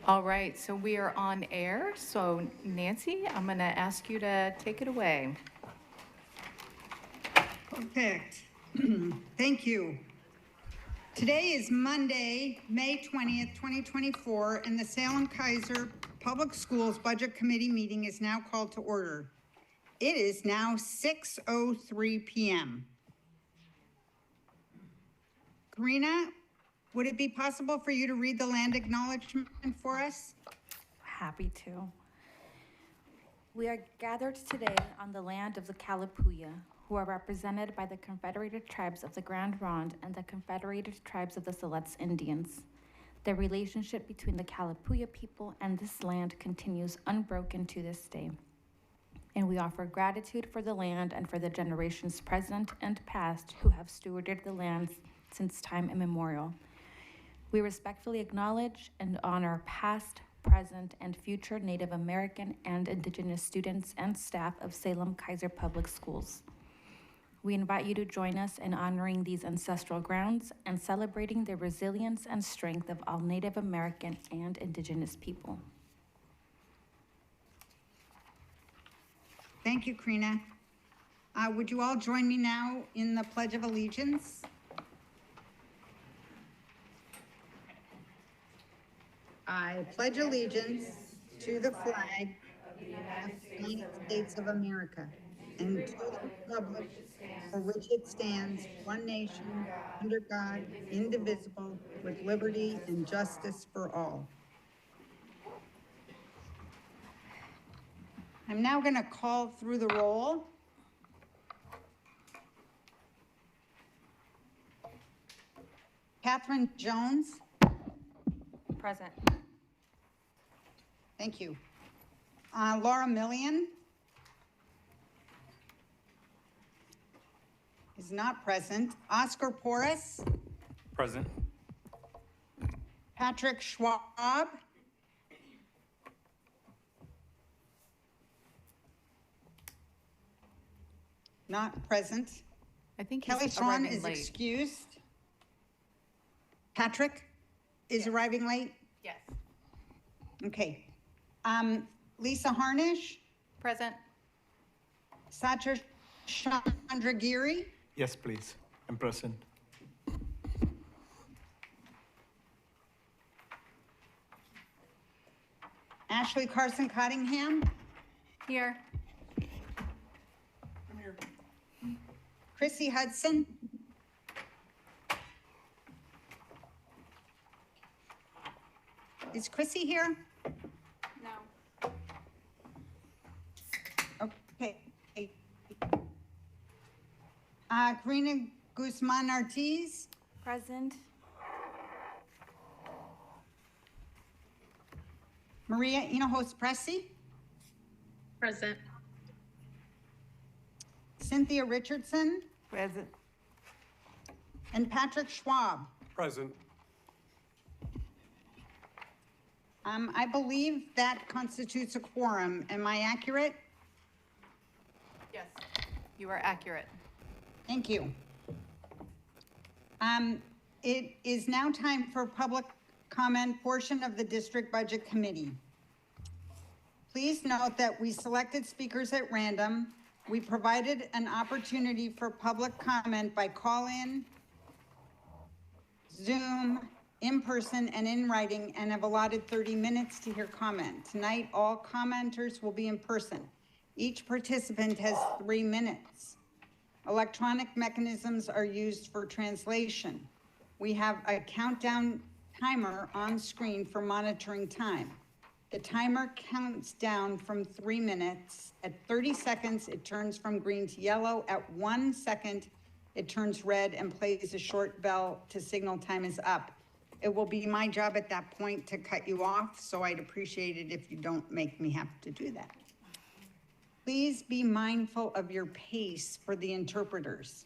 All right, so we are on air. So Nancy, I'm going to ask you to take it away. Perfect. Thank you. Today is Monday, May 20th, 2024, and the Salem-Keizer Public Schools Budget Committee meeting is now called to order. It is now 6:03 p.m. Karina, would it be possible for you to read the land acknowledgement for us? Happy to. We are gathered today on the land of the Kalapuya, who are represented by the Confederated Tribes of the Grand Ronde and the Confederated Tribes of the Siletz Indians. The relationship between the Kalapuya people and this land continues unbroken to this day. And we offer gratitude for the land and for the generations present and past who have stewarded the land since time immemorial. We respectfully acknowledge and honor past, present, and future Native American and Indigenous students and staff of Salem-Keizer Public Schools. We invite you to join us in honoring these ancestral grounds and celebrating the resilience and strength of all Native American and Indigenous people. Thank you, Karina. Would you all join me now in the Pledge of Allegiance? I pledge allegiance to the flag of the United States of America and to the republic for which it stands, one nation, under God, indivisible, with liberty and justice for all. I'm now going to call through the roll. Catherine Jones. Present. Thank you. Laura Millian is not present. Oscar Porras. Present. Patrick Schwab. Not present. I think Kelly he's Sean arriving is late. excused. Patrick is arriving late? Yes. Okay. Lisa Harnish, Present. Satya Chandragiri, Yes, please. I'm present. Ashley Carson Cottingham, Here. Chrissy Hudson, is Chrissy here? No. Okay. Karina Guzman Ortiz, Present. Maria Hinojos Pressy, Present. Cynthia Richardson, Present. and Patrick Schwab. Present. I believe that constitutes a quorum. Am I accurate? Yes. You are accurate. Thank you. It is now time for public comment portion of the District Budget Committee. Please note that we selected speakers at random. We provided an opportunity for public comment by call-in, Zoom, in person, and in writing, and have allotted 30 minutes to hear comment. Tonight, all commenters will be in person. Each participant has 3 minutes. Electronic mechanisms are used for translation. We have a countdown timer on screen for monitoring time. The timer counts down from 3 minutes. At 30 seconds, it turns from green to yellow. At 1 second, it turns red and plays a short bell to signal time is up. It will be my job at that point to cut you off, so I'd appreciate it if you don't make me have to do that. Please be mindful of your pace for the interpreters.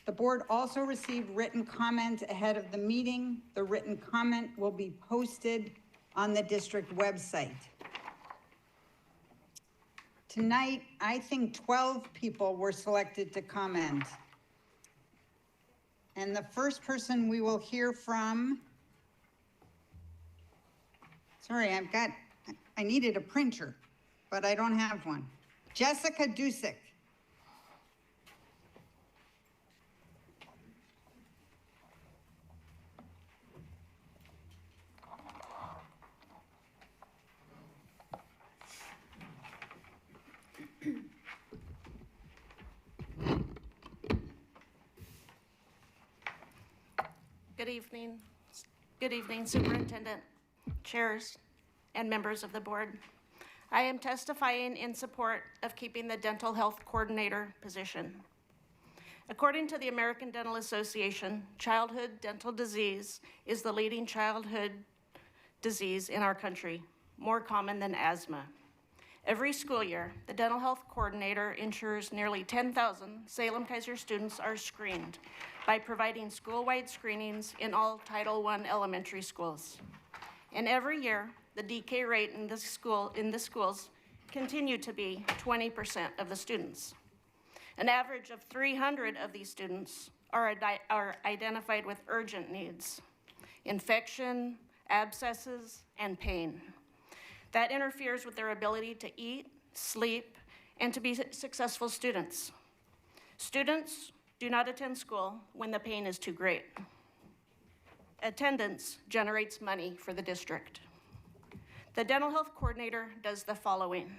The board also received written comment ahead of the meeting. The written comment will be posted on the district website. Tonight, I think 12 people were selected to comment. And the first person we will hear from Sorry, I needed a printer, but I don't have one. Jessica Dusick. Good evening. Good evening, Superintendent, chairs, and members of the board. I am testifying in support of keeping the dental health coordinator position. According to the American Dental Association, childhood dental disease is the leading childhood disease in our country, more common than asthma. Every school year, the dental health coordinator ensures nearly 10,000 Salem-Keizer students are screened by providing school-wide screenings in all Title I elementary schools. And every year, the decay rate in the schools continue to be 20% of the students. An average of 300 of these students are identified with urgent needs: infection, abscesses, and pain. That interferes with their ability to eat, sleep, and to be successful students. Students do not attend school when the pain is too great. Attendance generates money for the district. The dental health coordinator does the following: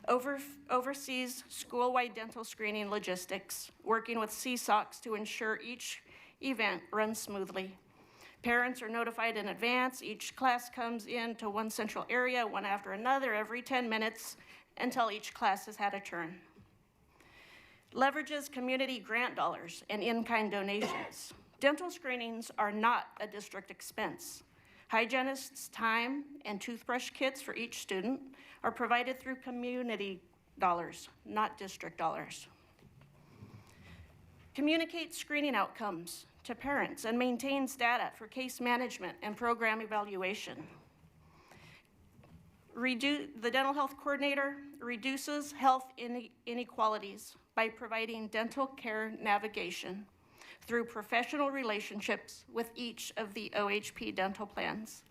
oversees school-wide dental screening logistics, working with CSOCs to ensure each event runs smoothly. Parents are notified in advance. Each class comes into one central area, one after another, every 10 minutes until each class has had a turn. Leverages community grant dollars and in-kind donations. Dental screenings are not a district expense. Hygienists' time and toothbrush kits for each student are provided through community dollars, not district dollars. Communicates screening outcomes to parents and maintains data for case management and program evaluation. The dental health coordinator reduces health inequalities by providing dental care navigation through professional relationships with each of the OHP dental plans,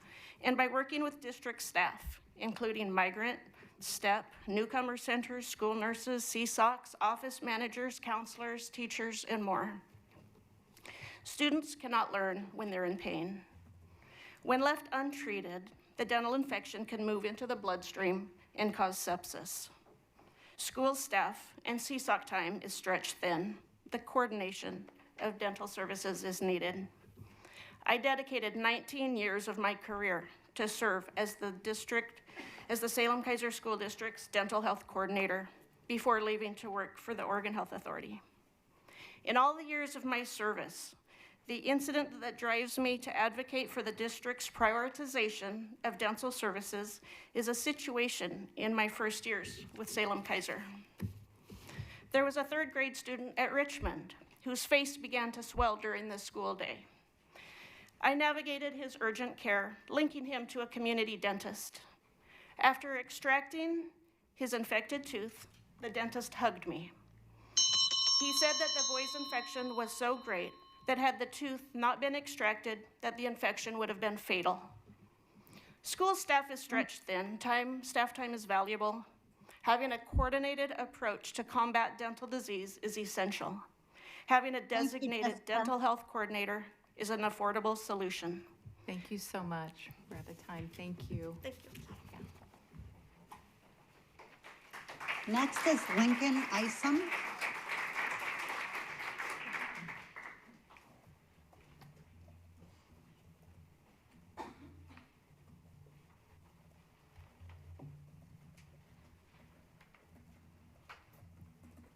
and by working with district staff, including migrant, STEP, newcomer centers, school nurses, CSOCs, office managers, counselors, teachers, and more. Students cannot learn when they're in pain. When left untreated, the dental infection can move into the bloodstream and cause sepsis. School staff and CSOC time is stretched thin. The coordination of dental services is needed. I dedicated 19 years of my career to serve as the Salem-Keizer School District's dental health coordinator before leaving to work for the Oregon Health Authority. In all the years of my service, the incident that drives me to advocate for the district's prioritization of dental services is a situation in my first years with Salem-Keizer. There was a third grade student at Richmond whose face began to swell during the school day. I navigated his urgent care, linking him to a community dentist. After extracting his infected tooth, the dentist hugged me. He said that the boy's infection was so great that had the tooth not been extracted, that the infection would have been fatal. School staff is stretched thin. Staff time is valuable. Having a coordinated approach to combat dental disease is essential. Having a designated dental health coordinator is an affordable solution. Thank you so much. We're out of time. Thank you. Thank you. Next is Lincoln Isom.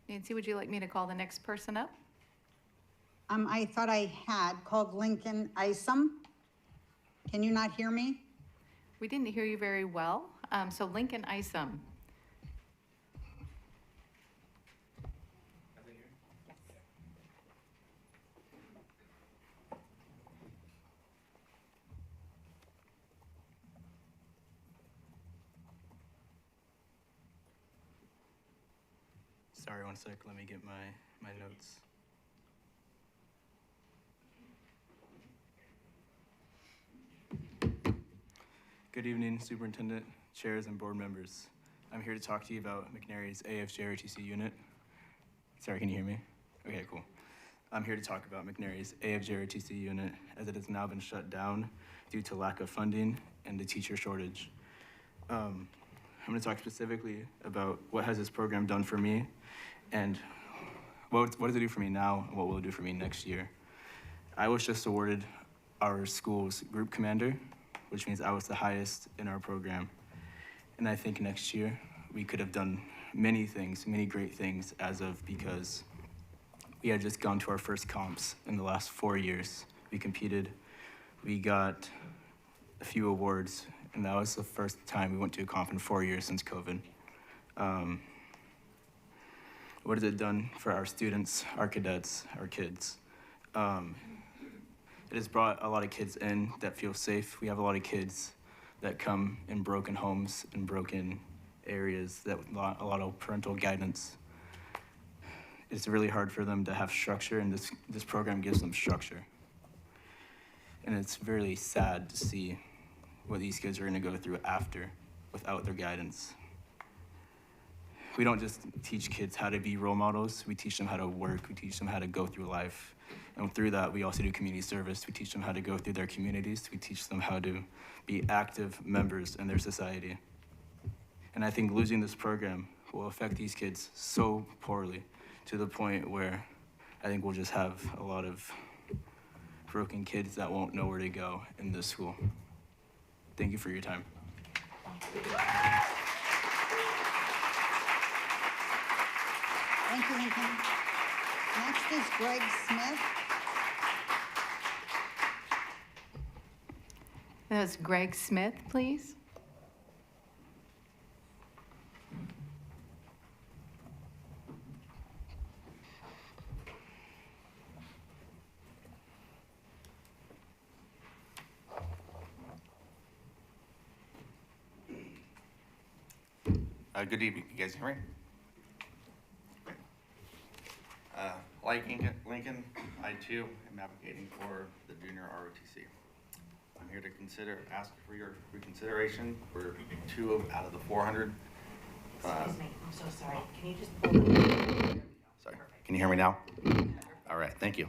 Nancy, would you like me to call the next person up? I thought I had called Lincoln Isom. Can you not hear me? We didn't hear you very well. So Lincoln Isom. Sorry, one sec. Let me get my notes. Good evening, Superintendent, chairs, and board members. I'm here to talk to you about McNary's AFJROTC unit. Sorry, can you hear me? Okay, cool. I'm here to talk about McNary's AFJROTC unit as it has now been shut down due to lack of funding and the teacher shortage. I'm going to talk specifically about what has this program done for me and what does it do for me now and what will it do for me next year. I was just awarded our school's group commander, which means I was the highest in our program. And I think next year we could have done many things, many great things because we had just gone to our first comps in the last 4 years. We competed, we got a few awards, and that was the first time we went to a comp in 4 years since COVID. What has it done for our students, our cadets, our kids? It has brought a lot of kids in that feel safe. We have a lot of kids that come in broken homes and broken areas that with a lot of parental guidance. It's really hard for them to have structure, and this program gives them structure. And it's really sad to see what these kids are gonna go through after without their guidance. We don't just teach kids how to be role models, we teach them how to work, we teach them how to go through life. And through that, we also do community service. We teach them how to go through their communities. We teach them how to be active members in their society. And I think losing this program will affect these kids so poorly to the point where I think we'll just have a lot of broken kids that won't know where to go in this school. Thank you for your time. Thank you, Lincoln. Next is Greg Smith. That's Greg Smith, please. Good evening. You guys hear me? Like Lincoln, I too am advocating for the junior ROTC. I'm here to ask for your reconsideration for 2 out of the 400. Excuse me, I'm so sorry. Can you just pull the... Sorry, can you hear me now? All right, thank you.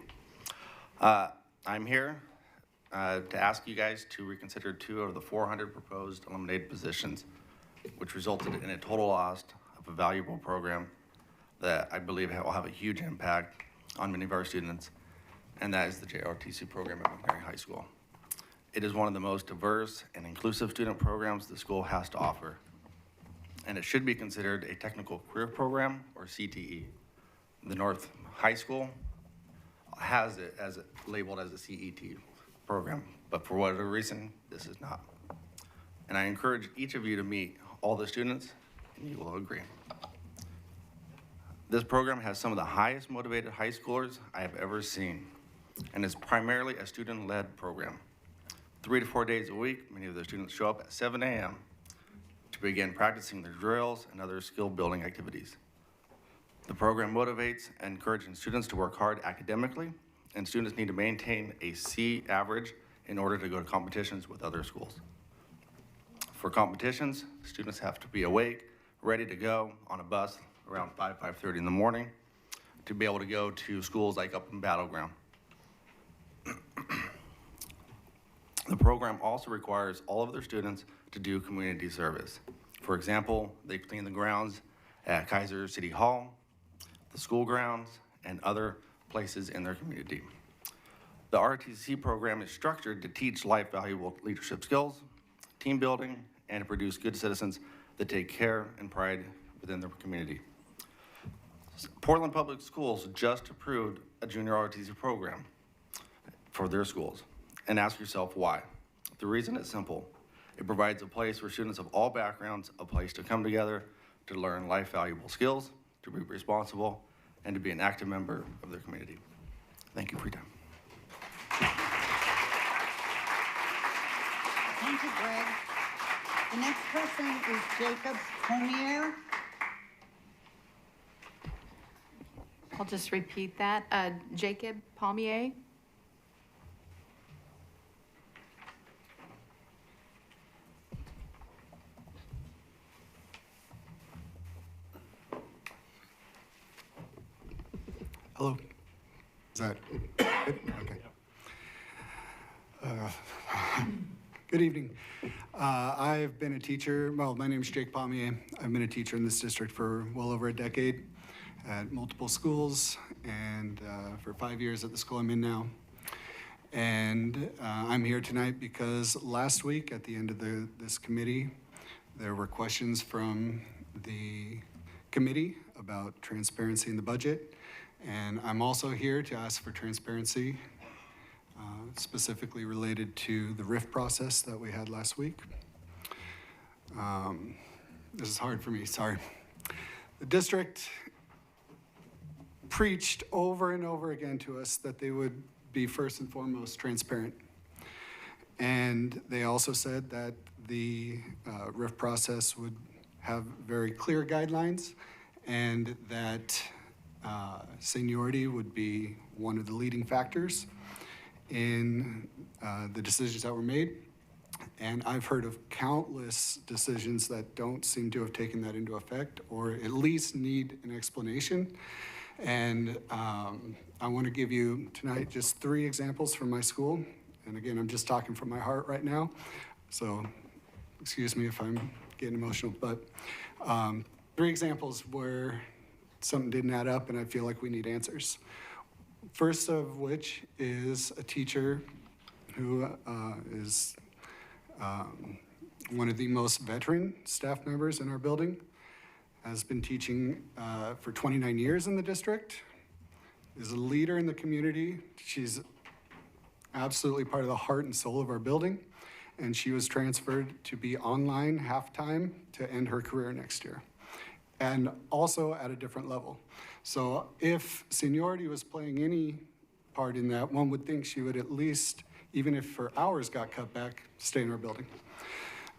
I'm here to ask you guys to reconsider 2 of the 400 proposed eliminated positions, which resulted in a total loss of a valuable program that I believe will have a huge impact on many of our students, and that is the JROTC program at McNary High School. It is one of the most diverse and inclusive student programs the school has to offer, and it should be considered a technical career program, or CTE. The North High School has it labeled as a CET program, but for whatever reason, this is not. And I encourage each of you to meet all the students, and you will agree. This program has some of the highest motivated high schoolers I have ever seen, and is primarily a student-led program. 3 to 4 days a week, many of the students show up at 7 a.m. to begin practicing their drills and other skill-building activities. The program motivates and encourages students to work hard academically, and students need to maintain a C average in order to go to competitions with other schools. For competitions, students have to be awake, ready to go on a bus around 5:30 in the morning to be able to go to schools like up in Battleground. The program also requires all of their students to do community service. For example, they clean the grounds at Keizer City Hall, the school grounds, and other places in their community. The ROTC program is structured to teach life valuable leadership skills, team building, and to produce good citizens that take care and pride within their community. Portland Public Schools just approved a junior ROTC program for their schools. And ask yourself why. The reason is simple. It provides a place for students of all backgrounds, a place to come together to learn life valuable skills, to be responsible, and to be an active member of their community. Thank you for your time. Thank you, Greg. The next person is Jacob Comier. I'll just repeat that. Jacob Palmier. Is that good? Okay. Good evening. I've been a teacher, well, my name is Jake Pommier. I've been a teacher in this district for well over a decade at multiple schools and for 5 years at the school I'm in now. And I'm here tonight because last week at the end of this committee, there were questions from the committee about transparency in the budget. And I'm also here to ask for transparency, specifically related to the RIF process that we had last week. This is hard for me, sorry. The district preached over and over again to us that they would be first and foremost transparent. And they also said that the RIF process would have very clear guidelines and that seniority would be one of the leading factors in the decisions that were made. And I've heard of countless decisions that don't seem to have taken that into effect or at least need an explanation. And I want to give you tonight just 3 examples from my school. And again, I'm just talking from my heart right now. So excuse me if I'm getting emotional, but 3 examples where something didn't add up and I feel like we need answers. First of which is a teacher who is one of the most veteran staff members in our building, has been teaching for 29 years in the district, is a leader in the community. She's absolutely part of the heart and soul of our building, and she was transferred to be online half-time to end her career next year, and also at a different level. So if seniority was playing any part in that, one would think she would at least, even if her hours got cut back, stay in our building.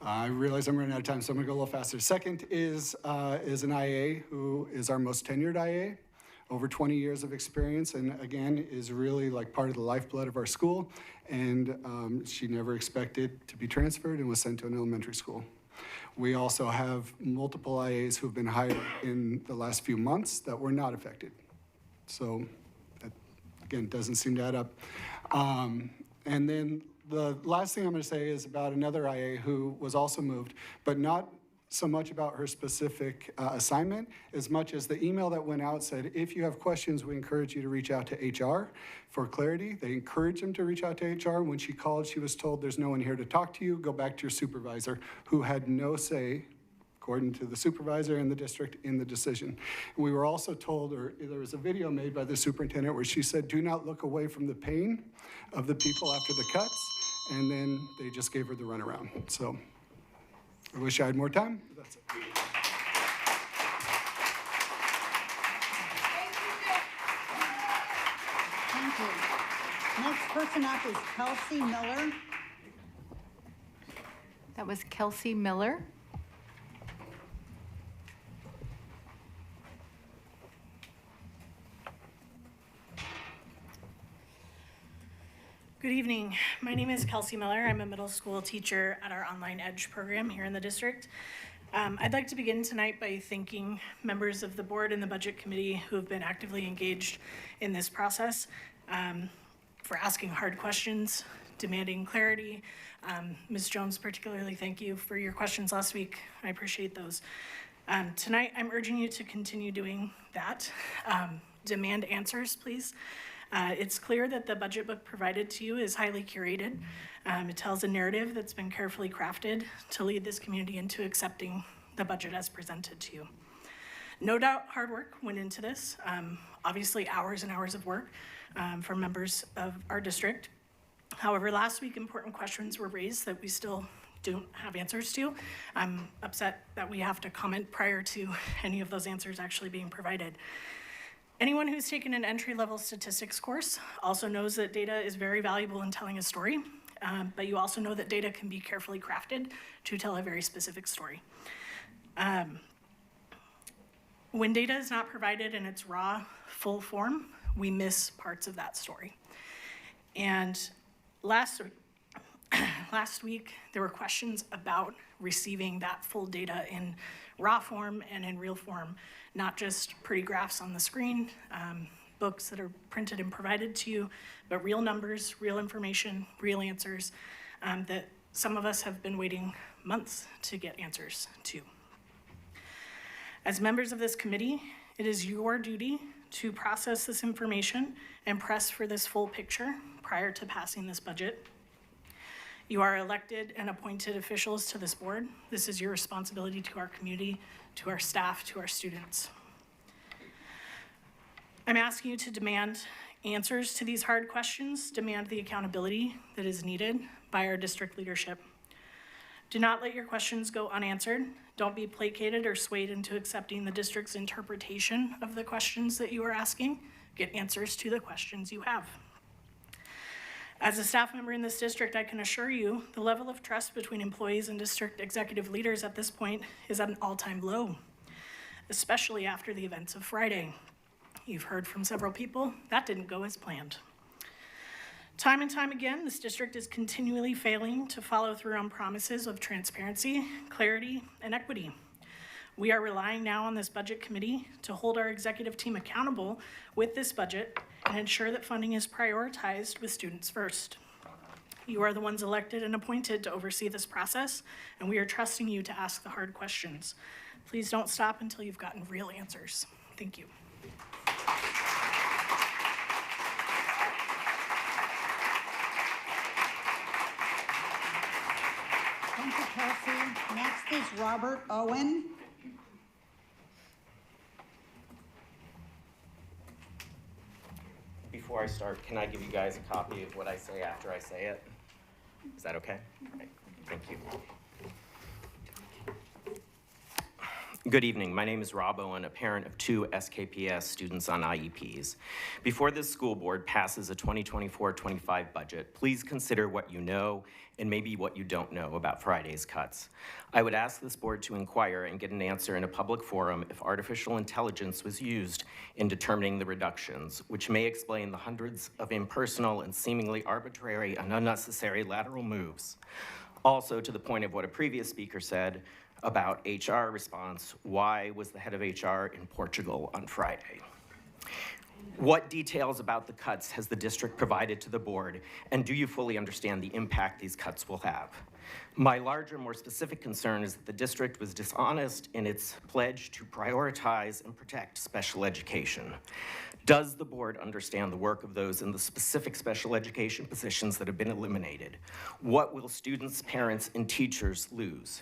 I realize I'm running out of time, so I'm gonna go a little faster. Second is an IA who is our most tenured IA, over 20 years of experience, and again, is really like part of the lifeblood of our school. And she never expected to be transferred and was sent to an elementary school. We also have multiple IAs who've been hired in the last few months that were not affected. So that, again, doesn't seem to add up. And then the last thing I'm gonna say is about another IA who was also moved, but not so much about her specific assignment, as much as the email that went out said, if you have questions, we encourage you to reach out to HR for clarity. They encouraged him to reach out to HR. When she called, she was told, there's no one here to talk to you, go back to your supervisor, who had no say, according to the supervisor and the district, in the decision. We were also told, or there was a video made by the superintendent where she said, do not look away from the pain of the people after the cuts, and then they just gave her the runaround. So I wish I had more time, but that's it. Thank you. Next person up is Kelsey Miller. That was Kelsey Miller. Good evening. My name is Kelsey Miller. I'm a middle school teacher at our Online Edge program here in the district. I'd like to begin tonight by thanking members of the board and the budget committee who have been actively engaged in this process, for asking hard questions, demanding clarity. Ms. Jones, particularly, thank you for your questions last week. I appreciate those. Tonight, I'm urging you to continue doing that. Demand answers, please. It's clear that the budget book provided to you is highly curated. It tells a narrative that's been carefully crafted to lead this community into accepting the budget as presented to you. No doubt hard work went into this, obviously hours and hours of work from members of our district. However, last week important questions were raised that we still don't have answers to. I'm upset that we have to comment prior to any of those answers actually being provided. Anyone who's taken an entry-level statistics course also knows that data is very valuable in telling a story, but you also know that data can be carefully crafted to tell a very specific story. When data is not provided in its raw, full form, we miss parts of that story. And last week, there were questions about receiving that full data in raw form and in real form, not just pretty graphs on the screen, books that are printed and provided to you, but real numbers, real information, real answers that some of us have been waiting months to get answers to. As members of this committee, it is your duty to process this information and press for this full picture prior to passing this budget. You are elected and appointed officials to this board. This is your responsibility to our community, to our staff, to our students. I'm asking you to demand answers to these hard questions, demand the accountability that is needed by our district leadership. Do not let your questions go unanswered. Don't be placated or swayed into accepting the district's interpretation of the questions that you are asking. Get answers to the questions you have. As a staff member in this district, I can assure you the level of trust between employees and district executive leaders at this point is at an all-time low, especially after the events of Friday. You've heard from several people that didn't go as planned. Time and time again, this district is continually failing to follow through on promises of transparency, clarity, and equity. We are relying now on this budget committee to hold our executive team accountable with this budget and ensure that funding is prioritized with students first. You are the ones elected and appointed to oversee this process, and we are trusting you to ask the hard questions. Please don't stop until you've gotten real answers. Thank you. Thank you, Kelsey. Next is Robert Owen. Before I start, can I give you guys a copy of what I say after I say it? Is that okay? Right. Thank you. Good evening. My name is Rob Owen, a parent of 2 SKPS students on IEPs. Before this school board passes a 2024-25 budget, please consider what you know and maybe what you don't know about Friday's cuts. I would ask this board to inquire and get an answer in a public forum if artificial intelligence was used in determining the reductions, which may explain the hundreds of impersonal and seemingly arbitrary and unnecessary lateral moves. Also, to the point of what a previous speaker said, about HR response, why was the head of HR in Portugal on Friday? What details about the cuts has the district provided to the board, and do you fully understand the impact these cuts will have? My larger, more specific concern is that the district was dishonest in its pledge to prioritize and protect special education. Does the board understand the work of those in the specific special education positions that have been eliminated? What will students, parents, and teachers lose?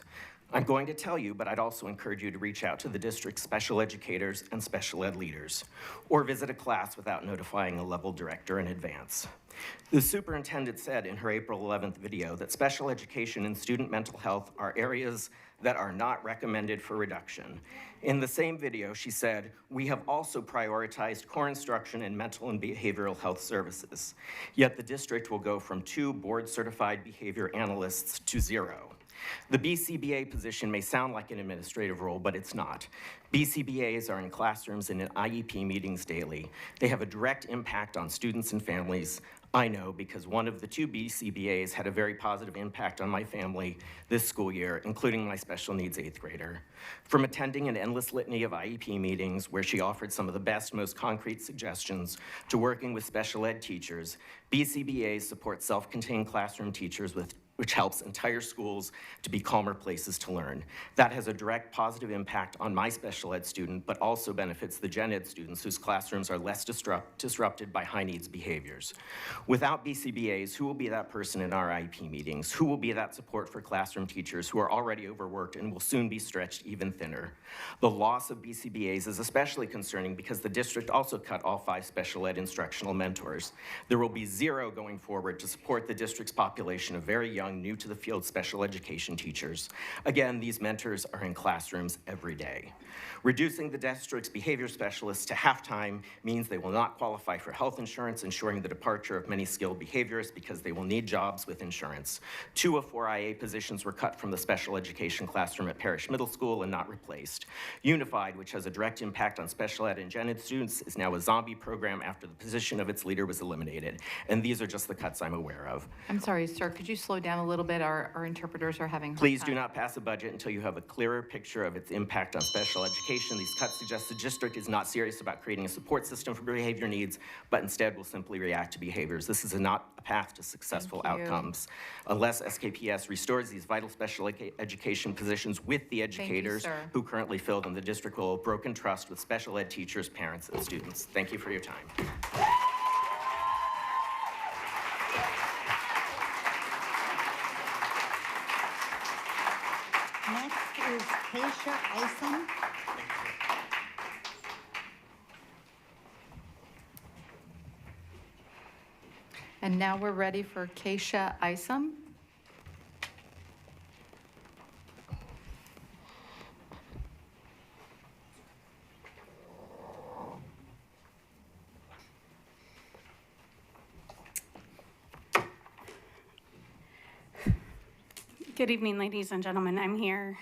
I'm going to tell you, but I'd also encourage you to reach out to the district's special educators and special ed leaders, or visit a class without notifying a level director in advance. The superintendent said in her April 11th video that special education and student mental health are areas that are not recommended for reduction. In the same video, she said, "We have also prioritized core instruction in mental and behavioral health services." Yet the district will go from 2 board-certified behavior analysts to 0. The BCBA position may sound like an administrative role, but it's not. BCBAs are in classrooms and in IEP meetings daily. They have a direct impact on students and families. I know because one of the 2 BCBAs had a very positive impact on my family this school year, including my special needs 8th grader. From attending an endless litany of IEP meetings where she offered some of the best, most concrete suggestions, to working with special ed teachers, BCBAs support self-contained classroom teachers which helps entire schools to be calmer places to learn. That has a direct positive impact on my special ed student, but also benefits the gen ed students whose classrooms are less disrupted by high needs behaviors. Without BCBAs, who will be that person in our IEP meetings? Who will be that support for classroom teachers who are already overworked and will soon be stretched even thinner? The loss of BCBAs is especially concerning because the district also cut all 5 special ed instructional mentors. There will be 0 going forward to support the district's population of very young, new to the field special education teachers. Again, these mentors are in classrooms every day. Reducing the district's behavior specialists to half-time means they will not qualify for health insurance, ensuring the departure of many skilled behaviorists because they will need jobs with insurance. 2 of 4 IA positions were cut from the special education classroom at Parrish Middle School and not replaced. Unified, which has a direct impact on special ed and gen ed students, is now a zombie program after the position of its leader was eliminated. And these are just the cuts I'm aware of. I'm sorry, sir, could you slow down? down a little bit. Our interpreters are having a hard Please do time. not pass a budget until you have a clearer picture of its impact on special education. These cuts suggest the district is not serious about creating a support system for behavior needs, but instead will simply react to behaviors. This is not a path to successful Thank you. outcomes. Unless SKPS restores these vital special education positions with the educators sir. who currently fill them, the district will have broken trust with special ed teachers, parents, and students. Thank you for your time. Next is Keisha Isom. And now we're ready for Keisha Isom. Good evening, ladies and gentlemen. I'm here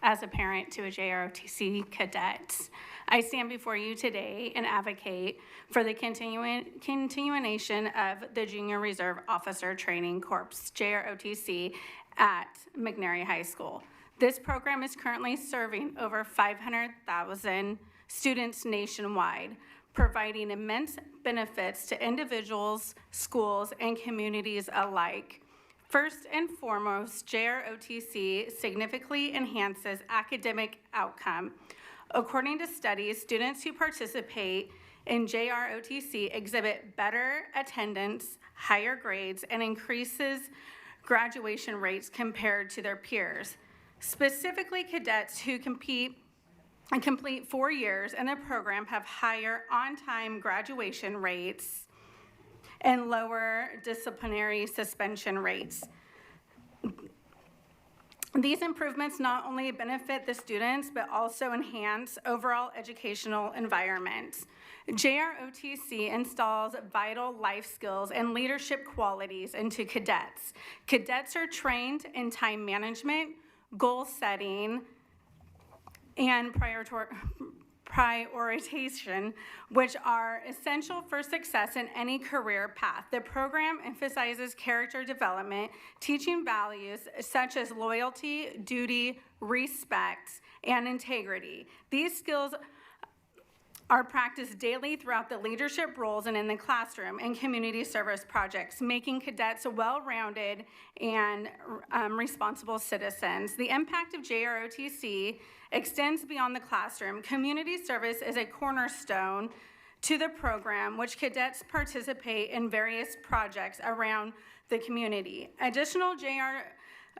as a parent to a JROTC cadet. I stand before you today and advocate for the continuation of the Junior Reserve Officer Training Corps, JROTC, at McNary High School. This program is currently serving over 500,000 students nationwide, providing immense benefits to individuals, schools, and communities alike. First and foremost, JROTC significantly enhances academic outcome. According to studies, students who participate in JROTC exhibit better attendance, higher grades, and increases graduation rates compared to their peers. Specifically, cadets who complete 4 years in the program have higher on-time graduation rates and lower disciplinary suspension rates. These improvements not only benefit the students, but also enhance overall educational environment. JROTC installs vital life skills and leadership qualities into cadets. Cadets are trained in time management, goal setting, and prioritization, which are essential for success in any career path. The program emphasizes character development, teaching values such as loyalty, duty, respect, and integrity. These skills are practiced daily throughout the leadership roles and in the classroom and community service projects, making cadets well-rounded and responsible citizens. The impact of JROTC extends beyond the classroom. Community service is a cornerstone to the program, which cadets participate in various projects around the community. Additional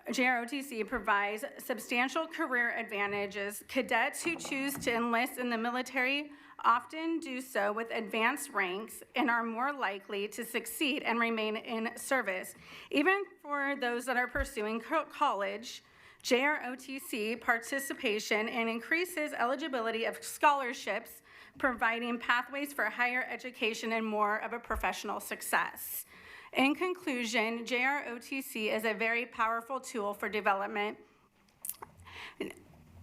JROTC provides substantial career advantages. Cadets who choose to enlist in the military often do so with advanced ranks and are more likely to succeed and remain in service. Even for those that are pursuing college, JROTC participation and increases eligibility of scholarships, providing pathways for higher education and more of a professional success. In conclusion, JROTC is a very powerful tool for development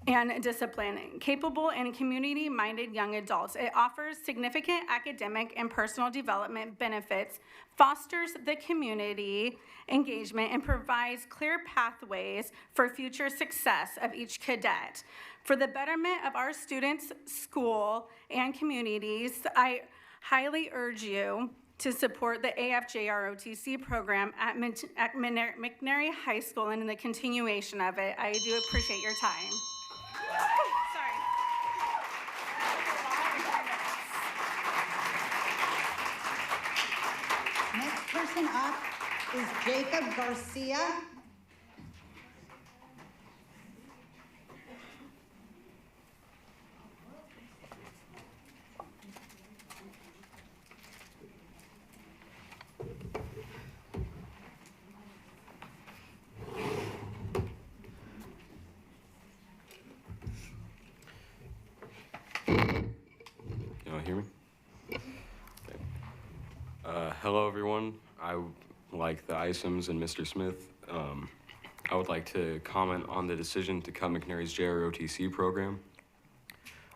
and discipline, capable and community-minded young adults. It offers significant academic and personal development benefits, fosters the community engagement, and provides clear pathways for future success of each cadet. For the betterment of our students, school, and communities, I highly urge you to support the AFJROTC program at McNary High School and in the continuation of it. I do appreciate your time. Sorry. Next person up is Jacob Garcia. Hear me? Okay. Hello, everyone. I, like the Isoms and Mr. Smith, I would like to comment on the decision to cut McNary's JROTC program.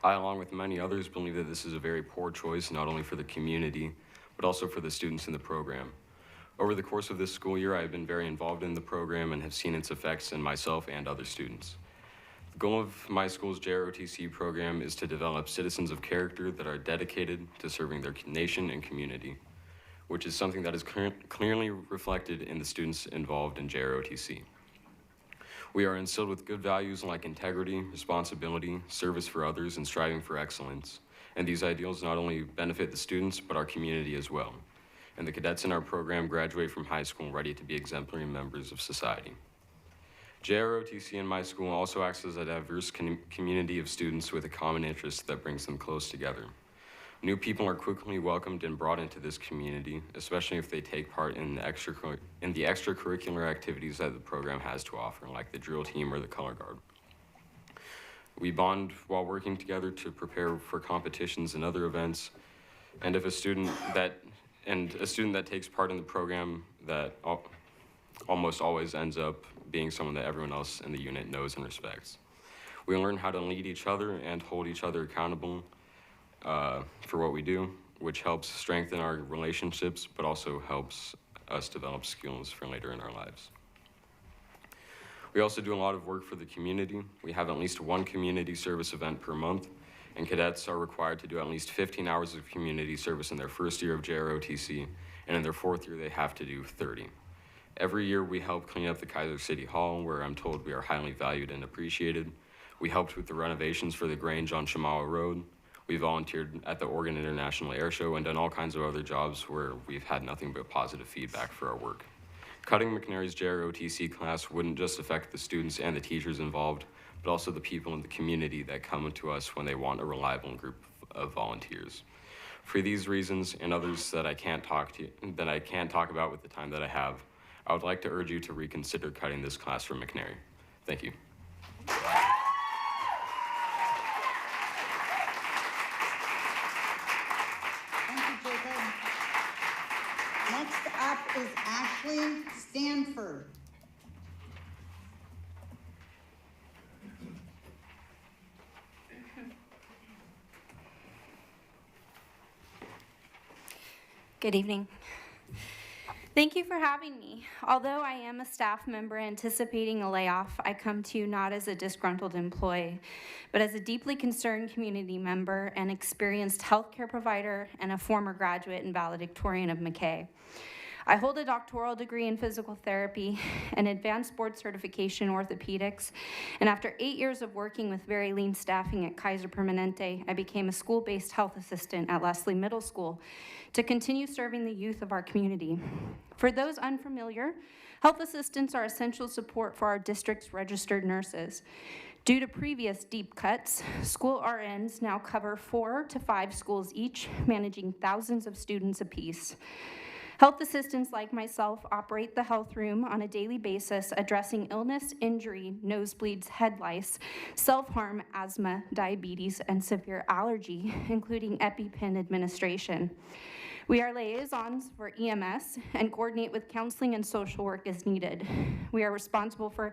I, along with many others, believe that this is a very poor choice, not only for the community, but also for the students in the program. Over the course of this school year, I have been very involved in the program and have seen its effects in myself and other students. The goal of my school's JROTC program is to develop citizens of character that are dedicated to serving their nation and community, which is something that is clearly reflected in the students involved in JROTC. We are instilled with good values like integrity, responsibility, service for others, and striving for excellence. And these ideals not only benefit the students, but our community as well. And the cadets in our program graduate from high school ready to be exemplary members of society. JROTC in my school also acts as a diverse community of students with a common interest that brings them close together. New people are quickly welcomed and brought into this community, especially if they take part in the extracurricular activities that the program has to offer, like the drill team or the color guard. We bond while working together to prepare for competitions and other events, and if a student that takes part in the program that almost always ends up being someone that everyone else in the unit knows and respects. We learn how to lead each other and hold each other accountable for what we do, which helps strengthen our relationships, but also helps us develop skills for later in our lives. We also do a lot of work for the community. We have at least one community service event per month, and cadets are required to do at least 15 hours of community service in their first year of JROTC, and in their fourth year they have to do 30. Every year we help clean up the Keizer City Hall, where I'm told we are highly valued and appreciated. We helped with the renovations for the Grange on Chamawa Road. We volunteered at the Oregon International Air Show and done all kinds of other jobs where we've had nothing but positive feedback for our work. Cutting McNary's JROTC class wouldn't just affect the students and the teachers involved, but also the people in the community that come to us when they want a reliable group of volunteers. For these reasons and others that I can't talk about with the time that I have, I would like to urge you to reconsider cutting this class from McNary. Thank you. Next up is Ashley Stanford. Good evening. Thank you for having me. Although I am a staff member anticipating a layoff, I come to you not as a disgruntled employee, but as a deeply concerned community member, an experienced healthcare provider, and a former graduate and valedictorian of McKay. I hold a doctoral degree in physical therapy, an advanced board certification in orthopedics, and after 8 years of working with very lean staffing at Kaiser Permanente, I became a school-based health assistant at Leslie Middle School to continue serving the youth of our community. For those unfamiliar, health assistants are essential support for our district's registered nurses. Due to previous deep cuts, school RNs now cover 4 to 5 schools each, managing thousands of students apiece. Health assistants like myself operate the health room on a daily basis, addressing illness, injury, nosebleeds, head lice, self-harm, asthma, diabetes, and severe allergy, including EpiPen administration. We are liaisons for EMS and coordinate with counseling and social work as needed. We are responsible for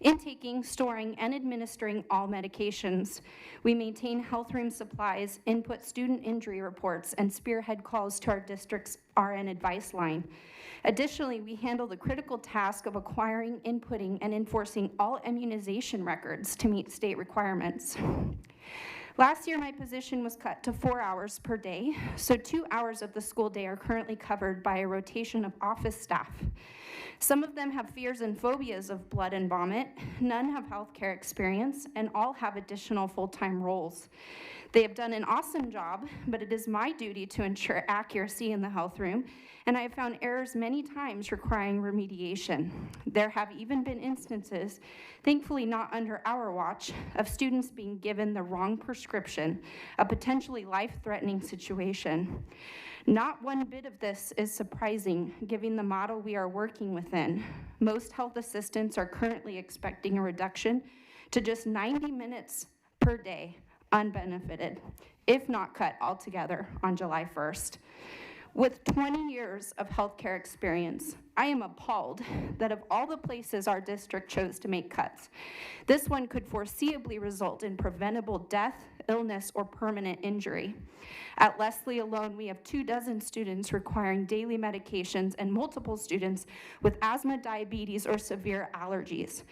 intaking, storing, and administering all medications. We maintain health room supplies, input student injury reports, and spearhead calls to our district's RN advice line. Additionally, we handle the critical task of acquiring, inputting, and enforcing all immunization records to meet state requirements. Last year, my position was cut to 4 hours per day, so 2 hours of the school day are currently covered by a rotation of office staff. Some of them have fears and phobias of blood and vomit, none have healthcare experience, and all have additional full-time roles. They have done an awesome job, but it is my duty to ensure accuracy in the health room, and I have found errors many times requiring remediation. There have even been instances, thankfully not under our watch, of students being given the wrong prescription, a potentially life-threatening situation. Not one bit of this is surprising, given the model we are working within. Most health assistants are currently expecting a reduction to just 90 minutes per day, unbenefited, if not cut altogether on July 1st. With 20 years of healthcare experience, I am appalled that of all the places our district chose to make cuts, this one could foreseeably result in preventable death, illness, or permanent injury. At Leslie alone, we have 24 students requiring daily medications and multiple students with asthma, diabetes, or severe allergies.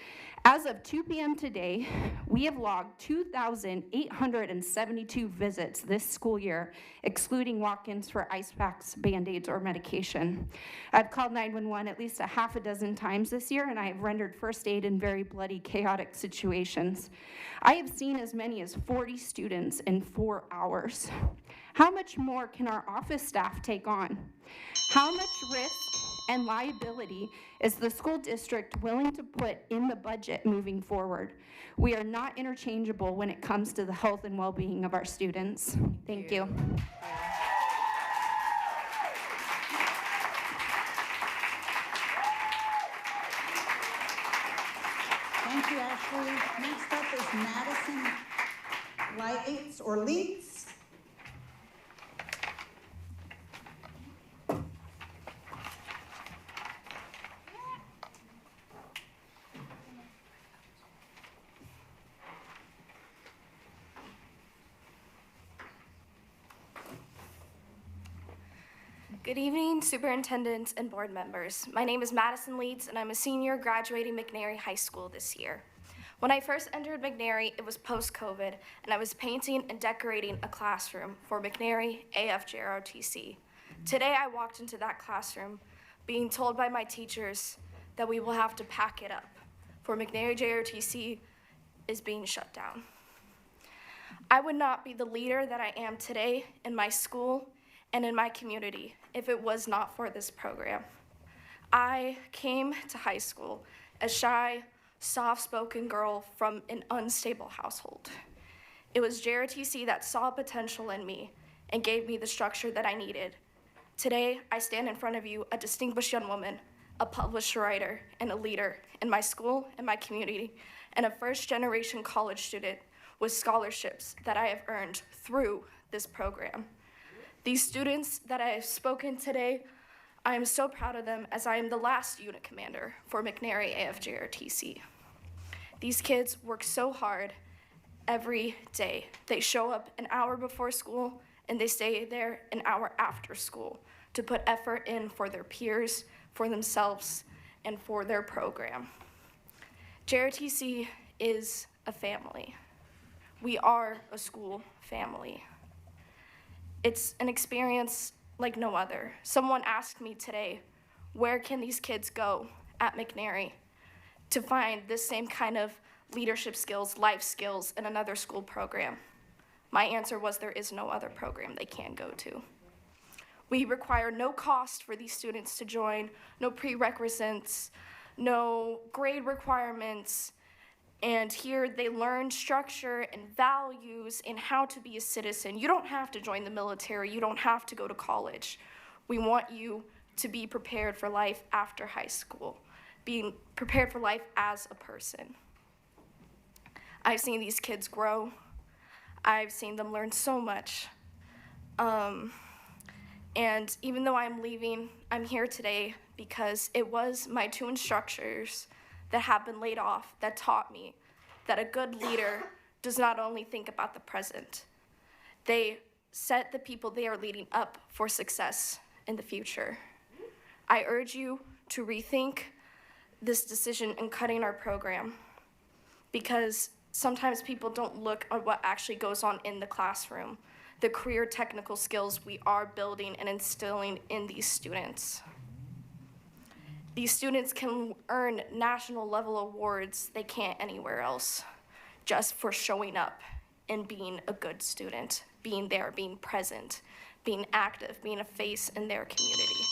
As of 2 p.m. today, we have logged 2,872 visits this school year, excluding walk-ins for ice packs, Band-Aids, or medication. I've called 911 at least a half a dozen times this year, and I have rendered first aid in very bloody, chaotic situations. I have seen as many as 40 students in 4 hours. How much more can our office staff take on? How much risk and liability is the school district willing to put in the budget moving forward? We are not interchangeable when it comes to the health and well-being of our students. Thank you. Thank you, Ashley. Next up is Madison Leitz. Good evening, superintendents and board members. My name is Madison Leeds, and I'm a senior graduating McNary High School this year. When I first entered McNary, it was post-COVID, and I was painting and decorating a classroom for McNary AFJROTC. Today, I walked into that classroom being told by my teachers that we will have to pack it up, for McNary JROTC is being shut down. I would not be the leader that I am today in my school and in my community if it was not for this program. I came to high school a shy, soft-spoken girl from an unstable household. It was JROTC that saw potential in me and gave me the structure that I needed. Today, I stand in front of you, a distinguished young woman, a published writer, and a leader in my school and my community, and a first-generation college student with scholarships that I have earned through this program. These students that I have spoken today, I am so proud of them as I am the last unit commander for McNary AFJRTC. These kids work so hard every day. They show up an hour before school and they stay there an hour after school to put effort in for their peers, for themselves, and for their program. JRTC is a family. We are a school family. It's an experience like no other. Someone asked me today, where can these kids go at McNary to find this same kind of leadership skills, life skills in another school program? My answer was there is no other program they can go to. We require no cost for these students to join, no prerequisites, no grade requirements, and here they learn structure and values and how to be a citizen. You don't have to join the military. You don't have to go to college. We want you to be prepared for life after high school, being prepared for life as a person. I've seen these kids grow. I've seen them learn so much. And even though I'm leaving, I'm here today because it was my 2 instructors that have been laid off that taught me that a good leader does not only think about the present, they set the people they are leading up for success in the future. I urge you to rethink this decision in cutting our program, because sometimes people don't look at what actually goes on in the classroom, the career technical skills we are building and instilling in these students. These students can earn national level awards they can't anywhere else, just for showing up and being a good student, being there, being present, being active, being a face in their community.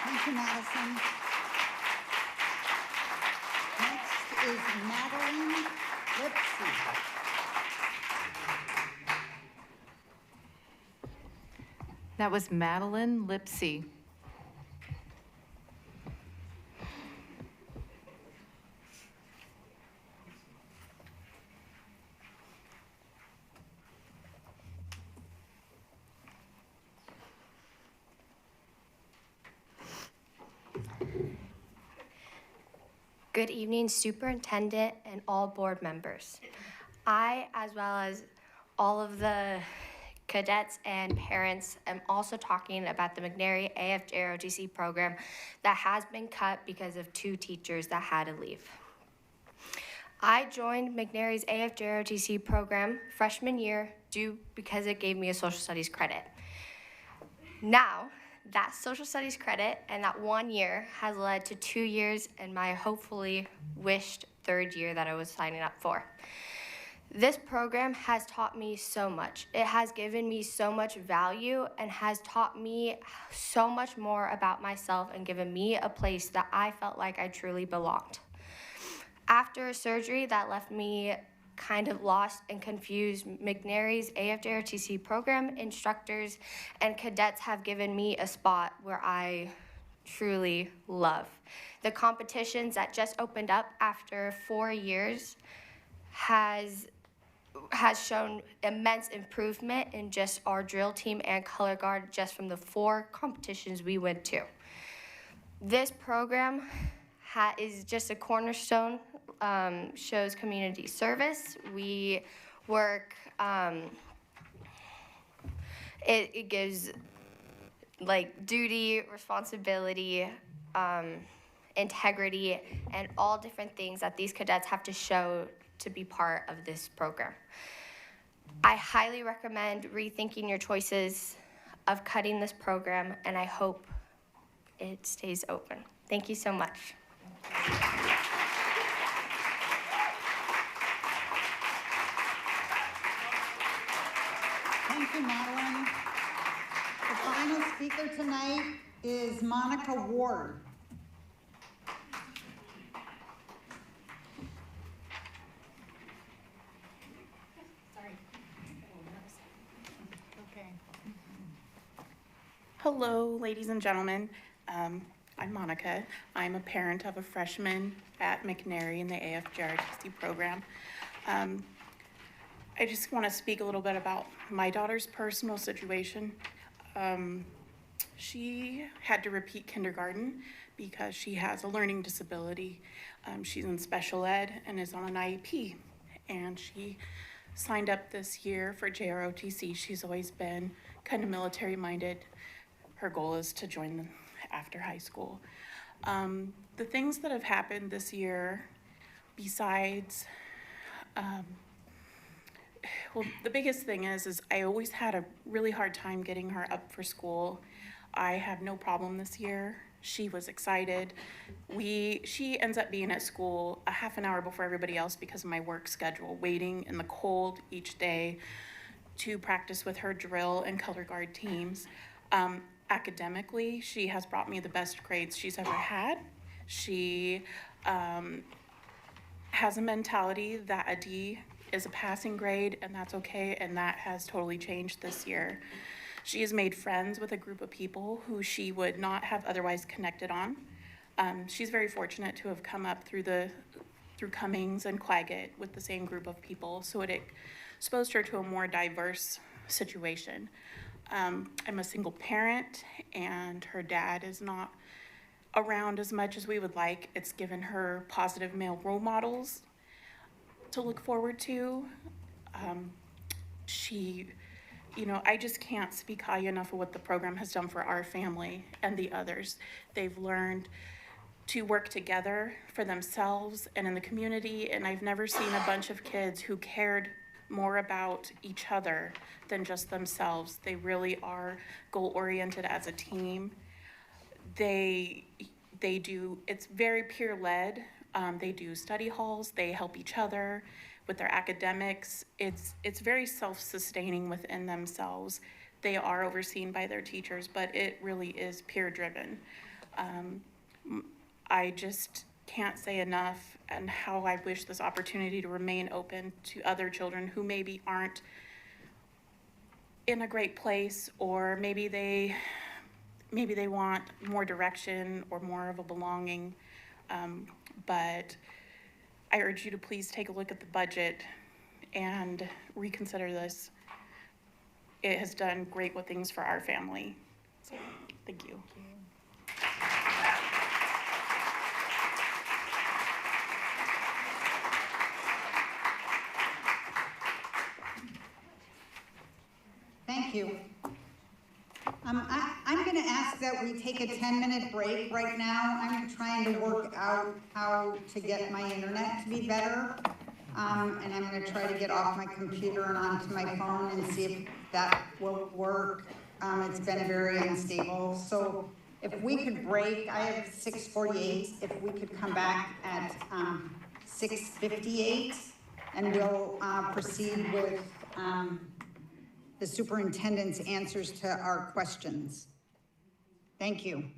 Thank you, Madison. Next is Madeline Lipsy. That was Madeline Lipsy. Good evening, Superintendent and all board members. I, as well as all of the cadets and parents, am also talking about the McNary AFJROTC program that has been cut because of 2 teachers that had to leave. I joined McNary's AFJROTC program freshman year because it gave me a social studies credit. Now, that social studies credit and that 1 year has led to 2 years and my hopefully wished 3rd year that I was signing up for. This program has taught me so much. It has given me so much value and has taught me so much more about myself and given me a place that I felt like I truly belonged. After a surgery that left me kind of lost and confused, McNary's AFJROTC program instructors and cadets have given me a spot where I truly love. The competitions that just opened up after 4 years has shown immense improvement in just our drill team and color guard just from the 4 competitions we went to. This program is just a cornerstone, shows community service. We work, it gives like duty, responsibility, integrity, and all different things that these cadets have to show to be part of this program. I highly recommend rethinking your choices of cutting this program, and I hope it stays open. Thank you so much. Thank you, Madeline. The final speaker tonight is Monica Ward. Hello, ladies and gentlemen. I'm Monica. I'm a parent of a freshman at McNary in the AFJROTC program. I just want to speak a little bit about my daughter's personal situation. She had to repeat kindergarten because she has a learning disability. She's in special ed and is on an IEP. And she signed up this year for JROTC. She's always been kind of military-minded. Her goal is to join them after high school. The things that have happened this year, besides, well, the biggest thing is I always had a really hard time getting her up for school. I have no problem this year. She was excited. She ends up being at school a half an hour before everybody else because of my work schedule, waiting in the cold each day to practice with her drill and color guard teams. Academically, she has brought me the best grades she's ever had. She has a mentality that a D is a passing grade and that's okay, and that has totally changed this year. She has made friends with a group of people who she would not have otherwise connected on. She's very fortunate to have come up through Cummings and Claggett with the same group of people, so it exposed her to a more diverse situation. I'm a single parent and her dad is not around as much as we would like. It's given her positive male role models to look forward to. I just can't speak high enough of what the program has done for our family and the others. They've learned to work together for themselves and in the community, and I've never seen a bunch of kids who cared more about each other than just themselves. They really are goal-oriented as a team. They do, it's very peer-led. They do study halls, they help each other with their academics. It's very self-sustaining within themselves. They are overseen by their teachers, but it really is peer-driven. I just can't say enough and how I wish this opportunity to remain open to other children who maybe aren't in a great place, or maybe they want more direction or more of a belonging. But I urge you to please take a look at the budget and reconsider this. It has done great things for our family. So, thank you. Thank you. I'm gonna ask that we take a 10-minute break right now. I'm trying to work out how to get my internet to be better. And I'm gonna try to get off my computer and onto my phone and see if that will work. It's been very unstable. So if we could break, I have 6:48, if we could come back at 6:58, and we'll proceed with the superintendent's answers to our questions. Thank you.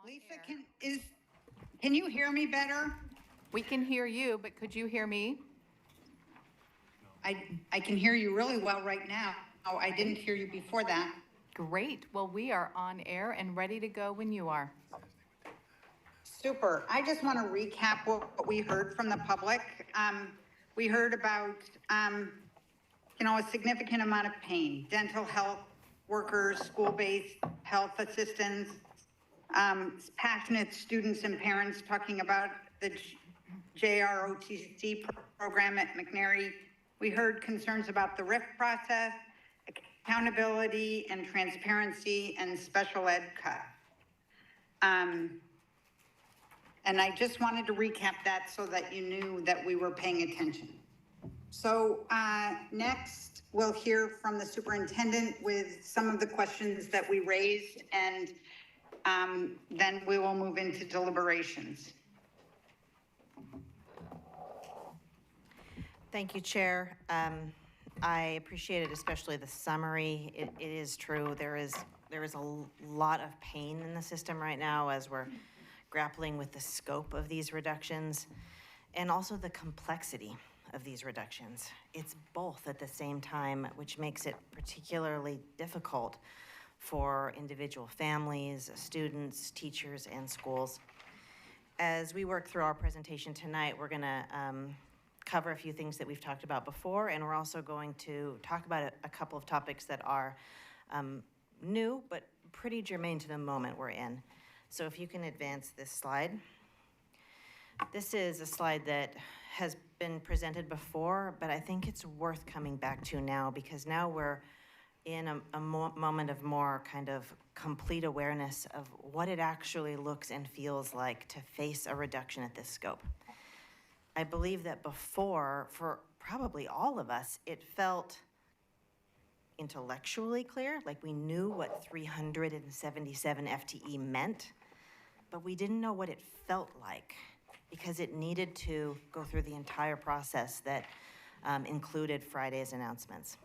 Lisa, can you hear me better? We can hear you, but could you hear me? I can hear you really well right now. Oh, I didn't hear you before that. Great. Well, we are on air and ready to go when you are. Super. I just want to recap what we heard from the public. We heard about, a significant amount of pain, dental health workers, school-based health assistants, passionate students and parents talking about the JROTC program at McNary. We heard concerns about the RIF process, accountability and transparency, and special ed cut. And I just wanted to recap that so that you knew that we were paying attention. So next, we'll hear from the superintendent with some of the questions that we raised, and then we will move into deliberations. Thank you, Chair. I appreciated especially the summary. It is true. There is a lot of pain in the system right now as we're grappling with the scope of these reductions and also the complexity of these reductions. It's both at the same time, which makes it particularly difficult for individual families, students, teachers, and schools. As we work through our presentation tonight, we're going to cover a few things that we've talked about before, and we're also going to talk about a couple of topics that are new but pretty germane to the moment we're in. So if you can advance this slide. This is a slide that has been presented before, but I think it's worth coming back to now because now we're in a moment of more kind of complete awareness of what it actually looks and feels like to face a reduction at this scope. I believe that before, for probably all of us, it felt intellectually clear, like we knew what 377 FTE meant, but we didn't know what it felt like because it needed to go through the entire process that included Friday's announcements.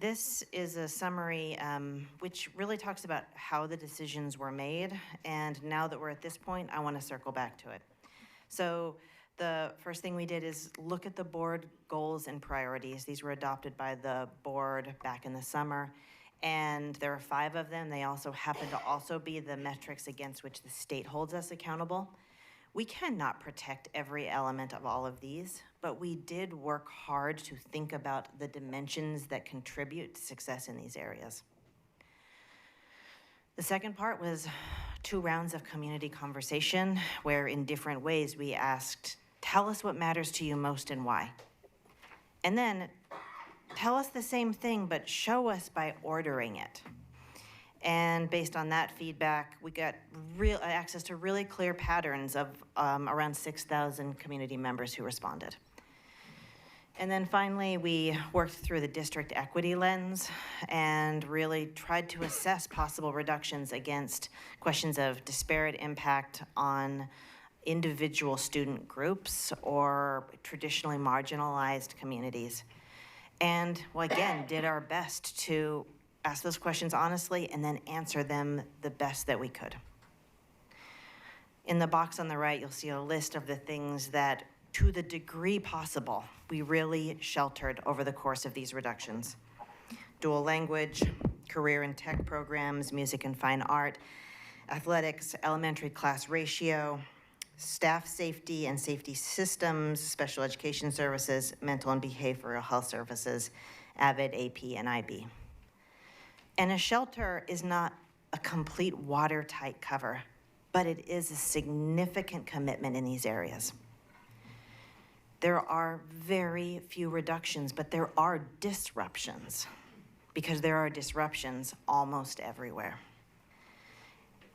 This is a summary which really talks about how the decisions were made, and now that we're at this point, I want to circle back to it. So the first thing we did is look at the board goals and priorities. These were adopted by the board back in the summer, and there are 5 of them. They also happen to also be the metrics against which the state holds us accountable. We cannot protect every element of all of these, but we did work hard to think about the dimensions that contribute to success in these areas. The second part was 2 rounds of community conversation where in different ways we asked, tell us what matters to you most and why. And then tell us the same thing, but show us by ordering it. And based on that feedback, we got real access to really clear patterns of around 6,000 community members who responded. And then finally, we worked through the district equity lens and really tried to assess possible reductions against questions of disparate impact on individual student groups or traditionally marginalized communities. And, well, again, did our best to ask those questions honestly and then answer them the best that we could. In the box on the right, you'll see a list of the things that, to the degree possible, we really sheltered over the course of these reductions. Dual language, career and tech programs, music and fine art, athletics, elementary class ratio, staff safety and safety systems, special education services, mental and behavioral health services, AVID, AP, and IB. And a shelter is not a complete watertight cover, but it is a significant commitment in these areas. There are very few reductions, but there are disruptions because there are disruptions almost everywhere.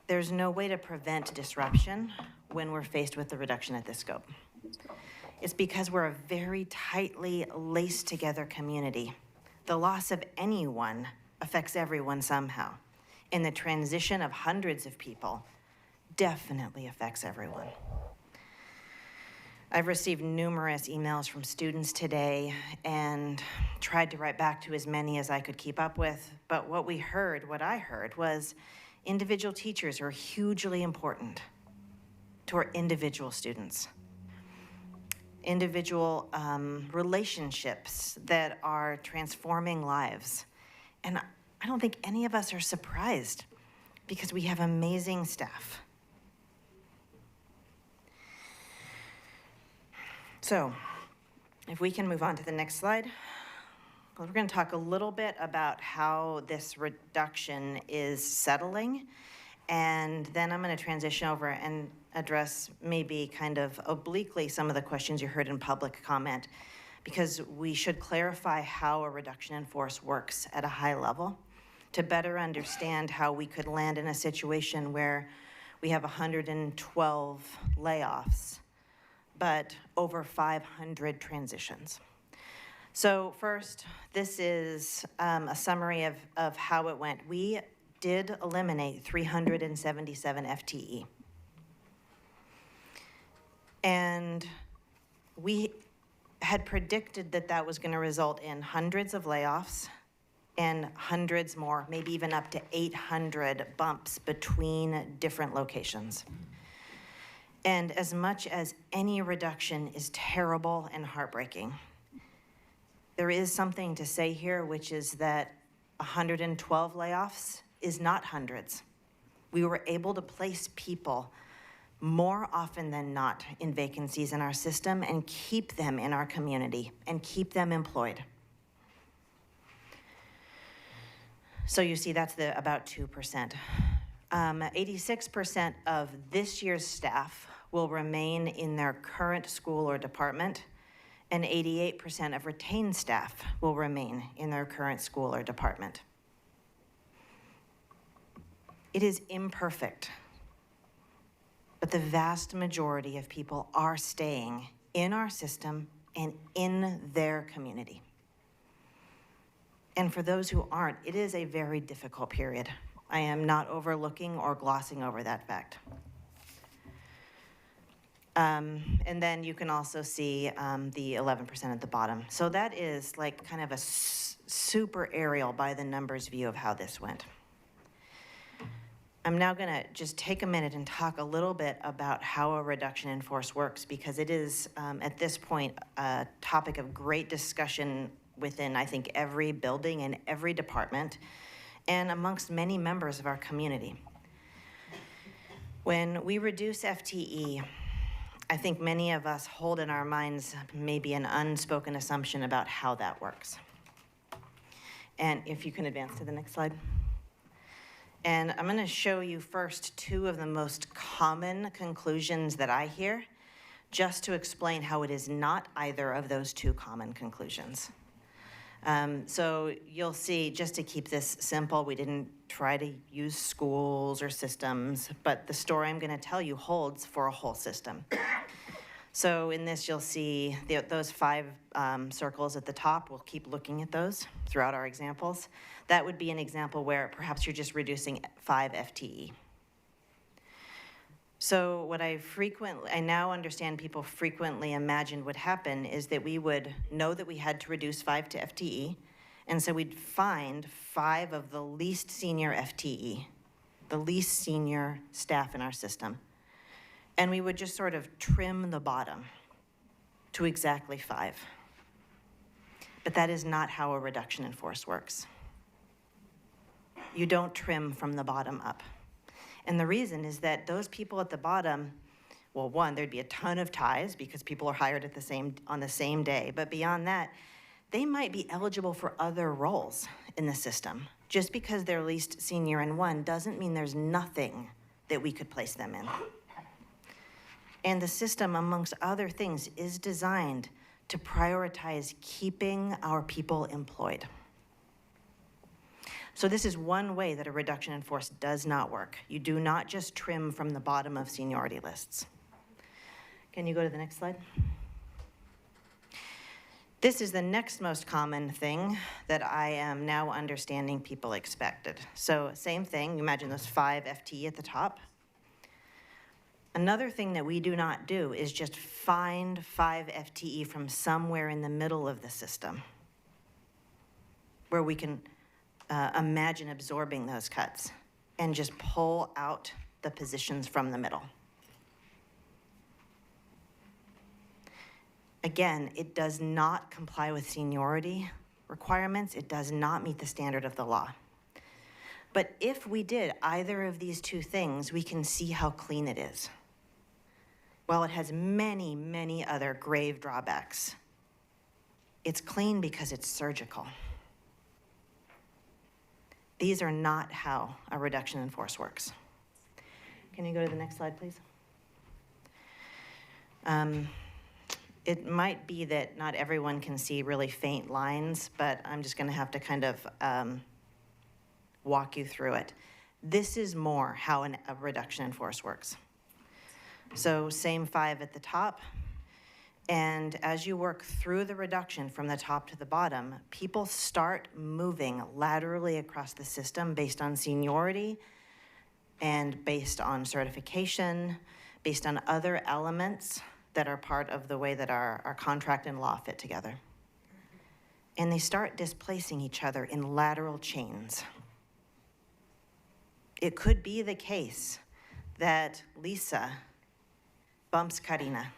There's no way to prevent disruption when we're faced with the reduction at this scope. It's because we're a very tightly laced together community. The loss of anyone affects everyone somehow. And the transition of hundreds of people definitely affects everyone. I've received numerous emails from students today and tried to write back to as many as I could keep up with, but what I heard was, Individual teachers are hugely important to our individual students. Individual relationships that are transforming lives. And I don't think any of us are surprised because we have amazing staff. So, if we can move on to the next slide. We're going to talk a little bit about how this reduction is settling, and then I'm going to transition over and address maybe kind of obliquely some of the questions you heard in public comment, because we should clarify how a reduction in force works at a high level to better understand how we could land in a situation where we have 112 layoffs, but over 500 transitions. So first, this is a summary of how it went. We did eliminate 377 FTE. And we had predicted that that was going to result in hundreds of layoffs and hundreds more, maybe even up to 800 bumps between different locations. And as much as any reduction is terrible and heartbreaking, there is something to say here, which is that 112 layoffs is not hundreds. We were able to place people more often than not in vacancies in our system and keep them in our community and keep them employed. So you see that's about 2%. 86% of this year's staff will remain in their current school or department, and 88% of retained staff will remain in their current school or department. It is imperfect, but the vast majority of people are staying in our system and in their community. And for those who aren't, it is a very difficult period. I am not overlooking or glossing over that fact. And then you can also see the 11% at the bottom. So that is like kind of a super aerial by the numbers view of how this went. I'm now gonna just take a minute and talk a little bit about how a reduction in force works, because it is, at this point, a topic of great discussion within, I think, every building and every department, and amongst many members of our community. When we reduce FTE, I think many of us hold in our minds maybe an unspoken assumption about how that works. And if you can advance to the next slide. And I'm gonna show you first two of the most common conclusions that I hear, just to explain how it is not either of those two common conclusions. So you'll see, just to keep this simple, we didn't try to use schools or systems, but the story I'm gonna tell you holds for a whole system. So in this, you'll see those 5 circles at the top. We'll keep looking at those throughout our examples. That would be an example where perhaps you're just reducing 5 FTE. So what I now understand people frequently imagined would happen is that we would know that we had to reduce 5 to FTE, and so we'd find 5 of the least senior FTE, the least senior staff in our system, and we would just sort of trim the bottom to exactly 5. But that is not how a reduction in force works. You don't trim from the bottom up. And the reason is that those people at the bottom, well, one, there'd be a ton of ties because people are hired on the same day. But beyond that, they might be eligible for other roles in the system. Just because they're least senior in one doesn't mean there's nothing that we could place them in. And the system, amongst other things, is designed to prioritize keeping our people employed. So this is one way that a reduction in force does not work. You do not just trim from the bottom of seniority lists. Can you go to the next slide? This is the next most common thing that I am now understanding people expected. So same thing, imagine those 5 FTE at the top. Another thing that we do not do is just find 5 FTE from somewhere in the middle of the system where we can imagine absorbing those cuts. and just pull out the positions from the middle. Again, it does not comply with seniority requirements. It does not meet the standard of the law. But if we did either of these two things, we can see how clean it is. While it has many, many other grave drawbacks, it's clean because it's surgical. These are not how a reduction in force works. Can you go to the next slide, please? It might be that not everyone can see really faint lines, but I'm just gonna have to kind of walk you through it. This is more how a reduction in force works. So same 5 at the top. And as you work through the reduction from the top to the bottom, people start moving laterally across the system based on seniority and based on certification, based on other elements that are part of the way that our contract and law fit together. And they start displacing each other in lateral chains. It could be the case that Lisa bumps Karina.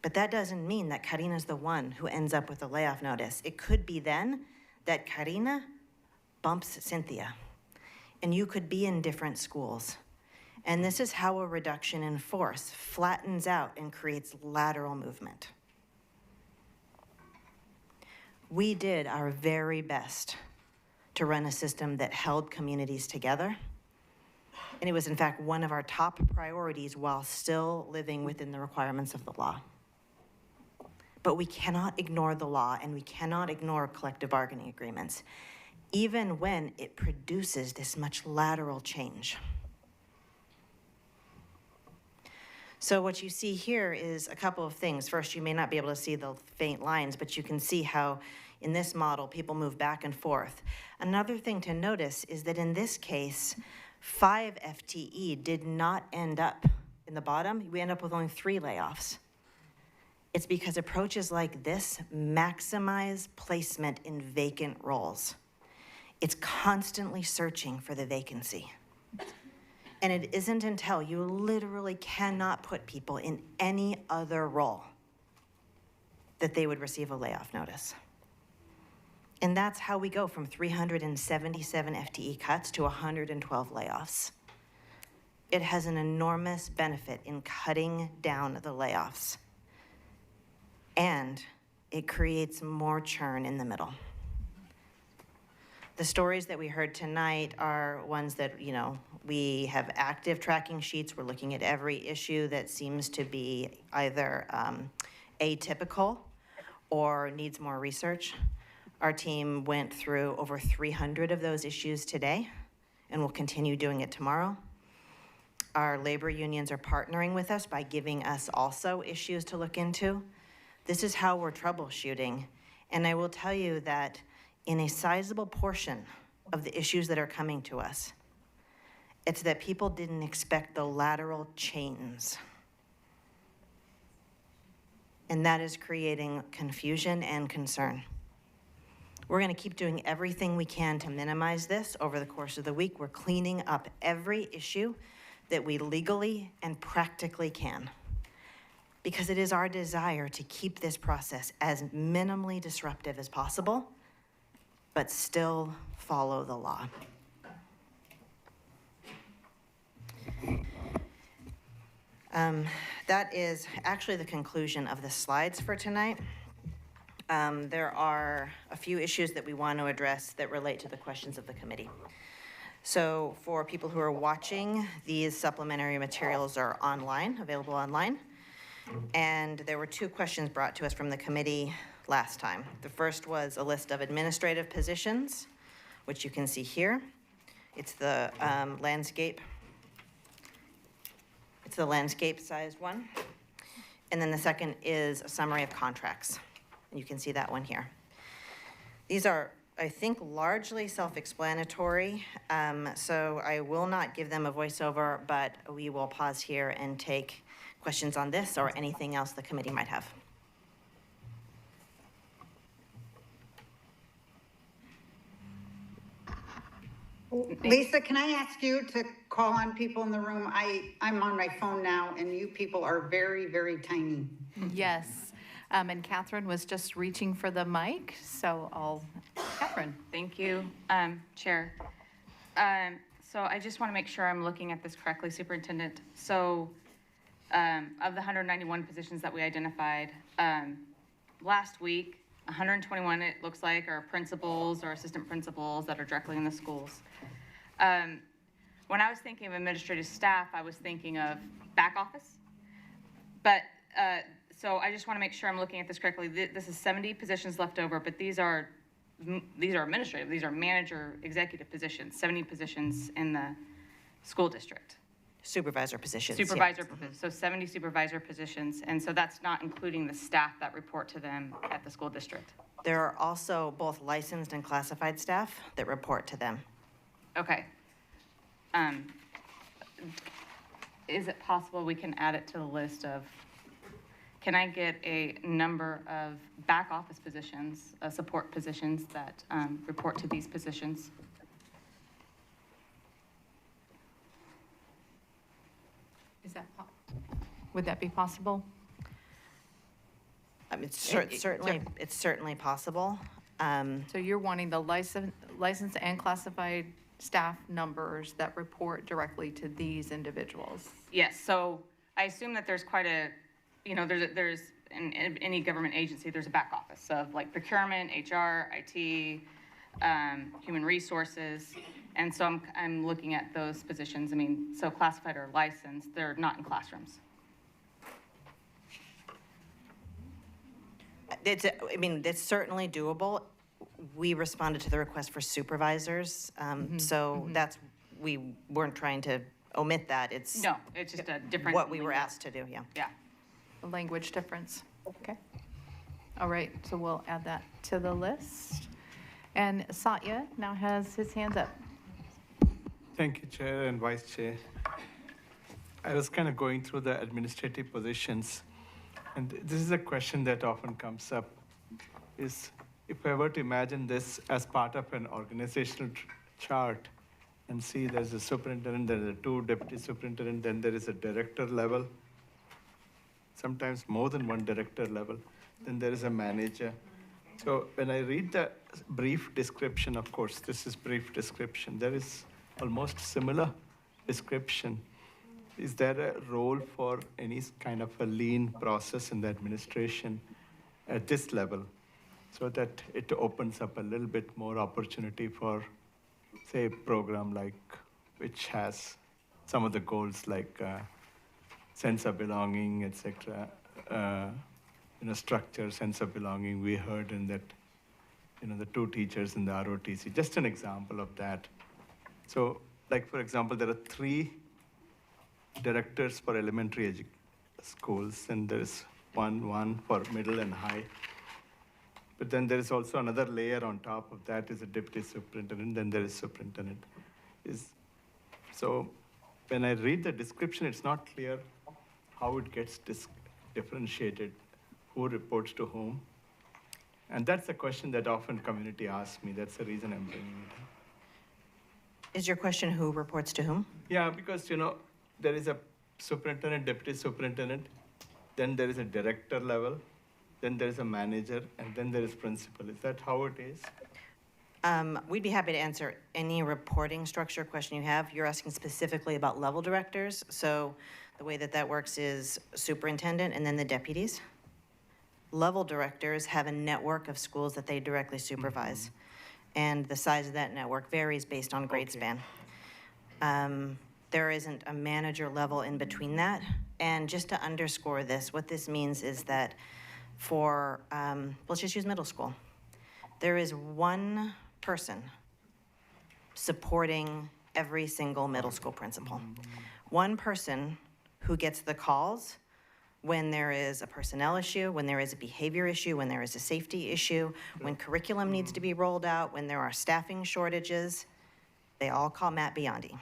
But that doesn't mean that Karina's the one who ends up with a layoff notice. It could be then that Karina bumps Cynthia, and you could be in different schools. And this is how a reduction in force flattens out and creates lateral movement. We did our very best to run a system that held communities together. And it was, in fact, one of our top priorities while still living within the requirements of the law. But we cannot ignore the law, and we cannot ignore collective bargaining agreements, even when it produces this much lateral change. So what you see here is a couple of things. First, you may not be able to see the faint lines, but you can see how in this model, people move back and forth. Another thing to notice is that in this case, 5 FTE did not end up in the bottom. We end up with only 3 layoffs. It's because approaches like this maximize placement in vacant roles. It's constantly searching for the vacancy. And it isn't until you literally cannot put people in any other role that they would receive a layoff notice. And that's how we go from 377 FTE cuts to 112 layoffs. It has an enormous benefit in cutting down the layoffs. And it creates more churn in the middle. The stories that we heard tonight are ones that, we have active tracking sheets. We're looking at every issue that seems to be either atypical or needs more research. Our team went through over 300 of those issues today, and we'll continue doing it tomorrow. Our labor unions are partnering with us by giving us also issues to look into. This is how we're troubleshooting. And I will tell you that in a sizable portion of the issues that are coming to us, it's that people didn't expect the lateral chains. And that is creating confusion and concern. We're going to keep doing everything we can to minimize this over the course of the week. We're cleaning up every issue that we legally and practically can, because it is our desire to keep this process as minimally disruptive as possible, but still follow the law. That is actually the conclusion of the slides for tonight. There are a few issues that we want to address that relate to the questions of the committee. So for people who are watching, these supplementary materials are online, available online. And there were 2 questions brought to us from the committee last time. The first was a list of administrative positions, which you can see here. It's the landscape. It's the landscape sized one. And then the second is a summary of contracts. You can see that one here. These are, I think, largely self-explanatory, so I will not give them a voiceover, but we will pause here and take questions on this or anything else the committee might have. Lisa, can I ask you to call on people in the room? I'm on my phone now, and you people are very, very tiny. Yes. And Catherine was just reaching for the mic, so Catherine. Thank you, Chair. So I just want to make sure I'm looking at this correctly, Superintendent. So of the 191 positions that we identified, last week, 121, it looks like, are principals or assistant principals that are directly in the schools. When I was thinking of administrative staff, I was thinking of back office. But, so I just want to make sure I'm looking at this correctly. This is 70 positions left over, but these are administrative, these are manager executive positions, 70 positions in the school district. Supervisor positions. Supervisor positions, so 70 supervisor positions, and so that's not including the staff that report to them at the school district. There are also both licensed and classified staff that report to them. Okay. Is it possible we can add it to the list of, can I get a number of back office positions, support positions that report to these positions? Would that be possible? It's certainly possible. So you're wanting the licensed and classified staff numbers that report directly to these individuals? Yes, so I assume that there's quite a, there's in any government agency, there's a back office of like procurement, HR, IT, human resources. And so I'm looking at those positions. I mean, so classified or licensed, they're not in classrooms. It's certainly doable. We responded to the request for supervisors, we weren't trying to omit that. It's No, it's just a different. what we were asked to do, yeah. Yeah. A language difference. Okay. All right, so we'll add that to the list. And Satya now has his hands up. Thank you, Chair and Vice Chair. I was kind of going through the administrative positions, and this is a question that often comes up, is if I were to imagine this as part of an organizational chart and see there's a superintendent, there's a 2 deputy superintendent, then there is a director level, sometimes more than 1 director level, then there is a manager. So when I read the brief description, of course, this is brief description, there is almost similar description. Is there a role for any kind of a lean process in the administration at this level so that it opens up a little bit more opportunity for, say, a program like which has some of the goals like sense of belonging, etc., structure, sense of belonging. We heard in that, the 2 teachers in the ROTC, just an example of that. So, like, for example, there are 3 directors for elementary schools, and there is one for middle and high. But then there is also another layer on top of that is a deputy superintendent, then there is superintendent. So when I read the description, it's not clear how it gets differentiated, who reports to whom. And that's a question that often community asks me. That's the reason I'm bringing it up. Is your question who reports to whom? Yeah, because, there is a superintendent, deputy superintendent, then there is a director level, then there is a manager, and then there is principal. Is that how it is? We'd be happy to answer any reporting structure question you have. You're asking specifically about level directors. So the way that works is superintendent and then the deputies. Level directors have a network of schools that they directly supervise. And the size of that network varies based on grade span. There isn't a manager level in between that. And just to underscore this, what this means is that for, let's just use middle school. There is 1 person supporting every single middle school principal. 1 person who gets the calls when there is a personnel issue, when there is a behavior issue, when there is a safety issue, when curriculum needs to be rolled out, when there are staffing shortages. They all call Matt Biondi.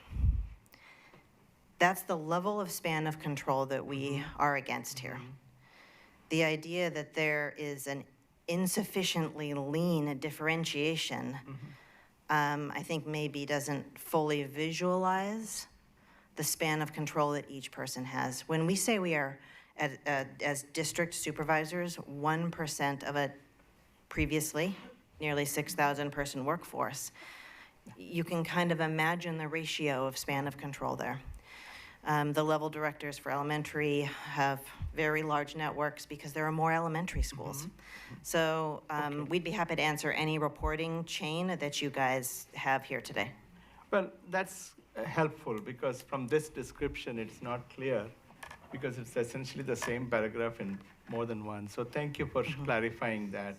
That's the level of span of control that we are against here. The idea that there is an insufficiently lean differentiation I think maybe doesn't fully visualize the span of control that each person has. When we say we are, as district supervisors, 1% of a previously nearly 6,000 person workforce, you can kind of imagine the ratio of span of control there. The level directors for elementary have very large networks because there are more elementary schools. So we'd be happy to answer any reporting chain that you guys have here today. Well, that's helpful because from this description, it's not clear because it's essentially the same paragraph in more than one. So thank you for clarifying that,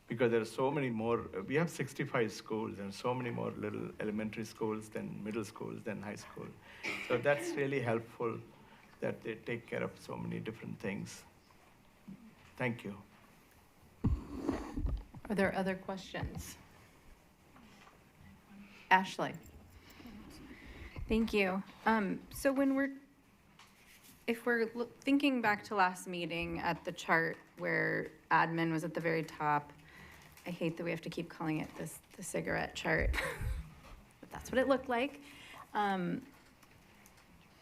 because there are so many more. We have 65 schools and so many more little elementary schools than middle schools than high school. So that's really helpful that they take care of so many different things. Thank you. Are there other questions? Ashley. Thank you. So if we're thinking back to last meeting at the chart where admin was at the very top, I hate that we have to keep calling it the cigarette chart, but that's what it looked like.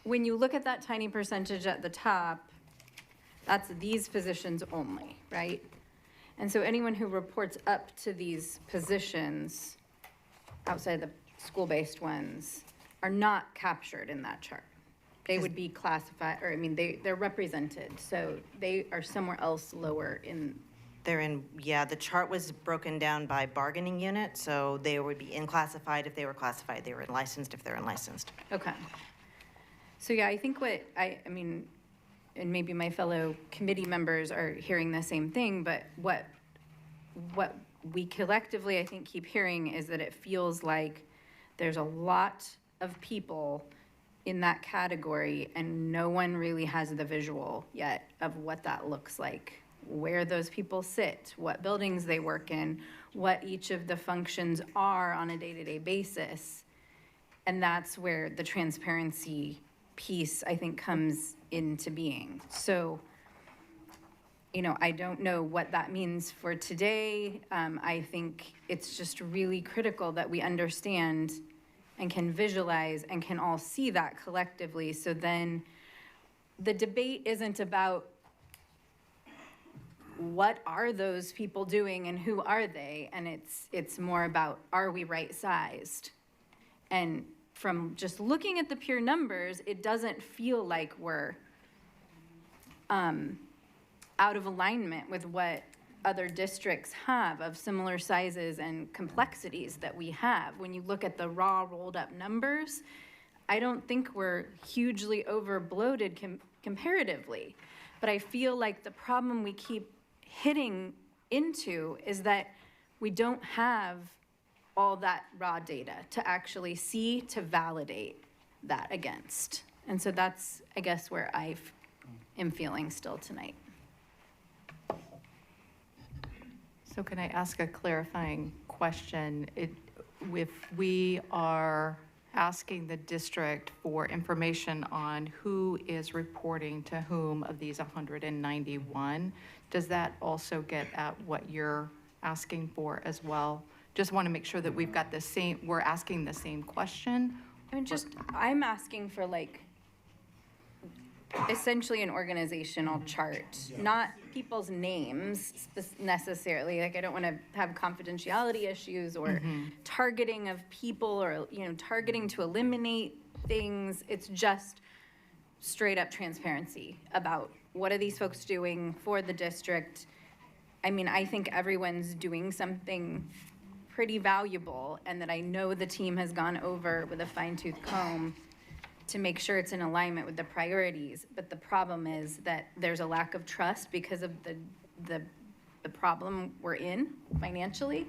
When you look at that tiny percentage at the top, that's these positions only, right? And so anyone who reports up to these positions outside the school-based ones are not captured in that chart. They would be classified, or I mean, they're represented, so they are somewhere else lower in. They're in, yeah, the chart was broken down by bargaining unit, so they would be in-classified if they were classified, they were licensed if they're unlicensed. Okay. So yeah, I think what I mean, and maybe my fellow committee members are hearing the same thing, but what we collectively, I think, keep hearing is that it feels like there's a lot of people in that category and no one really has the visual yet of what that looks like, where those people sit, what buildings they work in, what each of the functions are on a day-to-day basis. And that's where the transparency piece, I think, comes into being. So, you know, I don't know what that means for today. I think it's just really critical that we understand and can visualize and can all see that collectively. So then the debate isn't about what are those people doing and who are they, and it's more about, are we right-sized? And from just looking at the pure numbers, it doesn't feel like we're out of alignment with what other districts have of similar sizes and complexities that we have. When you look at the raw rolled up numbers, I don't think we're hugely over bloated comparatively, but I feel like the problem we keep hitting into is that we don't have all that raw data to actually see, to validate that against. And so that's, I guess, where I am feeling still tonight. So can I ask a clarifying question? If we are asking the district for information on who is reporting to whom of these 191, does that also get at what you're asking for as well? Just want to make sure that we've got the same, we're asking the same question. I mean, I'm asking for like, essentially an organizational chart, not people's names necessarily. Like, I don't want to have confidentiality issues or targeting of people or, you know, targeting to eliminate things. It's just straight up transparency about what are these folks doing for the district. I mean, I think everyone's doing something pretty valuable, and that I know the team has gone over with a fine-tooth comb to make sure it's in alignment with the priorities. But the problem is that there's a lack of trust because of the problem we're in financially.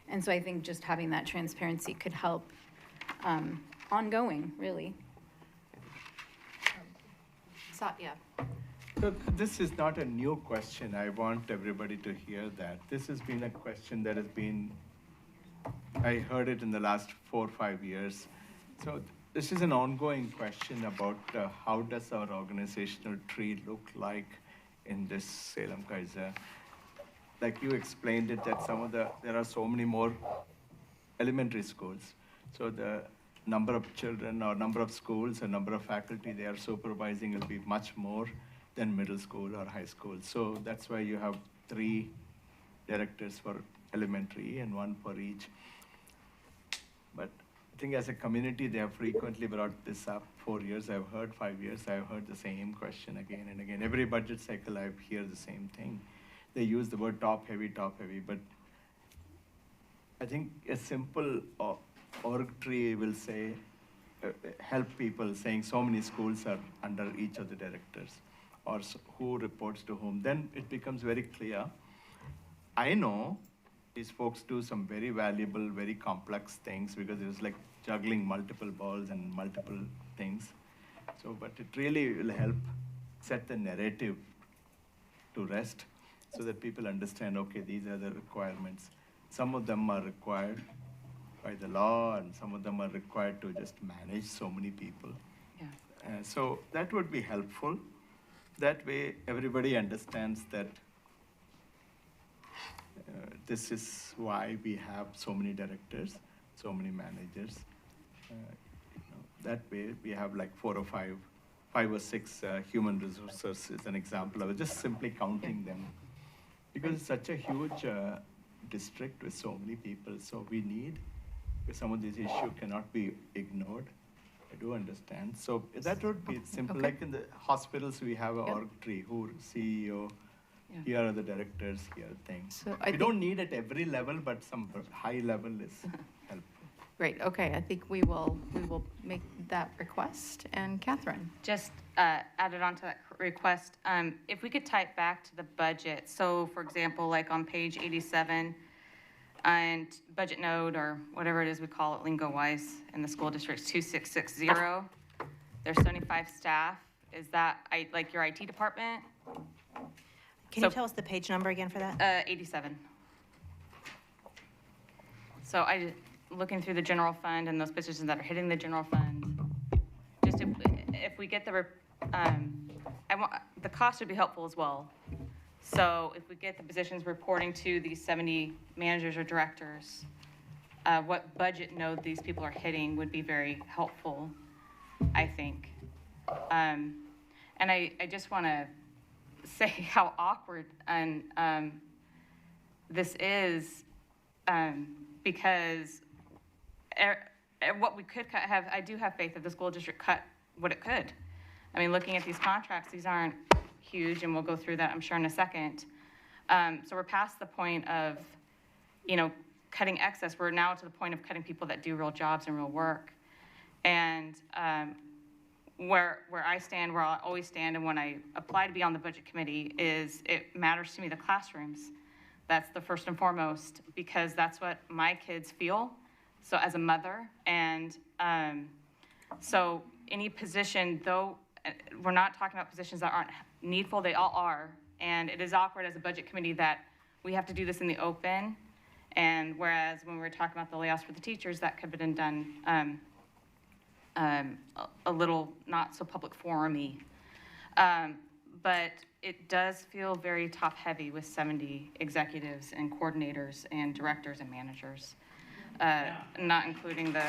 And so I think just having that transparency could help ongoing, really. Satya. So this is not a new question. I want everybody to hear that. This has been a question that has been, I heard it in the last 4 or 5 years. So this is an ongoing question about how does our organizational tree look like in this Salem-Keizer. Like you explained it, that there are so many more elementary schools. So the number of children or number of schools and number of faculty they are supervising will be much more than middle school or high school. So that's why you have 3 directors for elementary and 1 for each. But I think as a community, they have frequently brought this up. 4 years I've heard, 5 years I've heard the same question again and again. Every budget cycle I hear the same thing. They use the word top heavy, but I think a simple org tree will say, help people, saying so many schools are under each of the directors or who reports to whom. Then it becomes very clear. I know these folks do some very valuable, very complex things because it's like juggling multiple balls and multiple things. So, but it really will help set the narrative to rest so that people understand, okay, these are the requirements. Some of them are required by the law and some of them are required to just manage so many people. Yeah. So that would be helpful. That way everybody understands that this is why we have so many directors, so many managers. That way we have like 4 or 5 or 6 human resources is an example. I was just simply counting them because it's such a huge district with so many people. So we need, some of these issues cannot be ignored. I do understand. So that would be simple. Okay. Like in the hospitals, we have an org tree, who CEO, here are the directors, here are things. So I we think- don't need at every level, but some high level is helpful. Great, okay, I think we will make that request. And Catherine? Just added on to that request, if we could type back to the budget. So for example, like on page 87 and budget node or whatever it is we call it lingo-wise in the school districts 2660, there's 75 staff. Is that like your IT department? Can you tell us the page number again for that? 87. So looking through the general fund and those positions that are hitting the general fund, just if we get the cost would be helpful as well. So if we get the positions reporting to these 70 managers or directors, what budget node these people are hitting would be very helpful, I think. And I just want to say how awkward and this is because what we could have, I do have faith that the school district cut what it could. I mean, looking at these contracts, these aren't huge, and we'll go through that, I'm sure, in a second. So we're past the point of, cutting excess. We're now to the point of cutting people that do real jobs and real work. And where I stand, where I'll always stand, and when I apply to be on the budget committee, is it matters to me the classrooms. That's the first and foremost, because that's what my kids feel. So as a mother, and so any position, though we're not talking about positions that aren't needful, they all are. And it is awkward as a budget committee that we have to do this in the open. And whereas when we were talking about the layoffs for the teachers, that could have been done a little not so public forum-y. But it does feel very top-heavy with 70 executives and coordinators and directors and managers, not including the...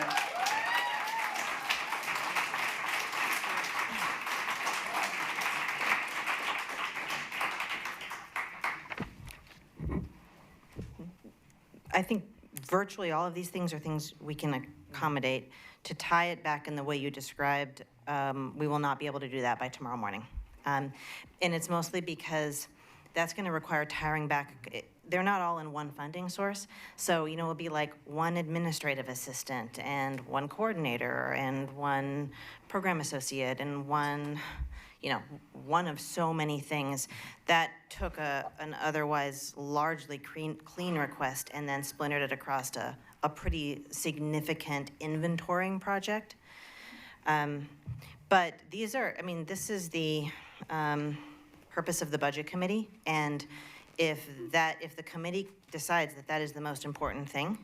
I think virtually all of these things are things we can accommodate. To tie it back in the way you described, we will not be able to do that by tomorrow morning. And it's mostly because that's going to require tiring back. They're not all in one funding source. So, it'll be like one administrative assistant and one coordinator and one program associate and one of so many things that took an otherwise largely clean request and then splintered it across a pretty significant inventorying project. But this is the purpose of the budget committee, and if the committee decides that that is the most important thing,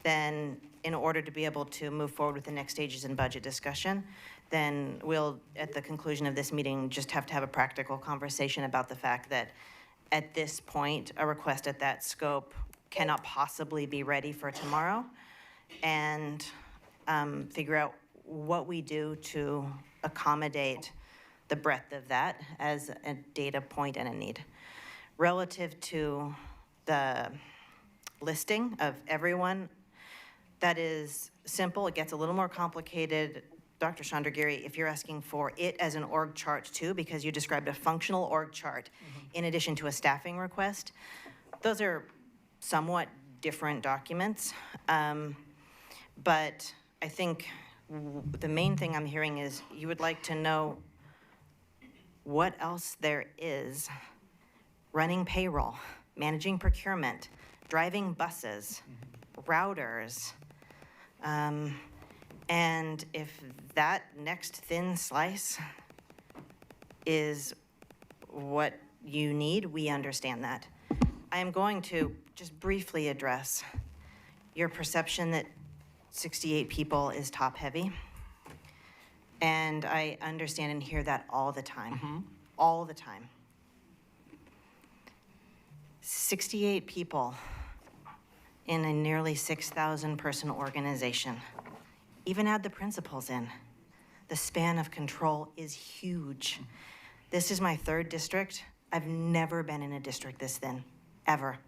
then in order to be able to move forward with the next stages in budget discussion, then we'll, at the conclusion of this meeting, just have to have a practical conversation about the fact that at this point, a request at that scope cannot possibly be ready for tomorrow. and figure out what we do to accommodate the breadth of that as a data point and a need. Relative to the listing of everyone, that is simple. It gets a little more complicated, Dr. Chandragiri, if you're asking for it as an org chart too, because you described a functional org chart in addition to a staffing request. Those are somewhat different documents. But I think the main thing I'm hearing is you would like to know what else there is: running payroll, managing procurement, driving buses, routers. And if that next thin slice is what you need, we understand that. I am going to just briefly address your perception that 68 people is top-heavy. And I understand and hear that all the time, all the time. 68 people in a nearly 6,000 person organization. Even add the principals in. The span of control is huge. This is my 3rd district. I've never been in a district this thin, ever.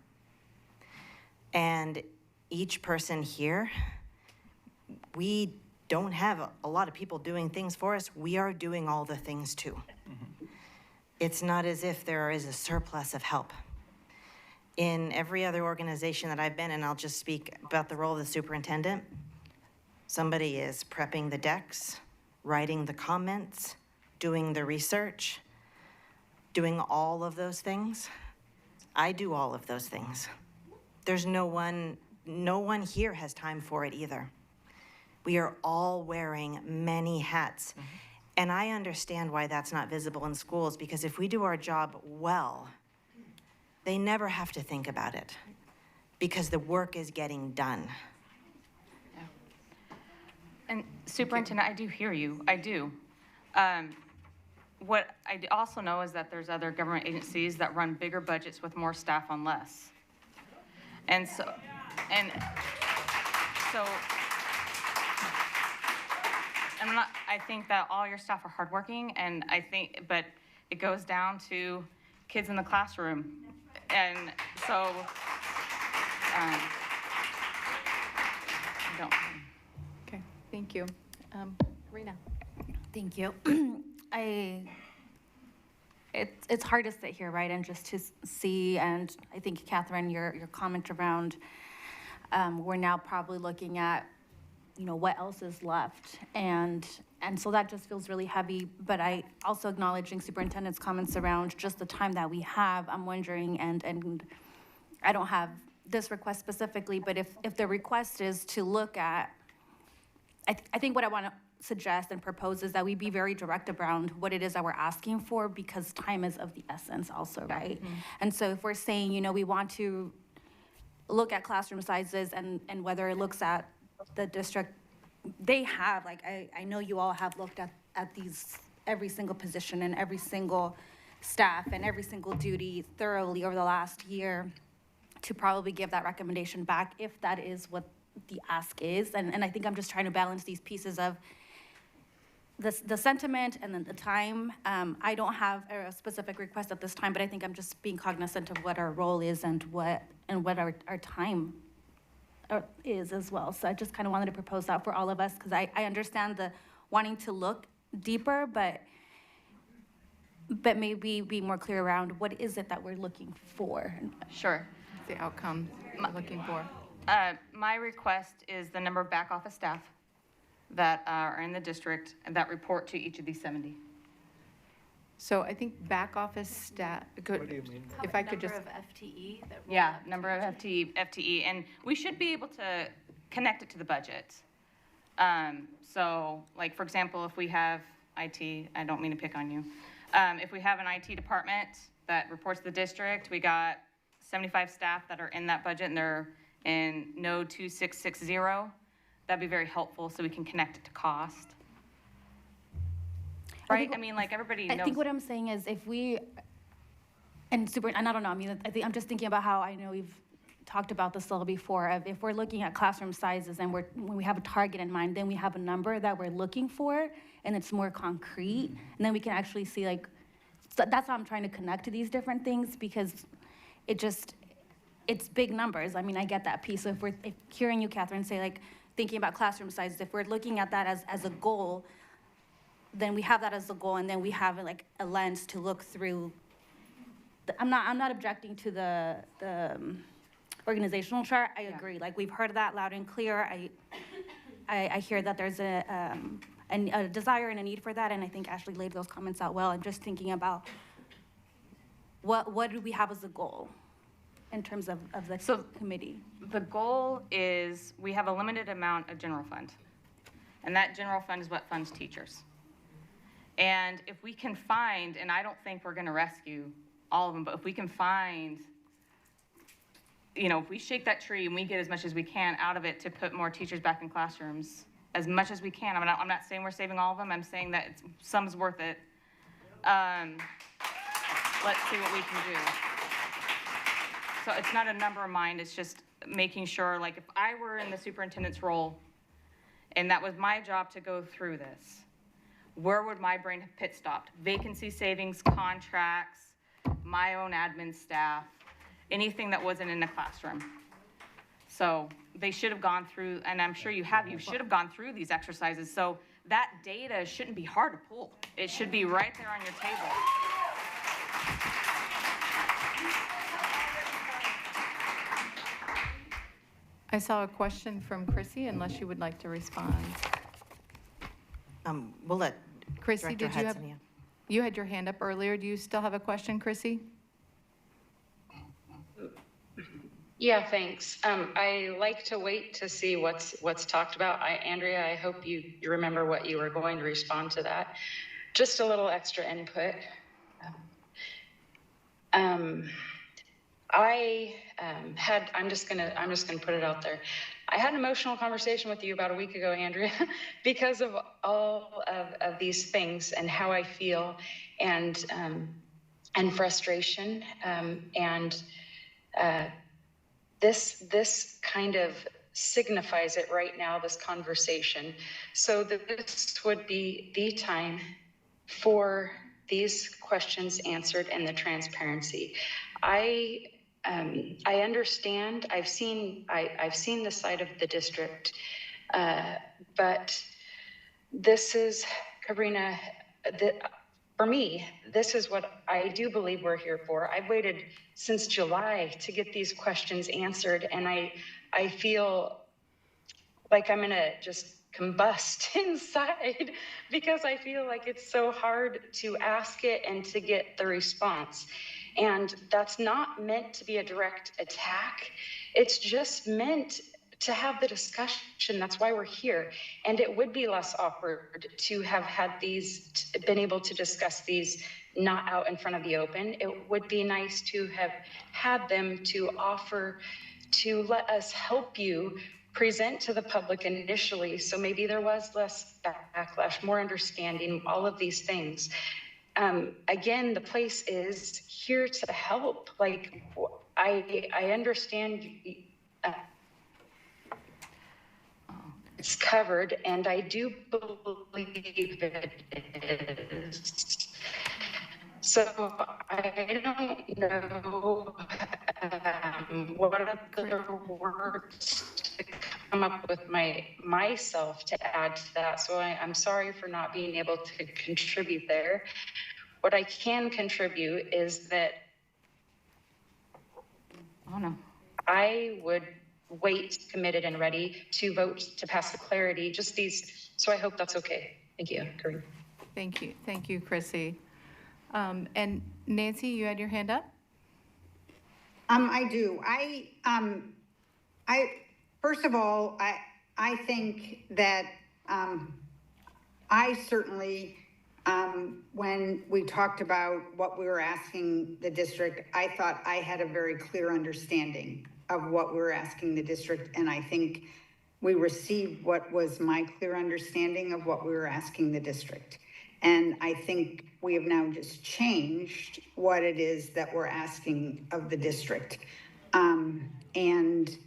And each person here, we don't have a lot of people doing things for us. We are doing all the things too. It's not as if there is a surplus of help. In every other organization that I've been in, I'll just speak about the role of the superintendent. Somebody is prepping the decks, writing the comments, doing the research, doing all of those things. I do all of those things. There's no one here has time for it either. We are all wearing many hats. And I understand why that's not visible in schools, because if we do our job well, they never have to think about it because the work is getting done. And Superintendent, I do hear you, I do. What I also know is that there's other government agencies that run bigger budgets with more staff on less. And so I think that all your staff are hardworking, and but it goes down to kids in the classroom. And so, Okay, thank you. Rena. Thank you. It's hard to sit here, right, and just to see, and I think, Catherine, your comment around, we're now probably looking at, what else is left, and so that just feels really heavy. But I also acknowledging Superintendent's comments around just the time that we have. I'm wondering, and I don't have this request specifically, but if the request is to look at, I think what I want to suggest and propose is that we be very direct around what it is that we're asking for, because time is of the essence also, right? And so if we're saying, we want to look at classroom sizes and whether it looks at the district, they have, I know you all have looked at these, every single position and every single staff and every single duty thoroughly over the last year to probably give that recommendation back if that is what the ask is. And I think I'm just trying to balance these pieces of the sentiment and then the time. I don't have a specific request at this time, but I think I'm just being cognizant of what our role is and what our time is as well. So I just kind of wanted to propose that for all of us, because I understand the wanting to look deeper, but maybe be more clear around what is it that we're looking for. Sure. The outcome we're looking for. My request is the number of back office staff that are in the district and that report to each of these 70. So I think back office staff, What do you mean? if I could just. Number of FTE that roll Yeah, up number of FTE, and we should be able to connect it to the budget. So, like, for example, if we have IT, I don't mean to pick on you. If we have an IT department that reports to the district, we got 75 staff that are in that budget and they're in node 2660. That'd be very helpful so we can connect it to cost. Right? I mean, like, everybody knows. I think what I'm saying is if we, and I don't know, I mean, I'm just thinking about how I know talked about this a little before, of if we're looking at classroom sizes and when we have a target in mind, then we have a number that we're looking for, and it's more concrete, and then we can actually see, like, so that's how I'm trying to connect to these different things, because it's big numbers. I mean, I get that piece. So if hearing you, Catherine, say, like, thinking about classroom sizes, if we're looking at that as a goal, then we have that as a goal, and then we have like a lens to look through. I'm not objecting to the organizational chart. I agree. Like, we've heard that loud and clear. I hear that there's a desire and a need for that, and I think Ashley laid those comments out well. I'm just thinking about what do we have as a goal in terms of the committee? The goal is we have a limited amount of general fund, and that general fund is what funds teachers. And if we can find, and I don't think we're going to rescue all of them, but if we can find, you know, if we shake that tree and we get as much as we can out of it to put more teachers back in classrooms, as much as we can. I'm not saying we're saving all of them. I'm saying that some's worth it. Let's see what we can do. So it's not a number of mine. It's just making sure, like, if I were in the superintendent's role and that was my job to go through this, where would my brain have pit stopped? Vacancy savings, contracts, my own admin staff, anything that wasn't in the classroom. So they should have gone through, and I'm sure you should have gone through these exercises. So that data shouldn't be hard to pull. It should be right there on your table. I saw a question from Chrissy, unless you would like to respond. We'll let Chrissy, Director did you have, Hudson, yeah. you had your hand up earlier. Do you still have a question, Chrissy? Yeah, thanks. I like to wait to see what's talked about. Andrea, I hope you remember what you were going to respond to that. Just a little extra input. I'm just gonna put it out there. I had an emotional conversation with you about a week ago, Andrea, because of all of these things and how I feel, and frustration, this kind of signifies it right now, this conversation. So that this would be the time for these questions answered and the transparency. I understand. I've seen the side of the district, but this is, Karina, for me, this is what I do believe we're here for. I've waited since July to get these questions answered, and I feel like I'm gonna just combust inside because I feel like it's so hard to ask it and to get the response. And that's not meant to be a direct attack. It's just meant to have the discussion. That's why we're here. And it would be less awkward to have had these, been able to discuss these not out in front of the open. It would be nice to have had them to offer to let us help you present to the public initially. So maybe there was less backlash, more understanding, all of these things. Again, the place is here to help. Like, I understand it's covered, and I do believe it is. So I don't know what other words to come up with myself to add to that. So I'm sorry for not being able to contribute there. What I can contribute is that I would wait, committed and ready to vote to pass the clarity, just these. So I hope that's okay. Thank you, Kareem. Thank you, Chrissy. And Nancy, you had your hand up? I do. First of all, I think that I certainly, when we talked about what we were asking the district, I thought I had a very clear understanding of what we were asking the district, and I think we received what was my clear understanding of what we were asking the district. And I think we have now just changed what it is that we're asking of the district. And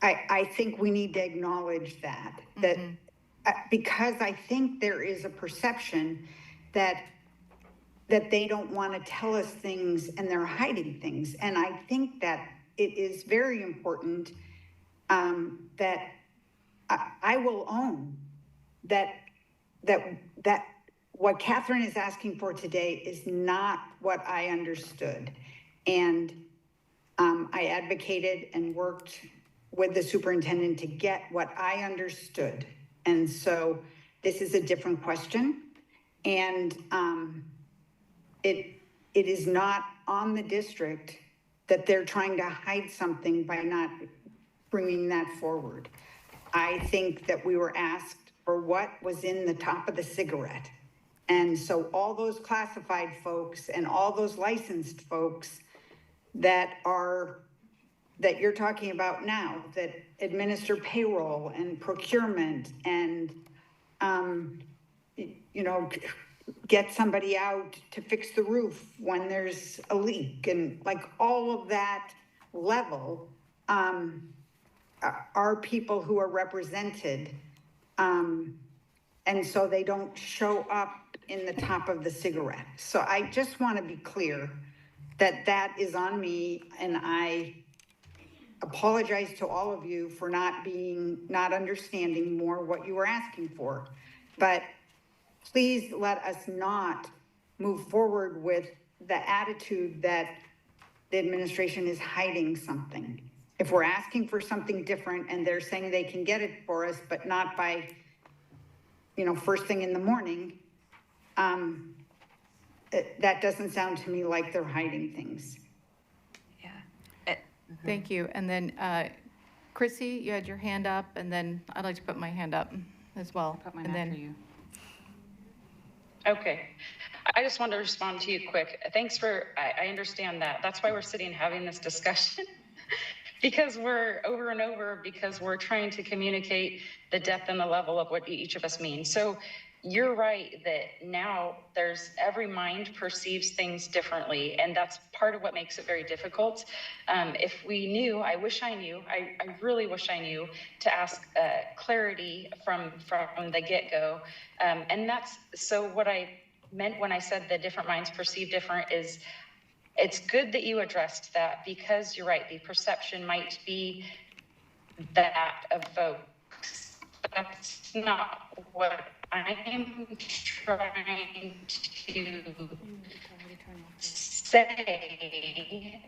I think we need to acknowledge that, because I think there is a perception that they don't want to tell us things and they're hiding things. And I think that it is very important that I will own that what Catherine is asking for today is not what I understood. And I advocated and worked with the superintendent to get what I understood. And so this is a different question. And it is not on the district that they're trying to hide something by not bringing that forward. I think that we were asked for what was in the top of the cigarette. And so all those classified folks and all those licensed folks that you're talking about now, that administer payroll and procurement and, get somebody out to fix the roof when there's a leak, and like all of that level, are people who are represented. And so they don't show up in the top of the cigarette. So I just want to be clear that that is on me, and I apologize to all of you for not understanding more what you were asking for. But please let us not move forward with the attitude that the administration is hiding something. If we're asking for something different and they're saying they can get it for us, but not by, first thing in the morning, that doesn't sound to me like they're hiding things. Thank you. And then, Chrissy, you had your hand up, and then I'd like to put my hand up as well. Put mine and after then you. Okay. I just wanted to respond to you quick. Thanks for, I understand that. That's why we're sitting and having this discussion. Because we're over and over, because we're trying to communicate the depth and the level of what each of us mean. So you're right that now every mind perceives things differently, and that's part of what makes it very difficult. If we knew, I wish I knew, I really wish I knew to ask clarity from the get-go. And that's, so what I meant when I said the different minds perceive different is, it's good that you addressed that, because you're right, the perception might be that of folks. That's not what I'm trying to say.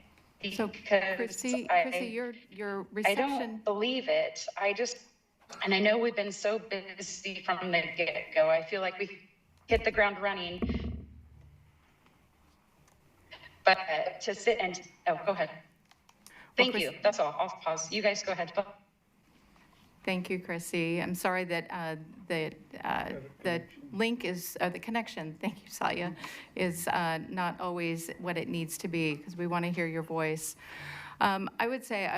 So, Chrissy, your reception. I don't believe it. And I know we've been so busy from the get-go. I feel like we hit the ground running. But to sit and, go ahead. Thank you. That's all. I'll pause. You guys go ahead. Thank you, Chrissy. I'm sorry that the link is, the connection, thank you, Salia, is not always what it needs to be, because we want to hear your voice. I would say,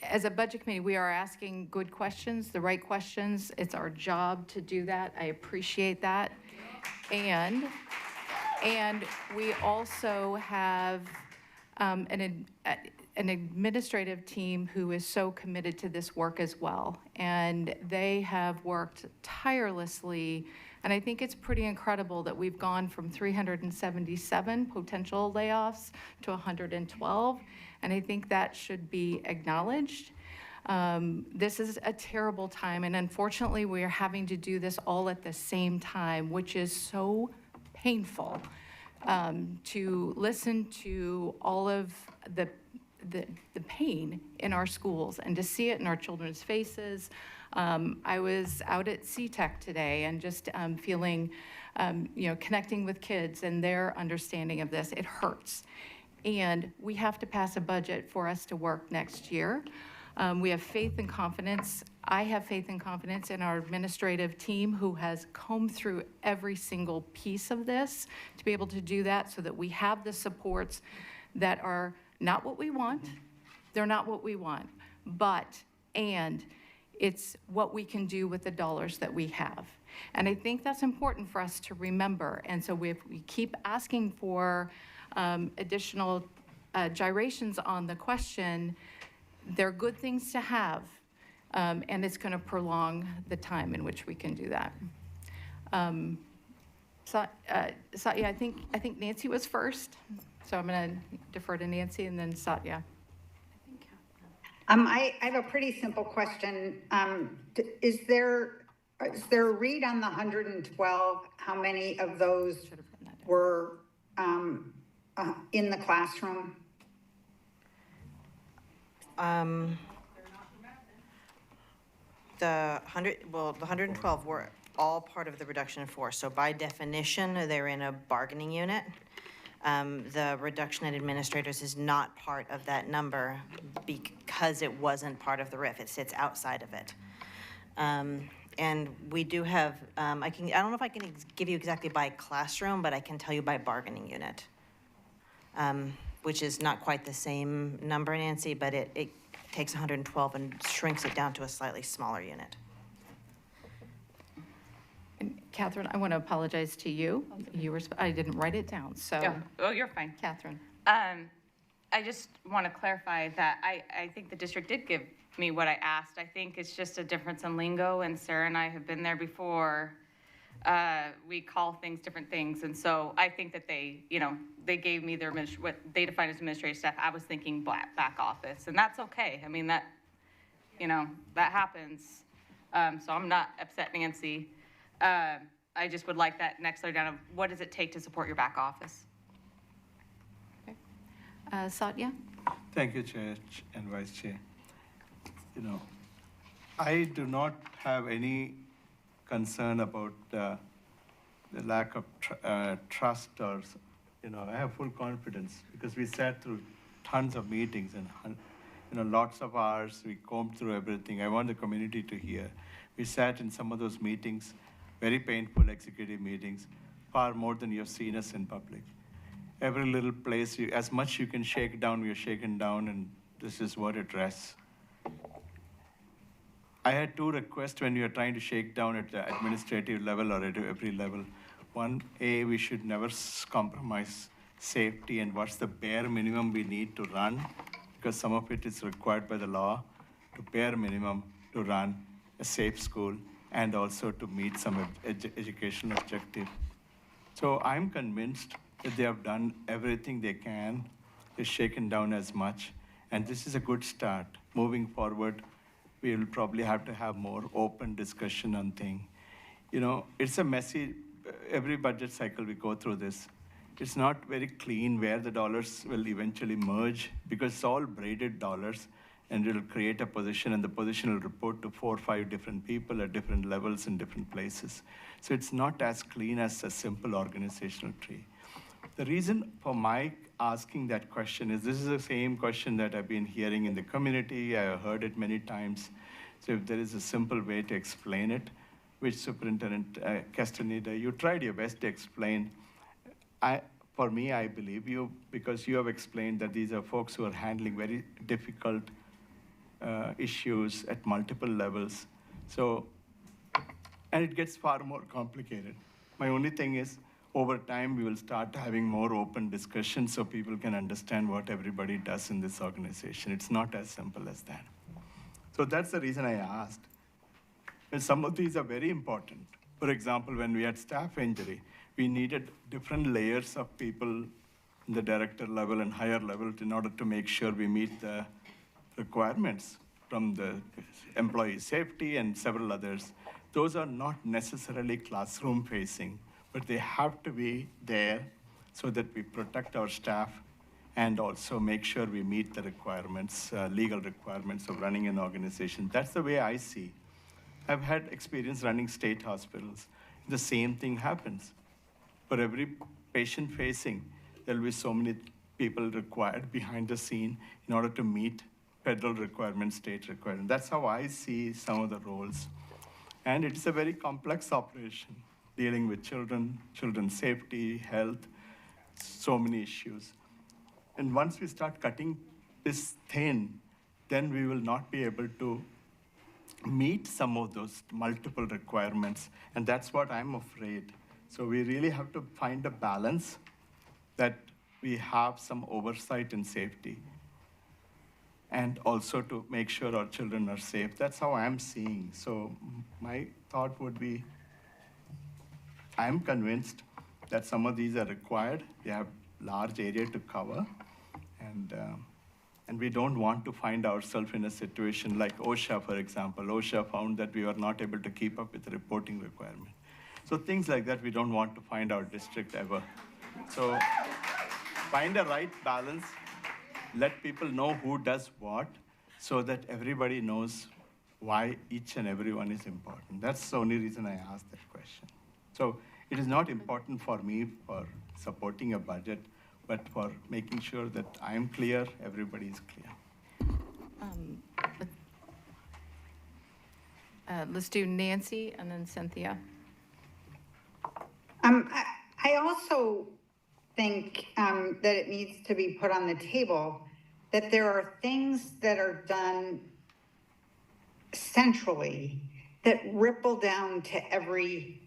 as a budget committee, we are asking good questions, the right questions. It's our job to do that. I appreciate that. And we also have an administrative team who is so committed to this work as well. And they have worked tirelessly. And I think it's pretty incredible that we've gone from 377 potential layoffs to 112. And I think that should be acknowledged. This is a terrible time. And unfortunately, we are having to do this all at the same time, which is so painful, to listen to all of the pain in our schools and to see it in our children's faces. I was out at CTEC today and just feeling, connecting with kids and their understanding of this. It hurts. And we have to pass a budget for us to work next year. We have faith and confidence. I have faith and confidence in our administrative team, who has combed through every single piece of this to be able to do that, so that we have the supports that are not what we want. They're not what we want, and it's what we can do with the dollars that we have. And I think that's important for us to remember. And so if we keep asking for additional gyrations on the question, they're good things to have, and it's going to prolong the time in which we can do that. Satya, I think Nancy was first, so I'm going to defer to Nancy and then Satya. I have a pretty simple question. Is there a read on the 112? How many of those were in the classroom? The 112 were all part of the reduction in force. So by definition, they're in a bargaining unit. The reduction in administrators is not part of that number because it wasn't part of the RIF. It sits outside of it. And we do have, I don't know if I can give you exactly by classroom, but I can tell you by bargaining unit, which is not quite the same number, Nancy, but it takes 112 and shrinks it down to a slightly smaller unit. And Catherine, I want to apologize to you. I didn't write it down, so. Oh, you're fine. Catherine. I just want to clarify that I think the district did give me what I asked. I think it's just a difference in lingo, and Sarah and I have been there before. We call things different things, and so I think that they gave me their what they define as administrative staff. I was thinking back office, and that's okay. I mean, that happens. So I'm not upset, Nancy. I just would like that next layer down of what does it take to support your back office? Okay. Satya? Thank you, Chair and Vice Chair. I do not have any concern about the lack of trust or, I have full confidence because we sat through tons of meetings and, lots of hours. We combed through everything. I want the community to hear. We sat in some of those meetings, very painful executive meetings, far more than you've seen us in public. Every little place, as much you can shake down, we are shaken down, and this is what it rests. I had two requests when we were trying to shake down at the administrative level or at every level. One, we should never compromise safety and what's the bare minimum we need to run, because some of it is required by the law, to bare minimum to run a safe school and also to meet some educational objective. So I'm convinced that they have done everything they can. They've shaken down as much, and this is a good start. Moving forward, we will probably have to have more open discussion on things. It's a messy, every budget cycle we go through this. It's not very clean where the dollars will eventually merge because it's all braided dollars, and it'll create a position, and the position will report to 4 or 5 different people at different levels in different places. So it's not as clean as a simple organizational tree. The reason for my asking that question is this is the same question that I've been hearing in the community. I have heard it many times. So if there is a simple way to explain it, which Superintendent Castaneda, you tried your best to explain. For me, I believe you because you have explained that these are folks who are handling very difficult issues at multiple levels. So, and it gets far more complicated. My only thing is, over time, we will start having more open discussions so people can understand what everybody does in this organization. It's not as simple as that. So that's the reason I asked. And some of these are very important. For example, when we had staff injury, we needed different layers of people in the director level and higher level in order to make sure we meet the requirements from the employee safety and several others. Those are not necessarily classroom facing, but they have to be there so that we protect our staff and also make sure we meet the requirements, legal requirements of running an organization. That's the way I see. I've had experience running state hospitals. The same thing happens. For every patient facing, there'll be so many people required behind the scene in order to meet federal requirements, state requirements. That's how I see some of the roles. And it's a very complex operation, dealing with children, children's safety, health, so many issues. And once we start cutting this thin, then we will not be able to meet some of those multiple requirements, and that's what I'm afraid. So we really have to find a balance that we have some oversight and safety, and also to make sure our children are safe. That's how I'm seeing. So my thought would be, I'm convinced that some of these are required. They have large area to cover, and we don't want to find ourselves in a situation like OSHA, for example. OSHA found that we were not able to keep up with the reporting requirement. So things like that we don't want to find our district ever. So find a right balance, let people know who does what, so that everybody knows why each and every one is important. That's the only reason I asked that question. So it is not important for me for supporting a budget, but for making sure that I'm clear, everybody is clear. Let's do Nancy and then Cynthia. I also think that it needs to be put on the table that there are things that are done centrally that ripple down to every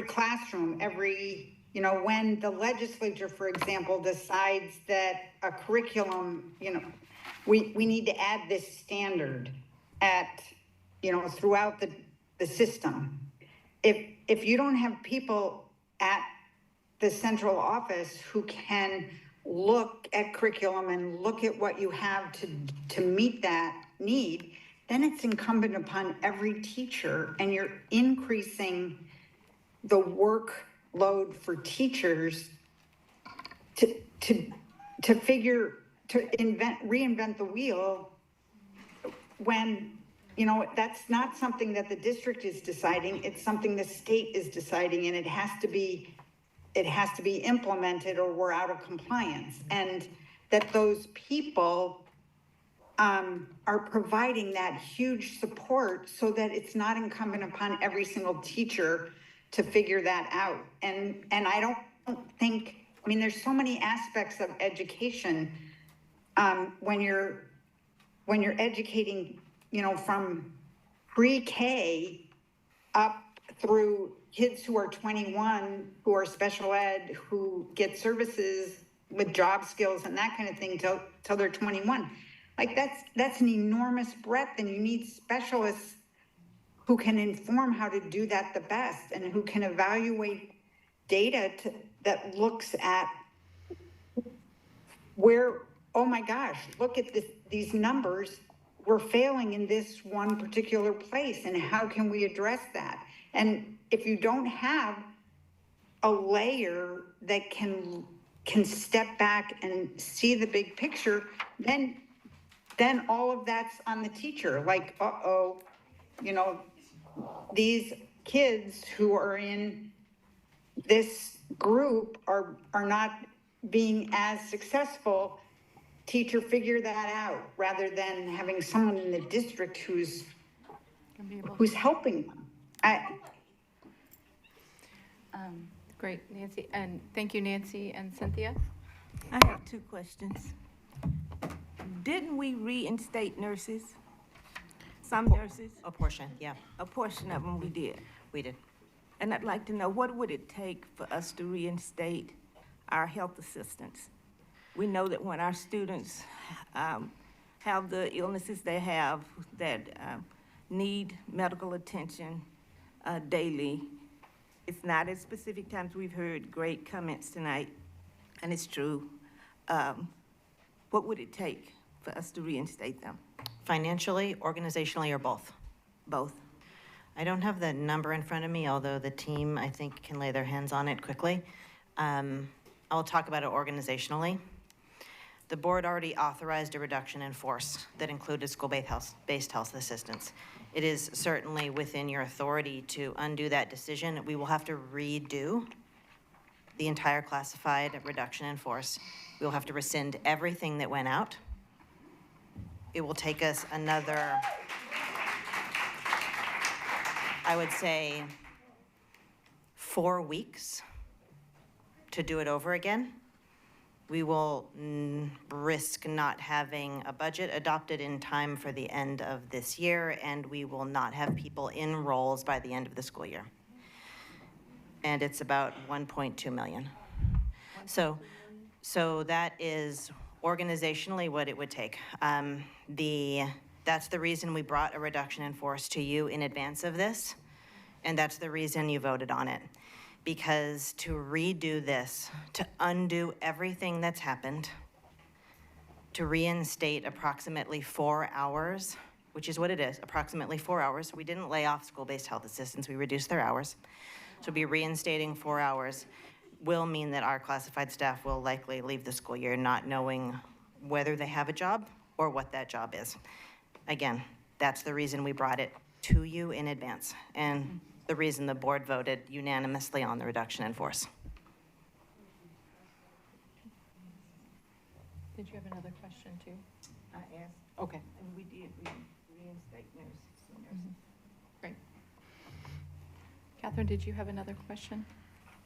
classroom, when the legislature, for example, decides that a curriculum, we need to add this standard throughout the system. If you don't have people at the central office who can look at curriculum and look at what you have to meet that need, then it's incumbent upon every teacher, and you're increasing the workload for teachers to reinvent the wheel when, that's not something that the district is deciding, it's something the state is deciding, and it has to be implemented or we're out of compliance. And that those people are providing that huge support so that it's not incumbent upon every single teacher to figure that out. And I don't think, there's so many aspects of education when you're educating, from pre-K up through kids who are 21, who are special ed, who get services with job skills and that kind of thing till they're 21. Like that's an enormous breadth, and you need specialists who can inform how to do that the best, and who can evaluate data that looks at where, oh my gosh, look at these numbers, we're failing in this one particular place, and how can we address that? And if you don't have a layer that can step back and see the big picture, then all of that's on the teacher. Like, these kids who are in this group are not being as successful. Teacher, figure that out, rather than having someone in the district who's helping them. Great, Nancy, and thank you, Nancy and Cynthia. I have two questions. Didn't we reinstate nurses? Some nurses? A portion, yeah. A portion of them we did. We did. And I'd like to know, what would it take for us to reinstate our health assistants? We know that when our students have the illnesses they have that need medical attention daily, it's not at specific times. We've heard great comments tonight, and it's true. What would it take for us to reinstate them? Financially, organizationally, or both? Both. I don't have the number in front of me, although the team, I think, can lay their hands on it quickly. I'll talk about it organizationally. The board already authorized a reduction in force that included school-based health assistants. It is certainly within your authority to undo that decision. We will have to redo the entire classified reduction in force. We will have to rescind everything that went out. It will take us another, I would say, 4 weeks to do it over again. We will risk not having a budget adopted in time for the end of this year, and we will not have people in roles by the end of the school year. And it's about 1.2 million. So that is organizationally what it would take. That's the reason we brought a reduction in force to you in advance of this, and that's the reason you voted on it. Because to redo this, to undo everything that's happened, to reinstate approximately 4 hours, which is what it is, approximately 4 hours. We didn't lay off school-based health assistants, we reduced their hours. So be reinstating 4 hours will mean that our classified staff will likely leave the school year not knowing whether they have a job or what that job is. Again, that's the reason we brought it to you in advance, and the reason the board voted unanimously on the reduction in force. Did you have another question too? I asked. Okay. And we did reinstate nurses. Great. Catherine, did you have another question?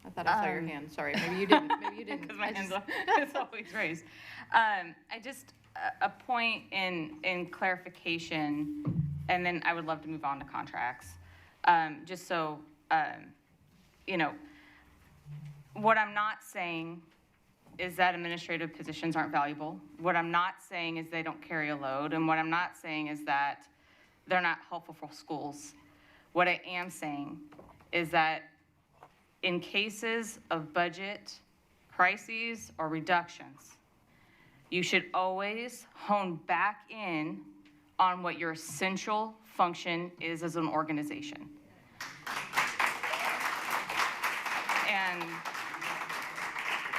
I thought I saw your hand. Sorry, maybe you didn't. Maybe you didn't. Because my hand's is always raised. I just, a point in clarification, and then I would love to move on to contracts. Just so, you know, what I'm not saying is that administrative positions aren't valuable. What I'm not saying is they don't carry a load, and what I'm not saying is that they're not helpful for schools. What I am saying is that in cases of budget crises or reductions, you should always hone back in on what your essential function is as an organization. And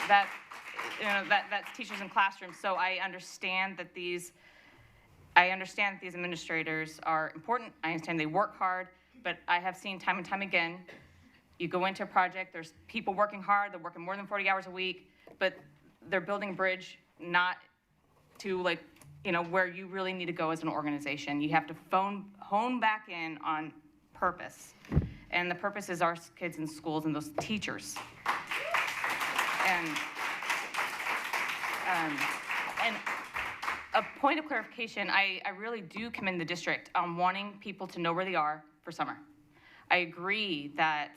that, you know, that's teachers in classrooms. So I understand that these administrators are important. I understand they work hard, but I have seen time and time again, you go into a project, there's people working hard, they're working more than 40 hours a week, but they're building a bridge not to, like, you know, where you really need to go as an organization. You have to hone back in on purpose. And the purpose is our kids in schools and those teachers. And a point of clarification, I really do commend the district on wanting people to know where they are for summer. I agree that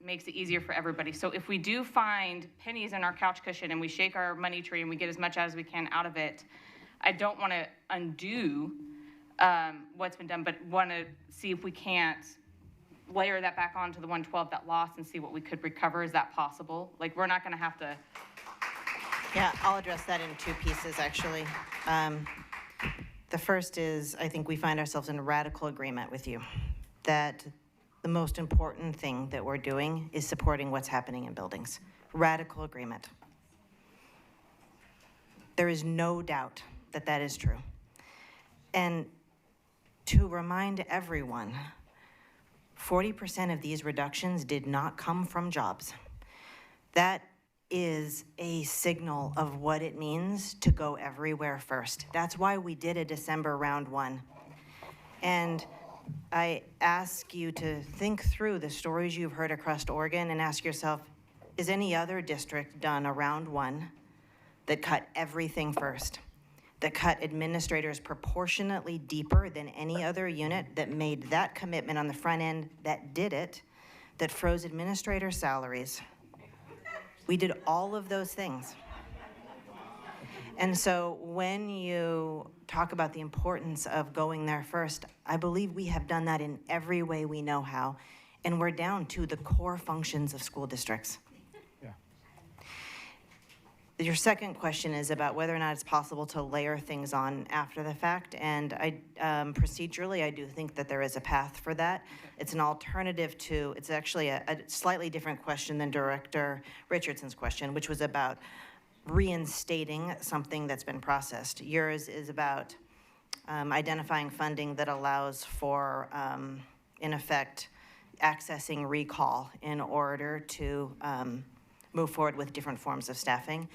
makes it easier for everybody. So if we do find pennies in our couch cushion and we shake our money tree and we get as much as we can out of it, I don't want to undo what's been done, but want to see if we can't layer that back onto the 112 that lost and see what we could recover. Is that possible? Like, we're not going to have to. Yeah, I'll address that in two pieces, actually. The first is, I think we find ourselves in radical agreement with you that the most important thing that we're doing is supporting what's happening in buildings. Radical agreement. There is no doubt that that is true. And to remind everyone, 40% of these reductions did not come from jobs. That is a signal of what it means to go everywhere first. That's why we did a December round one. And I ask you to think through the stories you've heard across Oregon and ask yourself, is any other district done a round one that cut everything first, that cut administrators proportionately deeper than any other unit, that made that commitment on the front end, that did it, that froze administrator salaries? We did all of those things. And so when you talk about the importance of going there first, I believe we have done that in every way we know how, and we're down to the core functions of school districts. Yeah. Your second question is about whether or not it's possible to layer things on after the fact, and procedurally, I do think that there is a path for that. It's an alternative to, it's actually a slightly different question than Director Richardson's question, which was about reinstating something that's been processed. Yours is about identifying funding that allows for, in effect, accessing recall in order to move forward with different forms of staffing.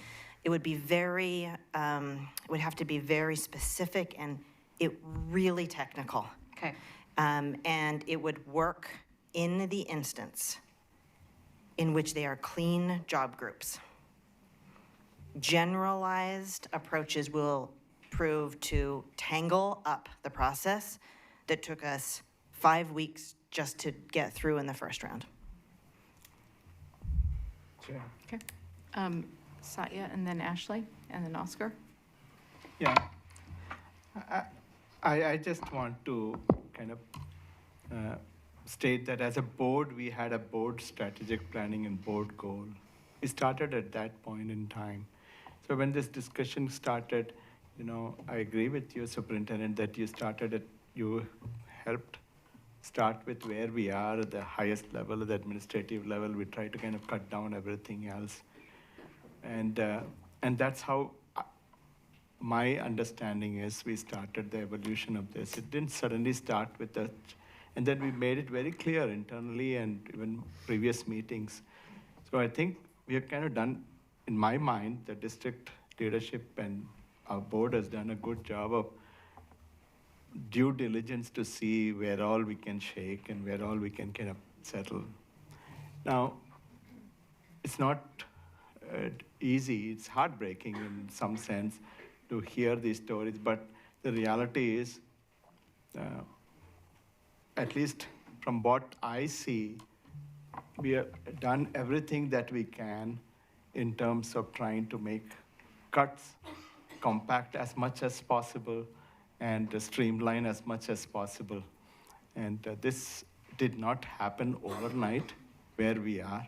It would be very, it would have to be very specific and really technical. Okay. And it would work in the instance in which they are clean job groups. generalized approaches will prove to tangle up the process that took us 5 weeks just to get through in the first round. Okay. Satya, and then Ashley, and then Oscar. Yeah. I just want to kind of state that as a board, we had a board strategic planning and board goal. We started at that point in time. So when this discussion started, I agree with you, Superintendent, that you helped start with where we are at the highest level, the administrative level. We try to kind of cut down everything else. And that's how my understanding is we started the evolution of this. It didn't suddenly start with that. And then we made it very clear internally and even previous meetings. So I think we have kind of done, in my mind, the district leadership and our board has done a good job of due diligence to see where all we can shake and where all we can kind of settle. Now, it's not easy, it's heartbreaking in some sense to hear these stories, but the reality is, at least from what I see, we have done everything that we can in terms of trying to make cuts compact as much as possible and streamline as much as possible. And this did not happen overnight where we are.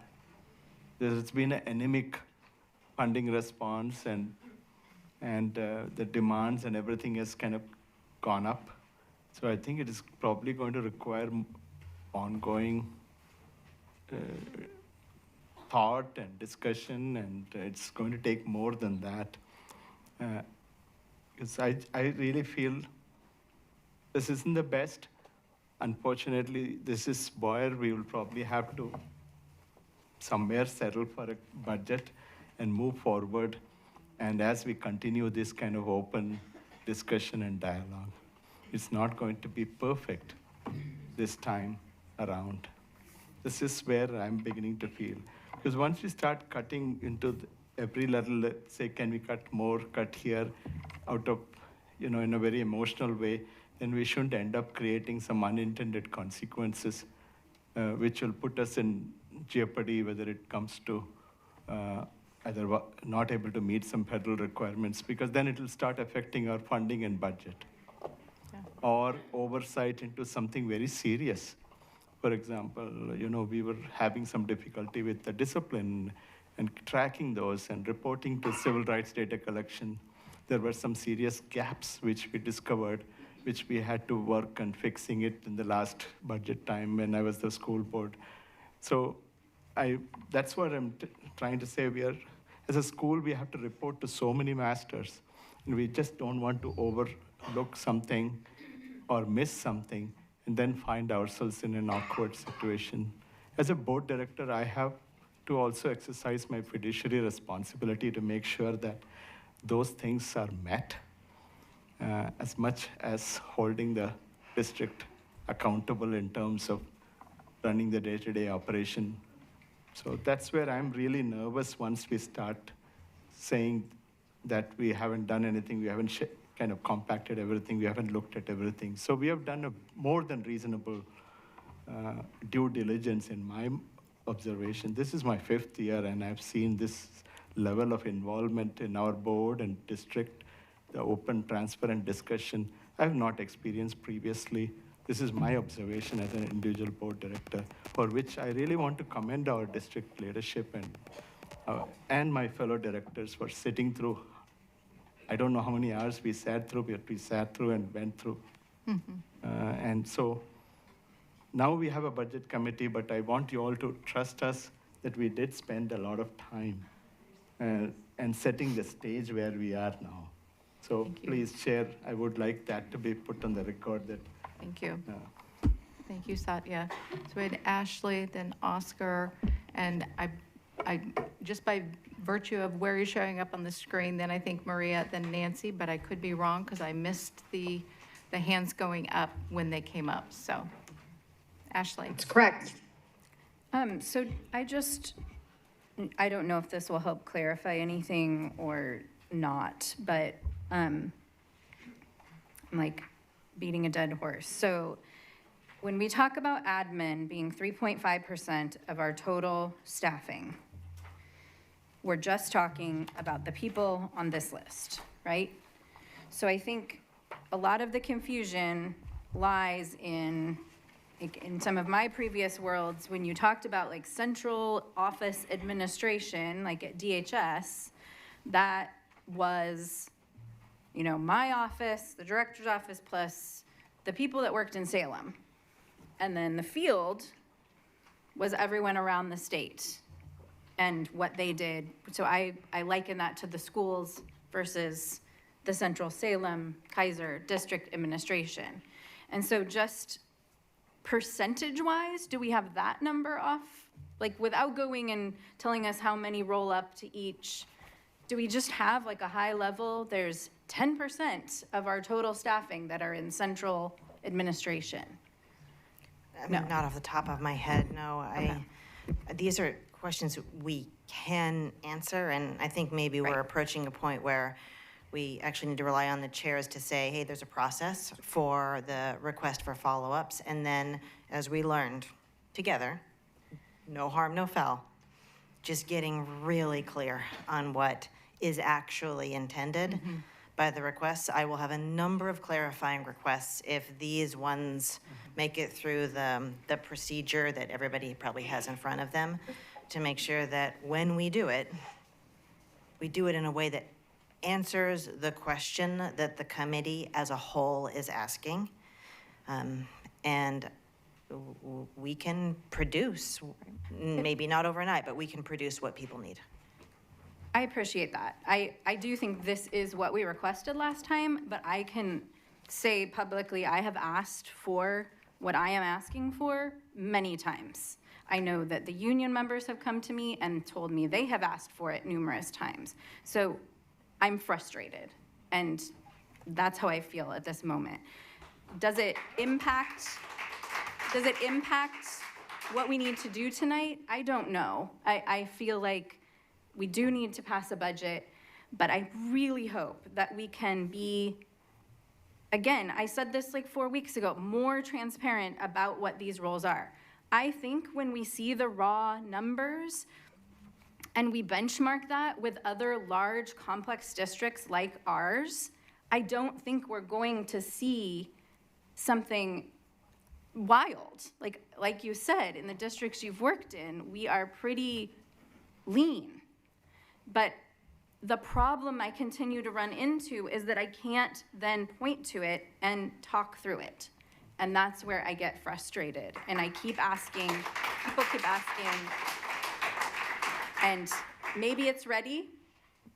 There's been an anemic funding response and the demands and everything has kind of gone up. So I think it is probably going to require ongoing thought and discussion, and it's going to take more than that. Because I really feel this isn't the best. Unfortunately, this is where we will probably have to somewhere settle for a budget and move forward. And as we continue this kind of open discussion and dialogue, it's not going to be perfect this time around. This is where I'm beginning to feel. Because once we start cutting into every level, let's say, can we cut more, cut here, out of, in a very emotional way, then we shouldn't end up creating some unintended consequences, which will put us in jeopardy, whether it comes to either not able to meet some federal requirements, because then it will start affecting our funding and budget. Yeah. Or oversight into something very serious. For example, we were having some difficulty with the discipline and tracking those and reporting to civil rights data collection. There were some serious gaps which we discovered, which we had to work on fixing it in the last budget time when I was the school board. So that's what I'm trying to say. As a school, we have to report to so many masters, and we just don't want to overlook something or miss something and then find ourselves in an awkward situation. As a board director, I have to also exercise my fiduciary responsibility to make sure that those things are met, as much as holding the district accountable in terms of running the day-to-day operation. So that's where I'm really nervous once we start saying that we haven't done anything, we haven't kind of compacted everything, we haven't looked at everything. So we have done a more than reasonable due diligence in my observation. This is my 5th year, and I've seen this level of involvement in our board and district, the open, transparent discussion I've not experienced previously. This is my observation as an individual board director, for which I really want to commend our district leadership and my fellow directors for sitting through. I don't know how many hours we sat through, but we sat through and went through. Mm-hmm. And so now we have a budget committee, but I want you all to trust us that we did spend a lot of time and setting the stage where we are now. So please, Chair, I would like that to be put on the record that. Thank you. Thank you, Satya. So we had Ashley, then Oscar, and I just by virtue of where you're showing up on the screen, then I think Maria, then Nancy, but I could be wrong because I missed the hands going up when they came up. So, Ashley. That's correct. So I just I don't know if this will help clarify anything or not, but I'm like beating a dead horse. So when we talk about admin being 3.5% of our total staffing, we're just talking about the people on this list, right? So I think a lot of the confusion lies in some of my previous worlds, when you talked about like central office administration, like at DHS, that was, you know, my office, the director's office, plus the people that worked in Salem. And then the field was everyone around the state and what they did. So I liken that to the schools versus the central Salem-Keizer district administration. And so just percentage-wise, do we have that number off? Like without going and telling us how many roll up to each, do we just have like a high level? There's 10% of our total staffing that are in central administration. No. Not off the top of my head, no. These are questions we can answer, and I think maybe we're approaching a point where we actually need to rely on the chairs to say, hey, there's a process for the request for follow-ups, and then, as we learned together, no harm, no foul, just getting really clear on what is actually intended by the requests. I will have a number of clarifying requests if these ones make it through the procedure that everybody probably has in front of them, to make sure that when we do it in a way that answers the question that the committee as a whole is asking. And we can produce, maybe not overnight, but we can produce what people need. I appreciate that. I do think this is what we requested last time, but I can say publicly, I have asked for what I am asking for many times. I know that the union members have come to me and told me they have asked for it numerous times. So I'm frustrated, and that's how I feel at this moment. Does it impact what we need to do tonight? I don't know. I feel like we do need to pass a budget, but I really hope that we can be, again, I said this like 4 weeks ago, more transparent about what these roles are. I think when we see the raw numbers and we benchmark that with other large, complex districts like ours, I don't think we're going to see something wild. Like you said, in the districts you've worked in, we are pretty lean. But the problem I continue to run into is that I can't then point to it and talk through it. And that's where I get frustrated. And I keep asking, people keep asking, and maybe it's ready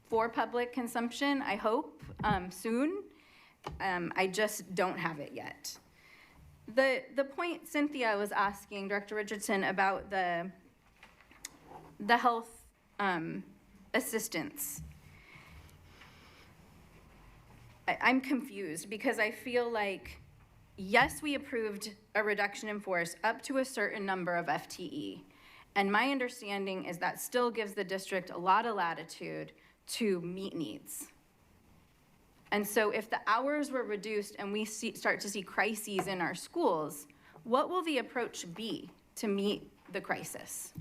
for public consumption, I hope, soon. I just don't have it yet. The point Cynthia was asking, Director Richardson, about the health assistance. I'm confused because I feel like, yes, we approved a reduction in force up to a certain number of FTE. And my understanding is that still gives the district a lot of latitude to meet needs. And so if the hours were reduced and we start to see crises in our schools, what will the approach be to meet the crisis?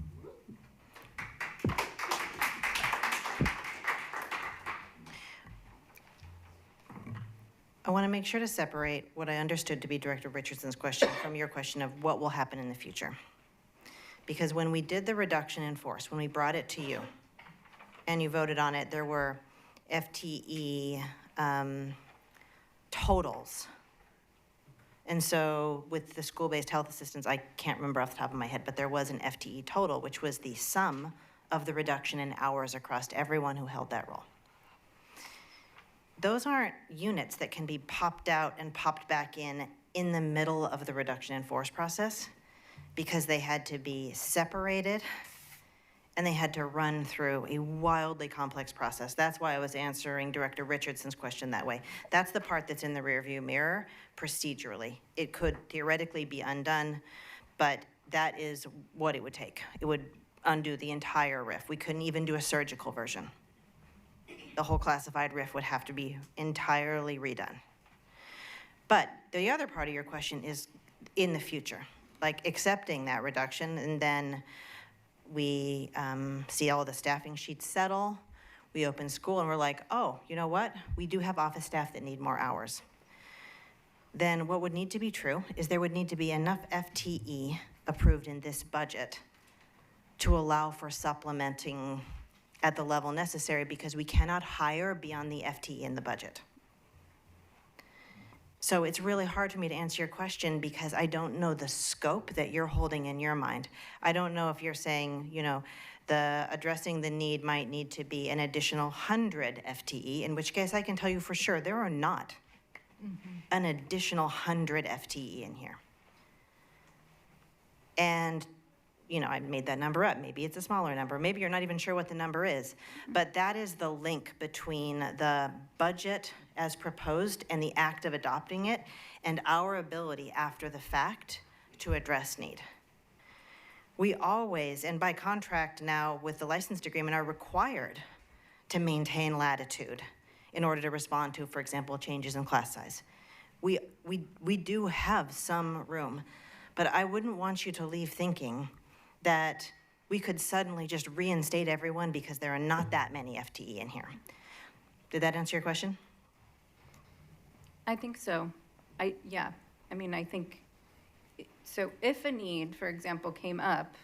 I want to make sure to separate what I understood to be Director Richardson's question from your question of what will happen in the future. Because when we did the reduction in force, when we brought it to you and you voted on it, there were FTE totals. And so with the school-based health assistants, I can't remember off the top of my head, but there was an FTE total, which was the sum of the reduction in hours across everyone who held that role. Those aren't units that can be popped out and popped back in the middle of the reduction in force process, because they had to be separated and they had to run through a wildly complex process. That's why I was answering Director Richardson's question that way. That's the part that's in the rearview mirror procedurally. It could theoretically be undone, but that is what it would take. It would undo the entire RIF. We couldn't even do a surgical version. The whole classified RIF would have to be entirely redone. But the other part of your question is in the future, like accepting that reduction, and then we see all the staffing sheets settle, we open school, and we're like, oh, you know what? We do have office staff that need more hours. Then what would need to be true is there would need to be enough FTE approved in this budget to allow for supplementing at the level necessary, because we cannot hire beyond the FTE in the budget. So it's really hard for me to answer your question because I don't know the scope that you're holding in your mind. I don't know if you're saying, you know, addressing the need might need to be an additional 100 FTE, in which case I can tell you for sure there are not an additional 100 FTE in here. And, you know, I made that number up. Maybe it's a smaller number. Maybe you're not even sure what the number is. But that is the link between the budget as proposed and the act of adopting it and our ability after the fact to address need. We always, and by contract now with the licensed agreement, are required to maintain latitude in order to respond to, for example, changes in class size. We do have some room, but I wouldn't want you to leave thinking that we could suddenly just reinstate everyone because there are not that many FTE in here. Did that answer your question? I think so. I think, so if a need, for example, came up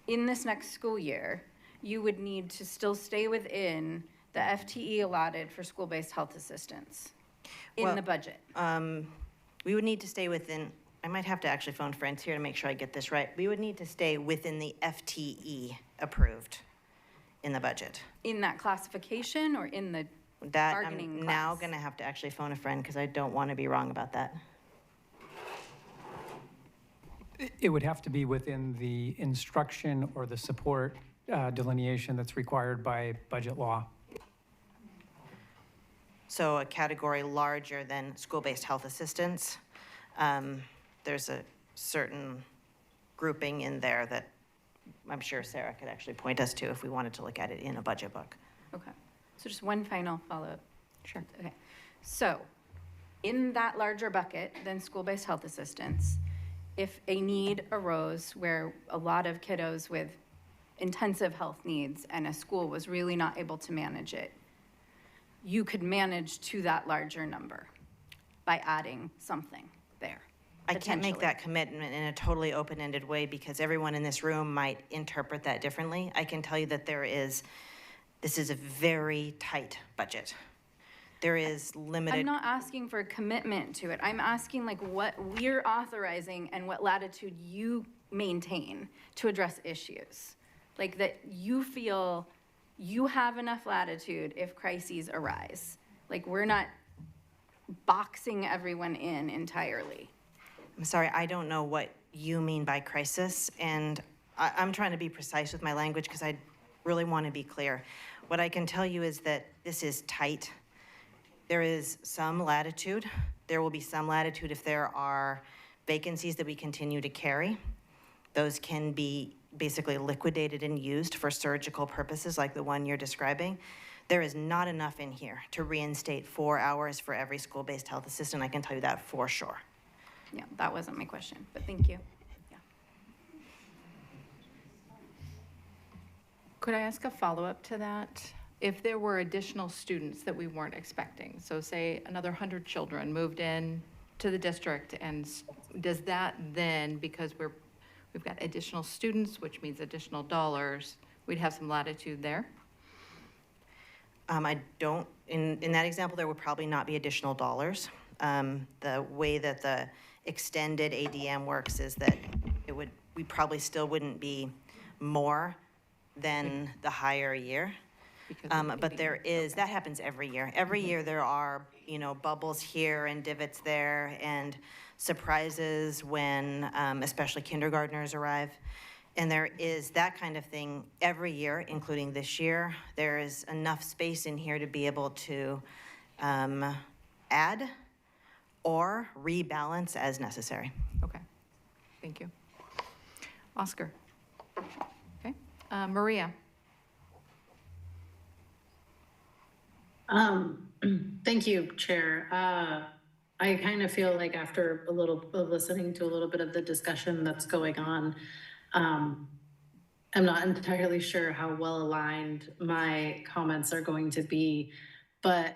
in this next school year, you would need to still stay within the FTE allotted for school-based health assistance in the budget. We would need to stay within, I might have to actually phone friends here to make sure I get this right. We would need to stay within the FTE approved in the budget. In that classification or in the bargaining I'm now gonna have to actually phone a friend because I don't want to be wrong about that. It would have to be within the instruction or the support delineation that's required by budget law. So a category larger than school-based health assistance. There's a certain grouping in there that I'm sure Sarah could actually point us to if we wanted to look at it in a budget book. Okay, so just one final follow-up. Sure. Okay, so in that larger bucket than school-based health assistance, if a need arose where a lot of kiddos with intensive health needs and a school was really not able to manage it, you could manage to that larger number by adding something there. I can't make that commitment in a totally open-ended way because everyone in this room might interpret that differently. I can tell you that this is a very tight budget. There is limited. I'm not asking for a commitment to it. I'm asking like what we're authorizing and what latitude you maintain to address issues. Like that you feel you have enough latitude if crises arise. Like we're not boxing everyone in entirely. I'm sorry, I don't know what you mean by crisis, and I'm trying to be precise with my language because I really want to be clear. What I can tell you is that this is tight. There is some latitude. There will be some latitude if there are vacancies that we continue to carry. Those can be basically liquidated and used for surgical purposes like the one you're describing. There is not enough in here to reinstate 4 hours for every school-based health assistant. I can tell you that for sure. Yeah, that wasn't my question, but thank you. Yeah. Could I ask a follow-up to that? If there were additional students that we weren't expecting, so say another 100 children moved in to the district, and does that then, because we've got additional students, which means additional dollars, we'd have some latitude there? I don't, in that example, there would probably not be additional dollars. The way that the extended ADM works is that we probably still wouldn't be more than the higher year. But that happens every year. Every year there are, bubbles here and divots there and surprises when, especially kindergartners arrive. And there is that kind of thing every year, including this year. There is enough space in here to be able to add or rebalance as necessary. Okay, thank you. Oscar? Maria? Thank you, Chair. I kind of feel like after a little of listening to a little bit of the discussion that's going on, I'm not entirely sure how well aligned my comments are going to be, but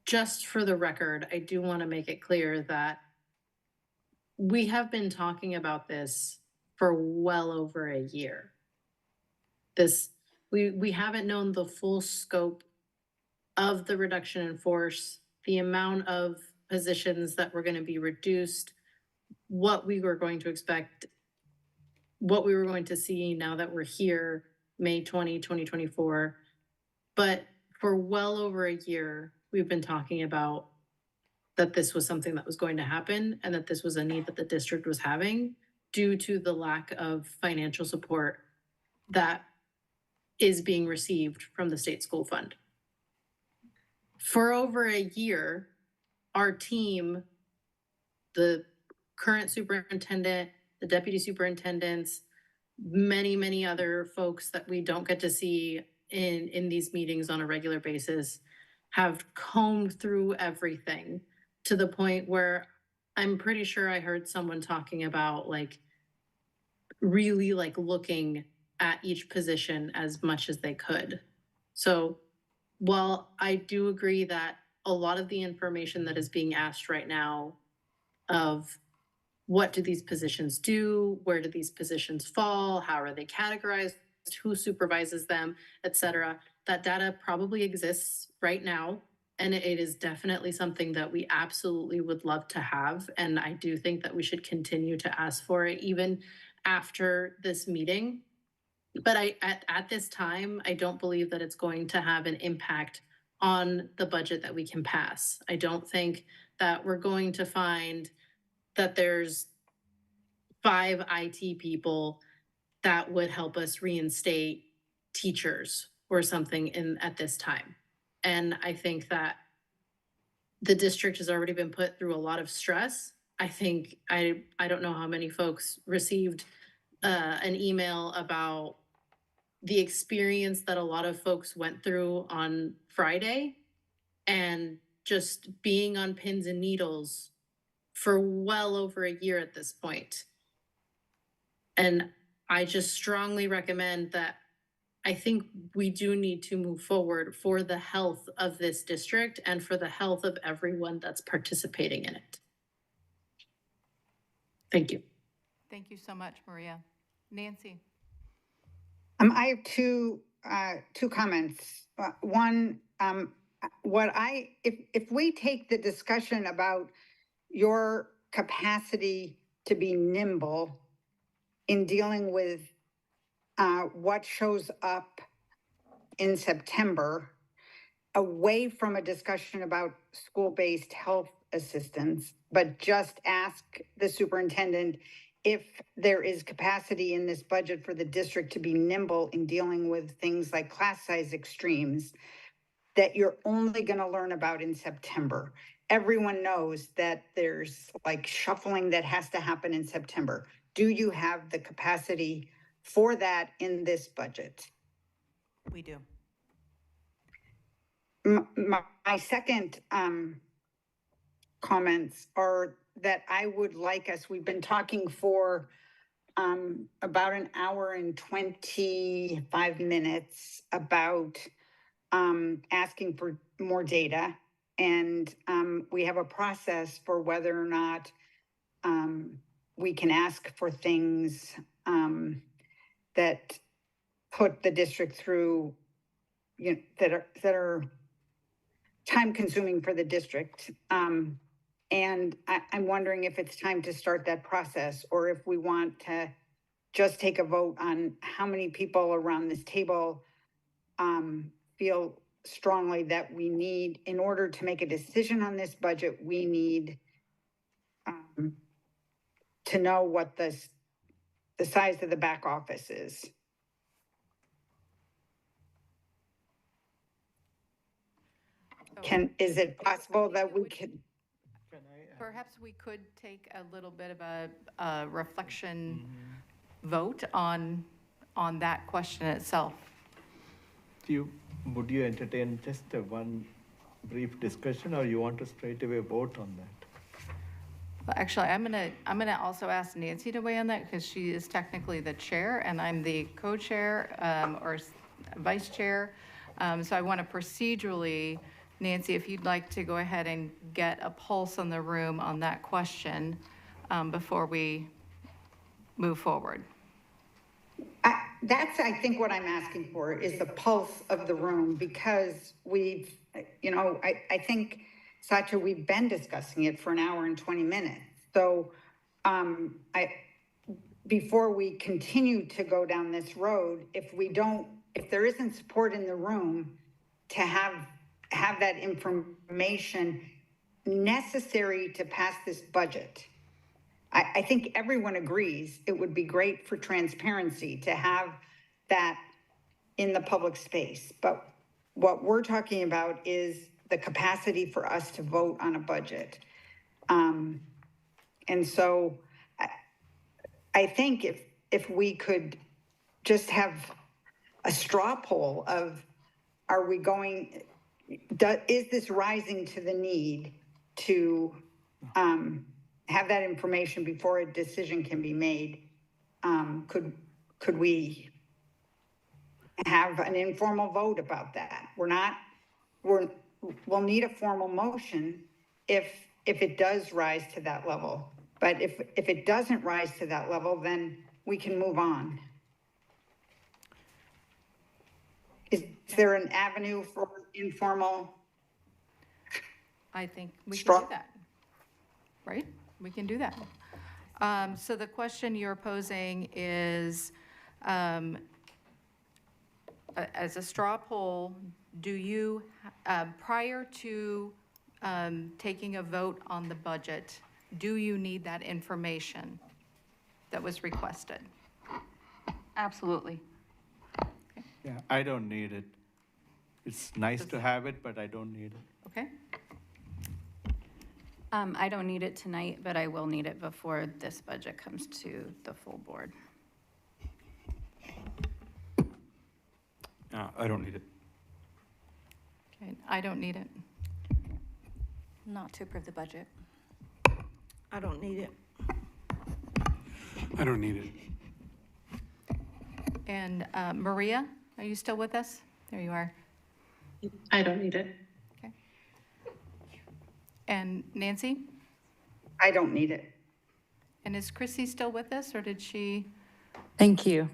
just for the record, I do want to make it clear that we have been talking about this for well over a year. We haven't known the full scope of the reduction in force, the amount of positions that were going to be reduced, what we were going to expect, what we were going to see now that we're here, May 2024. But for well over a year, we've been talking about that this was something that was going to happen and that this was a need that the district was having due to the lack of financial support that is being received from the state school fund. For over a year, our team, the current superintendent, the deputy superintendents, many other folks that we don't get to see in these meetings on a regular basis, have combed through everything to the point where I'm pretty sure I heard someone talking about like really like looking at each position as much as they could. So while I do agree that a lot of the information that is being asked right now of what do these positions do, where do these positions fall, how are they categorized, who supervises them, et cetera, that data probably exists right now. And it is definitely something that we absolutely would love to have. And I do think that we should continue to ask for it even after this meeting. But at this time, I don't believe that it's going to have an impact on the budget that we can pass. I don't think that we're going to find that there's 5 IT people that would help us reinstate teachers or something at this time. And I think that the district has already been put through a lot of stress. I think, I don't know how many folks received an email about the experience that a lot of folks went through on Friday and just being on pins and needles for well over a year at this point. And I just strongly recommend that I think we do need to move forward for the health of this district and for the health of everyone that's participating in it. Thank you. Thank you so much, Maria. Nancy? I have two comments. One, if we take the discussion about your capacity to be nimble in dealing with what shows up in September, away from a discussion about school-based health assistance, but just ask the superintendent if there is capacity in this budget for the district to be nimble in dealing with things like class size extremes that you're only going to learn about in September. Everyone knows that there's like shuffling that has to happen in September. Do you have the capacity for that in this budget? We do. My second comments are that I would like us, we've been talking for about an hour and 25 minutes about asking for more data. And we have a process for whether or not we can ask for things that put the district through, you know, that are time consuming for the district. And I'm wondering if it's time to start that process or if we want to just take a vote on how many people around this table feel strongly that we need, in order to make a decision on this budget, we need to know what the size of the back office is. Is it possible that we could? Perhaps we could take a little bit of a reflection vote on that question itself. Would you entertain just one brief discussion, or you want to straight away vote on that? Well, actually, I'm gonna also ask Nancy to weigh in on that, because she is technically the chair, and I'm the co-chair, or vice chair. So I want to procedurally, Nancy, if you'd like to go ahead and get a pulse on the room on that question, before we move forward. That's, I think, what I'm asking for, is the pulse of the room, because we've, I think, Satya, we've been discussing it for an hour and 20 minutes. So before we continue to go down this road, if there isn't support in the room to have that information necessary to pass this budget, I think everyone agrees it would be great for transparency to have that in the public space. But what we're talking about is the capacity for us to vote on a budget. And so I think if we could just have a straw poll of, is this rising to the need to have that information before a decision can be made? Could we have an informal vote about that? We'll need a formal motion if it does rise to that level. But if it doesn't rise to that level, then we can move on. Is there an avenue for informal? I think we can do that, right? We can do that. So the question you're posing is, as a straw poll, do you, prior to taking a vote on the budget, do you need that information that was requested? Absolutely. Yeah, I don't need it. It's nice to have it, but I don't need it. Okay. I don't need it tonight, but I will need it before this budget comes to the full board. I don't need it. Okay, I don't need it. Not to approve the budget. I don't need it. I don't need it. And Maria, are you still with us? There you are. I don't need it. Okay. And Nancy? I don't need it. And is Chrissy still with us, or did she? Thank you.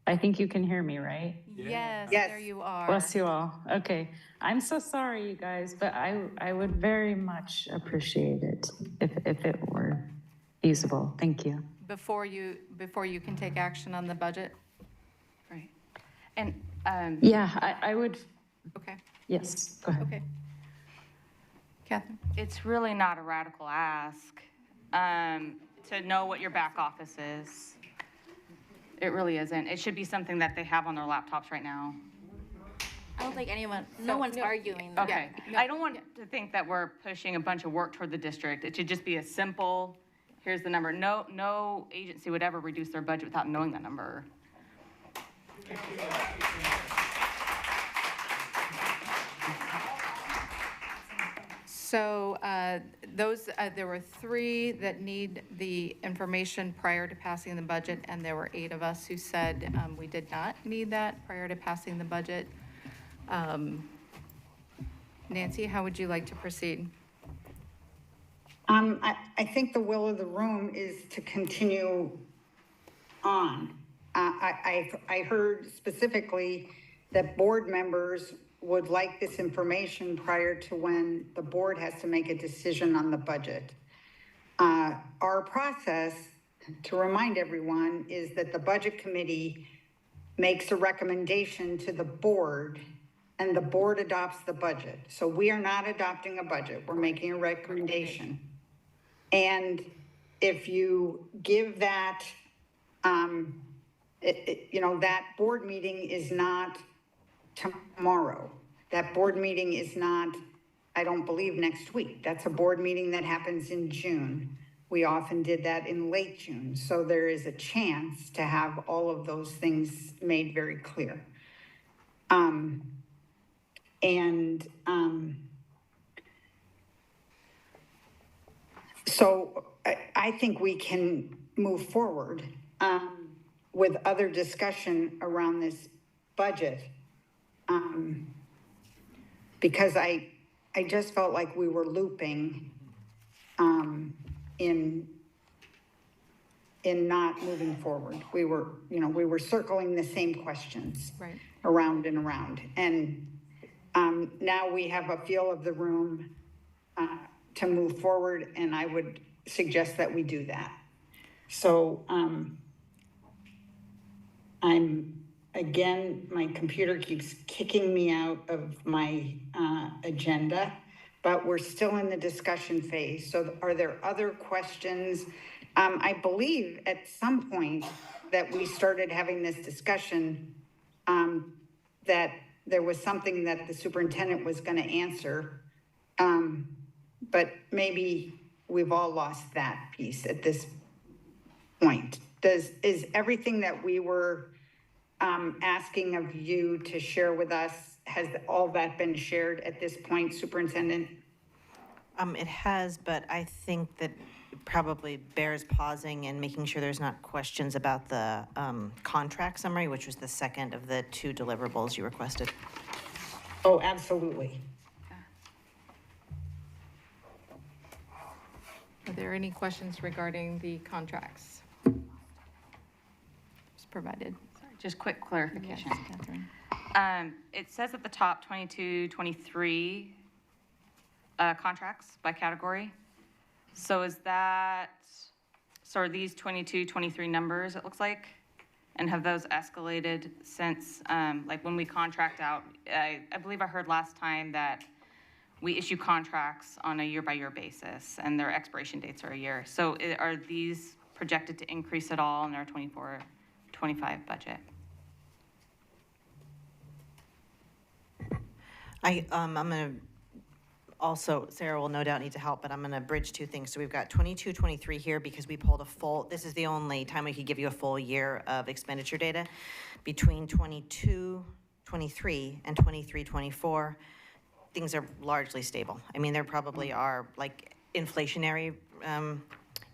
I think you can hear me, right? Yes, there you are. Bless you all. Okay. I'm so sorry, you guys, but I would very much appreciate it if it were feasible. Thank you. Before you can take action on the budget? Right. And Yeah, I would. Okay. Yes, go ahead. Okay. Catherine? it's really not a radical ask to know what your back office is. It really isn't. It should be something that they have on their laptops right now. I don't think no one's arguing that. Okay. I don't want to think that we're pushing a bunch of work toward the district. It should just be a simple, here's the number. No agency would ever reduce their budget without knowing that number. So there were 3 that need the information prior to passing the budget, and there were 8 of us who said we did not need that prior to passing the budget. Nancy, how would you like to proceed? I think the will of the room is to continue on. I heard specifically that board members would like this information prior to when the board has to make a decision on the budget. Our process, to remind everyone, is that the budget committee makes a recommendation to the board and the board adopts the budget. So we are not adopting a budget, we're making a recommendation. And if you give that, that board meeting is not tomorrow. That board meeting is not, I don't believe, next week. That's a board meeting that happens in June. we often did that in late June. So there is a chance to have all of those things made very clear. So I think we can move forward with other discussion around this budget. Because I just felt like we were looping in not moving forward. We were circling the same questions. Right. Around and around. And now we have a feel of the room to move forward, and I would suggest that we do that. So again, my computer keeps kicking me out of my agenda, but we're still in the discussion phase. So are there other questions? I believe at some point that we started having this discussion that there was something that the superintendent was going to answer, but maybe we've all lost that piece at this point. Is everything that we were asking of you to share with us, has all that been shared at this point, Superintendent? It has, but I think that it probably bears pausing and making sure there's not questions about the contract summary, which was the second of the 2 deliverables you requested. Oh, absolutely. Are there any questions regarding the contracts? Just provided. Sorry, just quick clarification. Yes, Catherine. It says at the top 22, 23 contracts by category. So are these 22, 23 numbers, it looks like? And have those escalated since, like when we contract out? I believe I heard last time that we issue contracts on a year-by-year basis, and their expiration dates are a year. So are these projected to increase at all in our 24-25 budget? I'm going to also, Sarah will no doubt need to help, but I'm going to bridge 2 things. So we've got 22, 23 here because we pulled a full, this is the only time we could give you a full year of expenditure data. Between 22, 23 and 23, 24, things are largely stable. I mean, there probably are like inflationary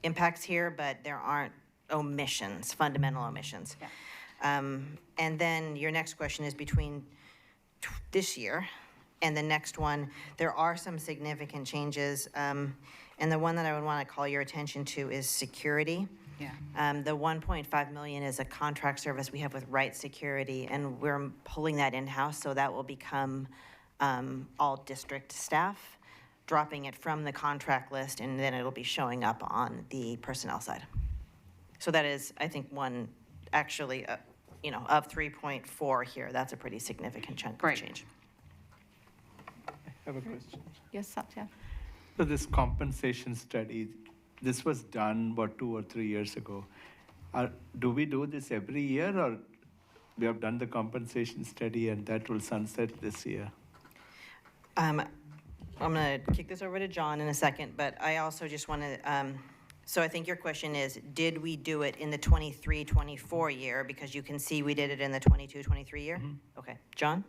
impacts here, but there aren't omissions, fundamental omissions. Yeah. And then your next question is between this year and the next one, there are some significant changes. And the one that I would want to call your attention to is security. Yeah. The 1.5 million is a contract service we have with Right Security, and we're pulling that in-house, so that will become all district staff, dropping it from the contract list, and then it'll be showing up on the personnel side. So that is, I think, one actually, of 3.4 here, that's a pretty significant chunk of change. I have a question. Yes, Satya. So this compensation study, this was done, 2 or 3 years ago. Do we do this every year, or we have done the compensation study and that will sunset this year? I'm going to kick this over to John in a second, but I also just want to, so I think your question is, did we do it in the 23-24 year? Because you can see we did it in the 22-23 year? Mm-hmm. Okay. John?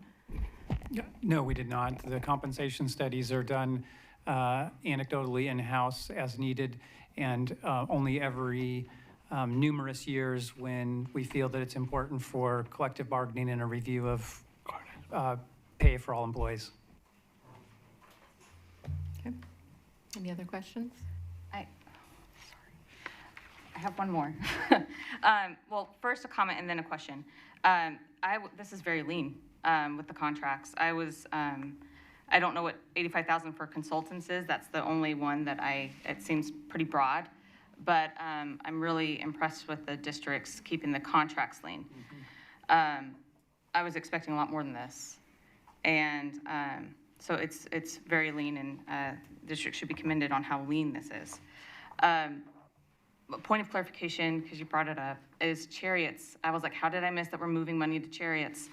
Yeah, no, we did not. The compensation studies are done anecdotally in-house as needed, and only every numerous years when we feel that it's important for collective bargaining and a review of pay for all employees. Okay. Any other questions? I have one more. Well, first a comment and then a question. This is very lean with the contracts. I don't know what 85,000 for consultants is. That's the only one that it seems pretty broad. But I'm really impressed with the districts keeping the contracts lean. Mm-hmm. I was expecting a lot more than this. And so it's very lean, and districts should be commended on how lean this is. Point of clarification, because you brought it up, is chariots. I was like, how did I miss that we're moving money to chariots?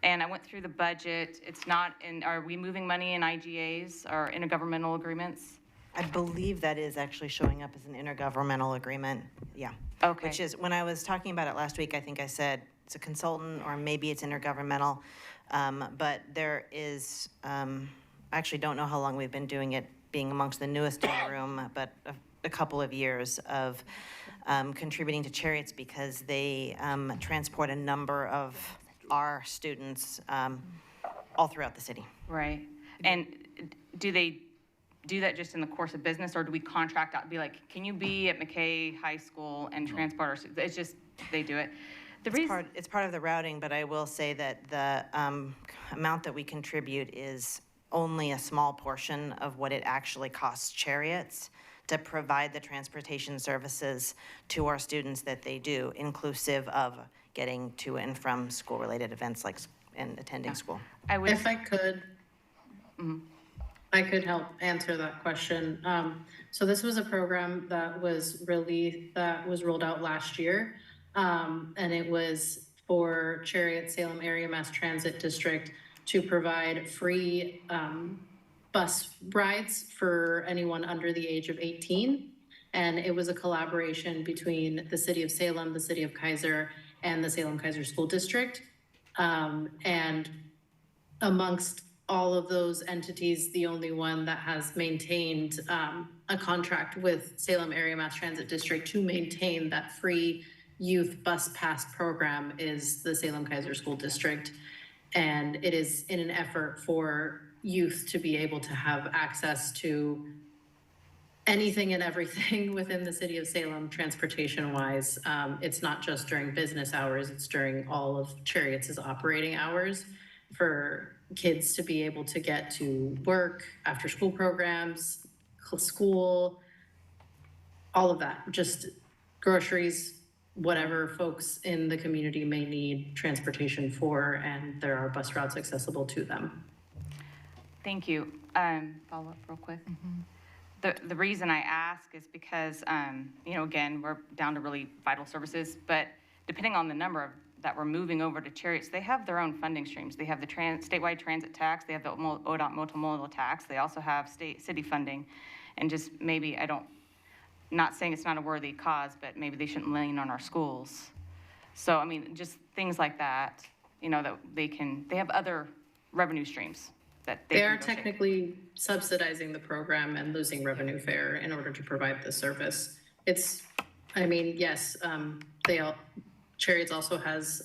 And I went through the budget. It's not in, are we moving money in IGAs or intergovernmental agreements? I believe that is actually showing up as an intergovernmental agreement, yeah. Okay. Which is, when I was talking about it last week, I think I said it's a consultant, or maybe it's intergovernmental. But there is, I actually don't know how long we've been doing it, being amongst the newest in the room, but a couple of years of contributing to Chariots, because they transport a number of our students all throughout the city. Right. And do they do that just in the course of business, or do we contract out, be like, can you be at McKay High School and transport our students? It's just, they do it. It's part of the routing, but I will say that the amount that we contribute is only a small portion of what it actually costs Chariots to provide the transportation services to our students that they do, inclusive of getting to and from school-related events like and attending school. If I could, I could help answer that question. So this was a program that was rolled out last year. And it was for Chariot Salem Area Mass Transit District to provide free bus rides for anyone under the age of 18. And it was a collaboration between the city of Salem, the city of Keizer, and the Salem-Keizer School District. And amongst all of those entities, the only one that has maintained a contract with Salem Area Mass Transit District to maintain that free youth bus pass program is the Salem-Keizer School District. And it is in an effort for youth to be able to have access to anything and everything within the city of Salem, transportation-wise. It's not just during business hours, it's during all of Chariots' operating hours for kids to be able to get to work, after-school programs, school, all of that, just groceries, whatever folks in the community may need transportation for, and there are bus routes accessible to them. Thank you. Follow up real quick. The reason I ask is because, again, we're down to really vital services, but depending on the number that we're moving over to Chariots, they have their own funding streams. They have the statewide transit tax, they have the ODOT multimodal tax, they also have city funding, and just maybe, not saying it's not a worthy cause, but maybe they shouldn't lean on our schools. So, I mean, just things like that, that they have other revenue streams that they are can go take. technically subsidizing the program and losing revenue fare in order to provide the service. Yes, Chariots also has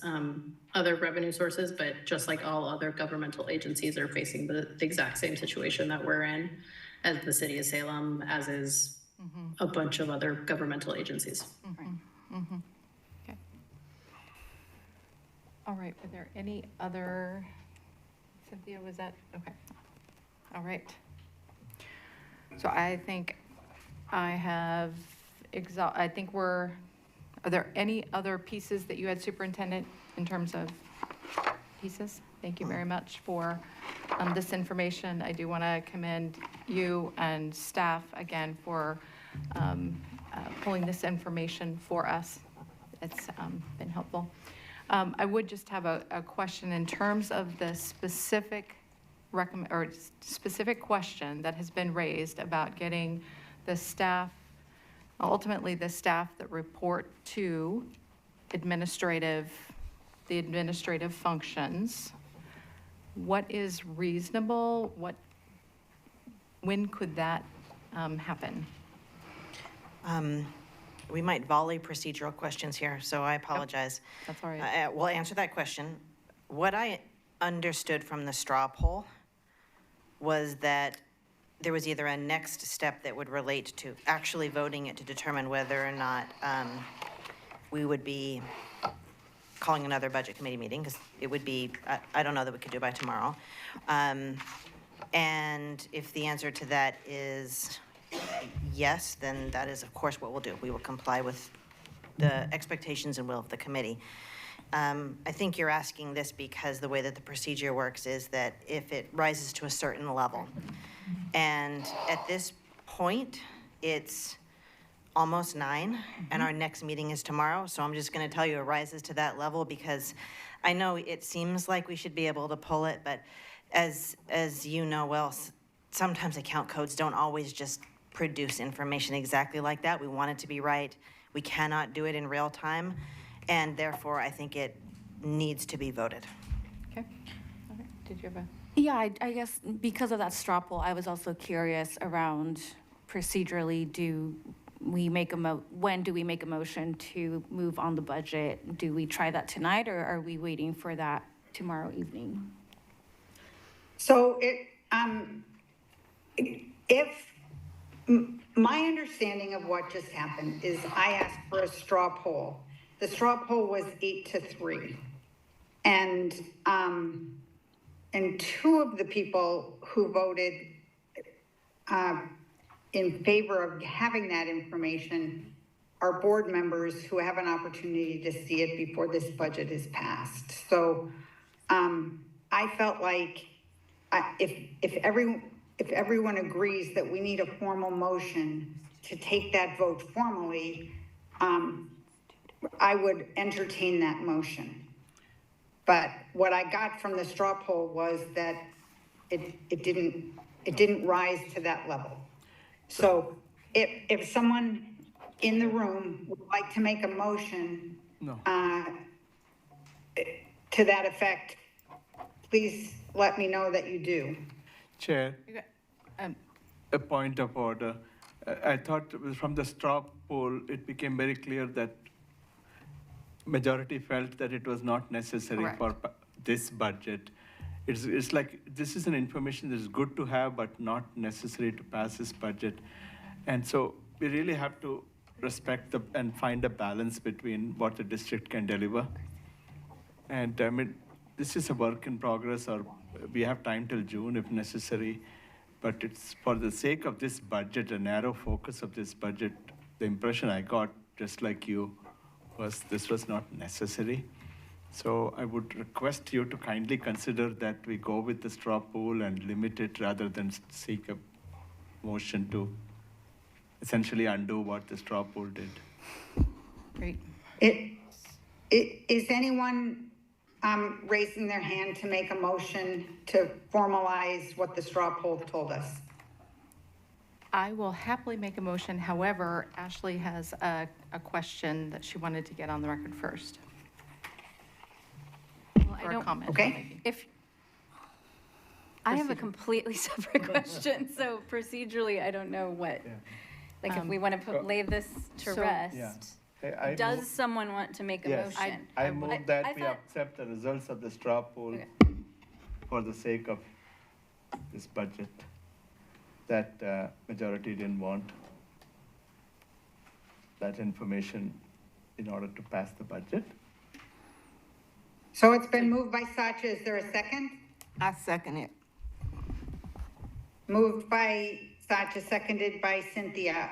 other revenue sources, but just like all other governmental agencies are facing the exact same situation that we're in as the city of Salem, as is a bunch of other governmental agencies. Okay. All right, were there any other, Cynthia, was that, okay. All right. So I think I have are there any other pieces that you had, Superintendent, in terms of pieces? Thank you very much for this information. I do want to commend you and staff again for pulling this information for us. It's been helpful. I would just have a question in terms of the specific question that has been raised about getting the staff, ultimately the staff that report to the administrative functions. What is reasonable? When could that happen? We might volley procedural questions here, so I apologize. Yep, that's all right. We'll answer that question. What I understood from the straw poll was that there was either a next step that would relate to actually voting it to determine whether or not we would be calling another budget committee meeting, because it would be, I don't know that we could do by tomorrow. And if the answer to that is yes, then that is, of course, what we'll do. We will comply with the expectations and will of the committee. I think you're asking this because the way that the procedure works is that if it rises to a certain level, and at this point, it's almost 9, and our next meeting is tomorrow, so I'm just going to tell you it rises to that level, because I know it seems like we should be able to pull it, but as you know well, sometimes account codes don't always just produce information exactly like that. We want it to be right. We cannot do it in real time, and therefore, I think it needs to be voted. Okay. Okay. Did you have a? Yeah, I guess because of that straw poll, I was also curious around procedurally, when do we make a motion to move on the budget? Do we try that tonight, or are we waiting for that tomorrow evening? So my understanding of what just happened is I asked for a straw poll. The straw poll was 8-3. And two of the people who voted in favor of having that information are board members who have an opportunity to see it before this budget is passed. So I felt like if everyone agrees that we need a formal motion to take that vote formally, I would entertain that motion. But what I got from the straw poll was that it didn't rise to that level. So if someone in the room would like to make a motion to that effect, please let me know that you do. Chair, a point of order. I thought from the straw poll, it became very clear that majority felt that it was not necessary for this budget. It's like, this is an information that is good to have, but not necessary to pass this budget. And so we really have to respect and find a balance between what the district can deliver. And I mean, this is a work in progress, or we have time till June if necessary. But it's for the sake of this budget, a narrow focus of this budget, the impression I got, just like you, was this was not necessary. So I would request you to kindly consider that we go with the straw poll and limit it rather than seek a motion to essentially undo what the straw poll did. Great. Is anyone raising their hand to make a motion to formalize what the straw poll told us? I will happily make a motion. However, Ashley has a question that she wanted to get on the record first. Well, Or a comment. Okay. If I have a completely separate question, so procedurally, I don't know what, like if we want to lay this to rest. Does someone want to make a motion? I move that we accept the results of the straw poll for the sake of this budget that majority didn't want that information in order to pass the budget. So it's been moved by Sacha. Is there a second? I second it. Moved by Sacha, seconded by Cynthia.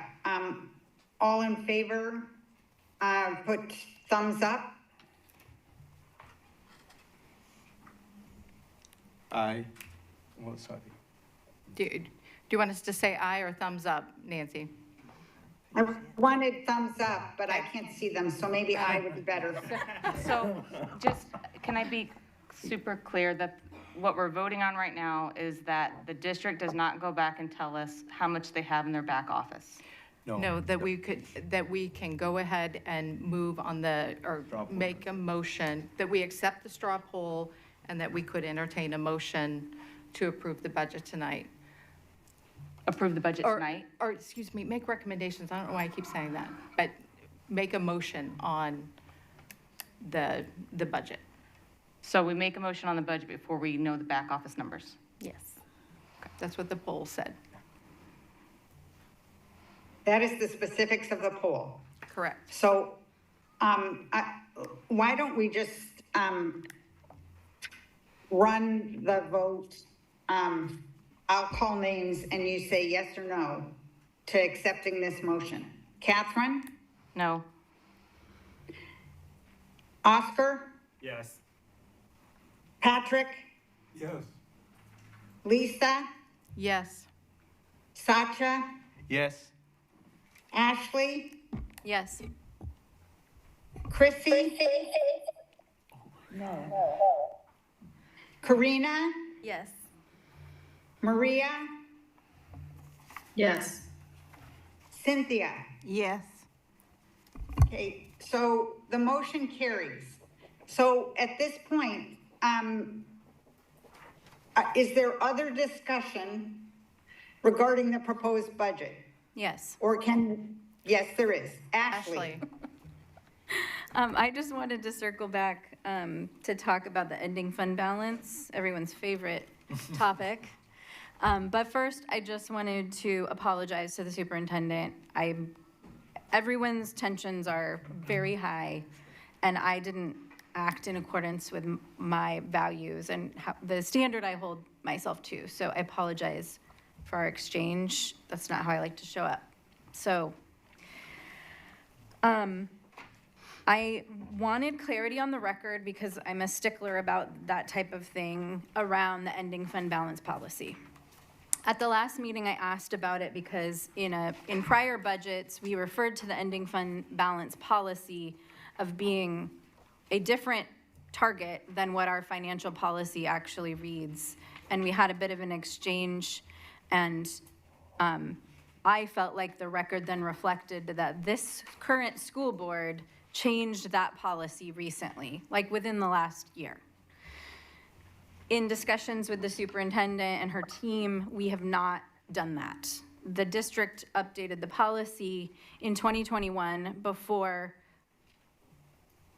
All in favor, put thumbs up. Aye. Oh, sorry. Do you want us to say aye or thumbs up, Nancy? I wanted thumbs up, but I can't see them, so maybe I would be better. So just, can I be super clear that what we're voting on right now is that the district does not go back and tell us how much they have in their back office? No, that we can go ahead and move on or make a motion, that we accept the straw poll and that we could entertain a motion to approve the budget tonight. Approve the budget tonight? Or, excuse me, make recommendations. I don't know why I keep saying that, but make a motion on the budget. So we make a motion on the budget before we know the back office numbers? Yes. Okay, that's what the poll said. That is the specifics of the poll. Correct. So, why don't we just run the vote? I'll call names and you say yes or no to accepting this motion. Catherine? No. Oscar? Yes. Patrick? Yes. Lisa? Yes. Sacha? Yes. Ashley? Yes. Chrissy? No. Karina? Yes. Maria? Yes. Cynthia? Yes. Okay, so the motion carries. So at this point, is there other discussion regarding the proposed budget? Yes. Or yes, there is. Ashley? Ashley. I just wanted to circle back to talk about the ending fund balance, everyone's favorite topic. But first, I just wanted to apologize to the superintendent. Everyone's tensions are very high, and I didn't act in accordance with my values and the standard I hold myself to. So I apologize for our exchange. That's not how I like to show up. So, I wanted clarity on the record because I'm a stickler about that type of thing around the ending fund balance policy. At the last meeting, I asked about it because in prior budgets, we referred to the ending fund balance policy of being a different target than what our financial policy actually reads. And we had a bit of an exchange, and I felt like the record then reflected that this current school board changed that policy recently, like within the last year. In discussions with the superintendent and her team, we have not done that. The district updated the policy in 2021 before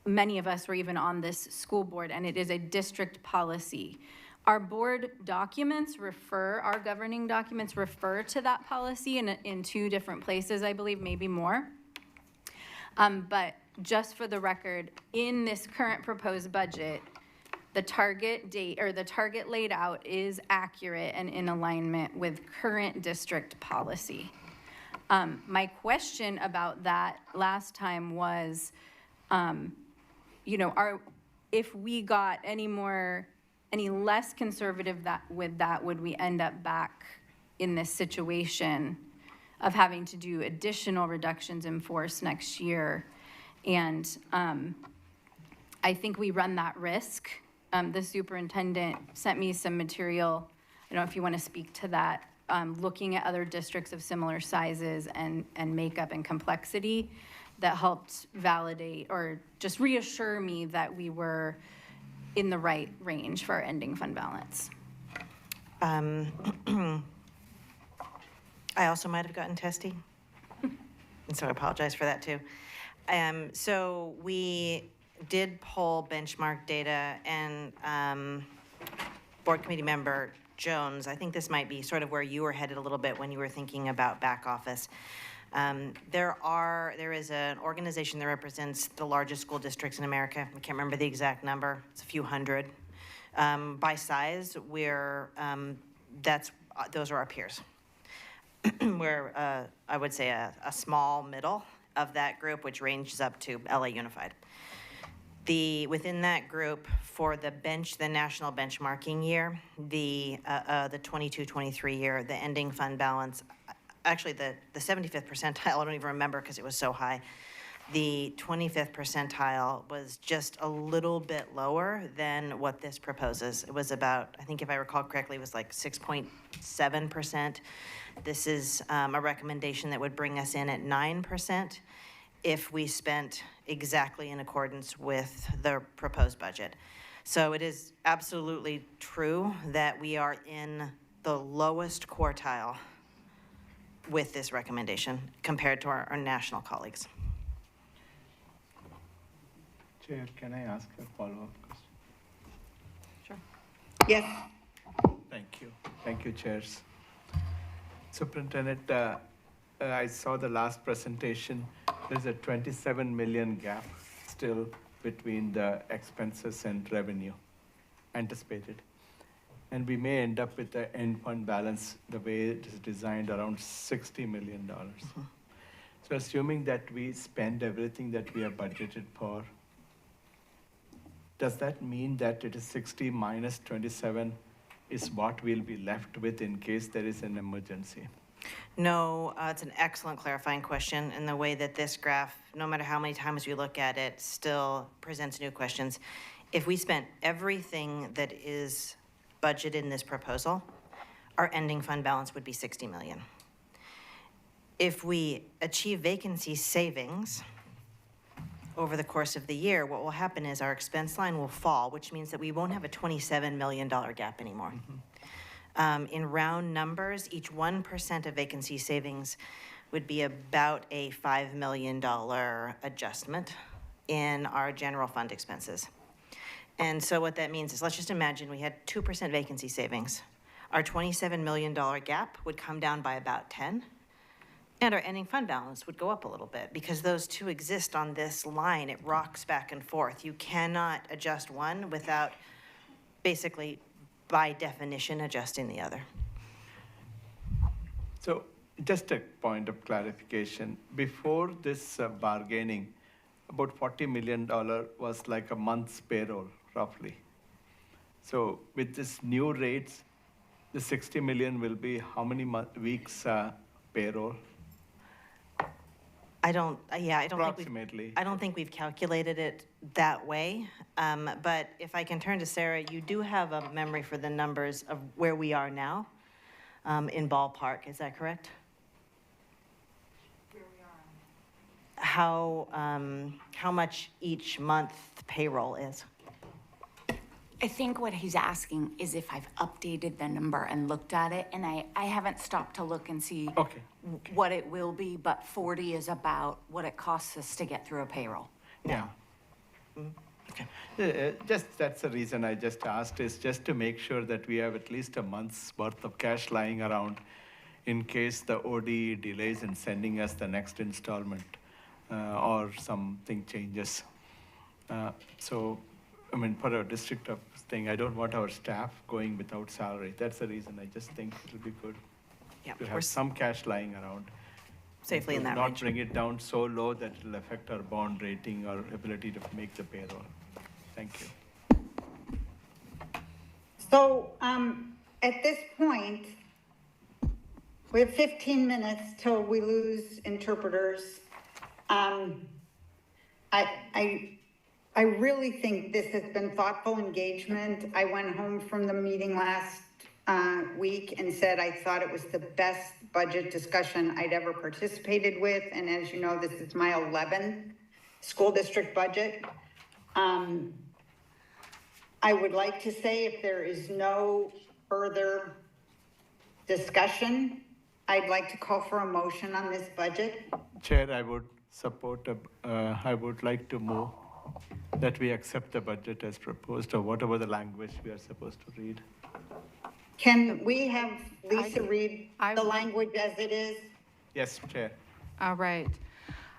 many of us were even on this school board, and it is a district policy. Our board documents our governing documents refer to that policy in two different places, I believe, maybe more. But just for the record, in this current proposed budget, the target date or the target laid out is accurate and in alignment with current district policy. My question about that last time was, if we got any less conservative with that, would we end up back in this situation of having to do additional reductions in force next year? And I think we run that risk. The superintendent sent me some material, I don't know if you want to speak to that, looking at other districts of similar sizes and makeup and complexity that helped validate or just reassure me that we were in the right range for our ending fund balance. I also might have gotten testy, and so I apologize for that too. So we did poll benchmark data, and board committee member Jones, I think this might be sort of where you were headed a little bit when you were thinking about back office. There is an organization that represents the largest school districts in America. I can't remember the exact number. It's a few hundred. By size, those are our peers. We're, I would say, a small middle of that group, which ranges up to LA Unified. Within that group, for the national benchmarking year, the 22-23 year, the ending fund balance, actually the 75th percentile, I don't even remember because it was so high. The 25th percentile was just a little bit lower than what this proposes. It was about, I think if I recall correctly, it was like 6.7%. This is a recommendation that would bring us in at 9% if we spent exactly in accordance with the proposed budget. So it is absolutely true that we are in the lowest quartile with this recommendation compared to our national colleagues. Chair, can I ask a follow-up question? Sure. Yes. Thank you. Thank you, chairs. Superintendent, I saw the last presentation. There's a 27 million gap still between the expenses and revenue anticipated. And we may end up with the end fund balance, the way it is designed, around $60 million. Mm-hmm. So assuming that we spend everything that we have budgeted for, does that mean that it is 60 minus 27 is what we'll be left with in case there is an emergency? No, it's an excellent clarifying question, and the way that this graph, no matter how many times we look at it, still presents new questions. If we spent everything that is budgeted in this proposal, our ending fund balance would be 60 million. If we achieve vacancy savings over the course of the year, what will happen is our expense line will fall, which means that we won't have a $27 million gap anymore. In round numbers, each 1% of vacancy savings would be about a $5 million adjustment in our general fund expenses. And so what that means is, let's just imagine we had 2% vacancy savings. Our $27 million gap would come down by about 10, and our ending fund balance would go up a little bit, because those two exist on this line. It rocks back and forth. You cannot adjust one without basically, by definition, adjusting the other. So just a point of clarification. Before this bargaining, about $40 million was like a month's payroll, roughly. So with this new rates, the 60 million will be how many weeks payroll? I don't Approximately. I don't think we've calculated it that way. But if I can turn to Sarah, you do have a memory for the numbers of where we are now in ballpark. Is that correct? Where we are. How much each month payroll is? I think what he's asking is if I've updated the number and looked at it, and I haven't stopped to look and see what it will be, but 40 is about what it costs us to get through a payroll. Yeah. Just that's the reason I just asked, is just to make sure that we have at least a month's worth of cash lying around in case the OD delays in sending us the next installment or something changes. So, I mean, for a district of thing, I don't want our staff going without salary. That's the reason I just think it'll be good to have some cash lying around. Safely in that Not range. bring it down so low that it'll affect our bond rating or ability to make the payroll. Thank you. So at this point, we have 15 minutes till we lose interpreters. I really think this has been thoughtful engagement. I went home from the meeting last week and said I thought it was the best budget discussion I'd ever participated with. And as you know, this is my 11th school district budget. I would like to say, if there is no further discussion, I'd like to call for a motion on this budget. Chair, I would support, I would like to move that we accept the budget as proposed, or whatever the language we are supposed to read. Can we have Lisa read the language as it is? Yes, Chair. All right.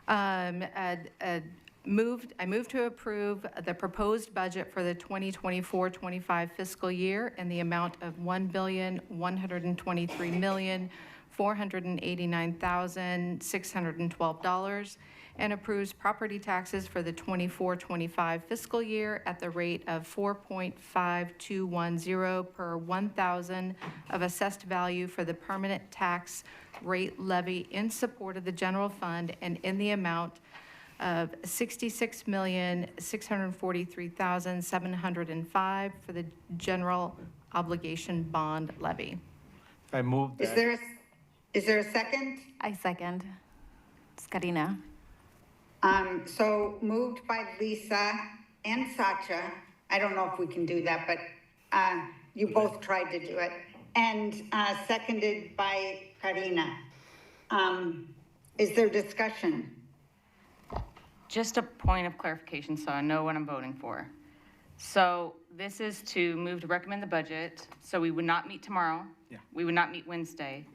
I move to approve the proposed budget for the 2024-25 fiscal year in the amount of $1,123,489,612, and approves property taxes for the 24-25 fiscal year at the rate of 4.5210 per 1,000 of assessed value for the permanent tax rate levy in support of the general fund, and in the amount of $66,643,705 for the general obligation bond levy. I move that. Is there a second? I second. It's Karina. So moved by Lisa and Sacha. I don't know if we can do that, but you both tried to do it. And seconded by Karina. Is there discussion? Just a point of clarification so I know what I'm voting for. So this is to move to recommend the budget. So we would not meet tomorrow. Yeah. We would not meet Wednesday.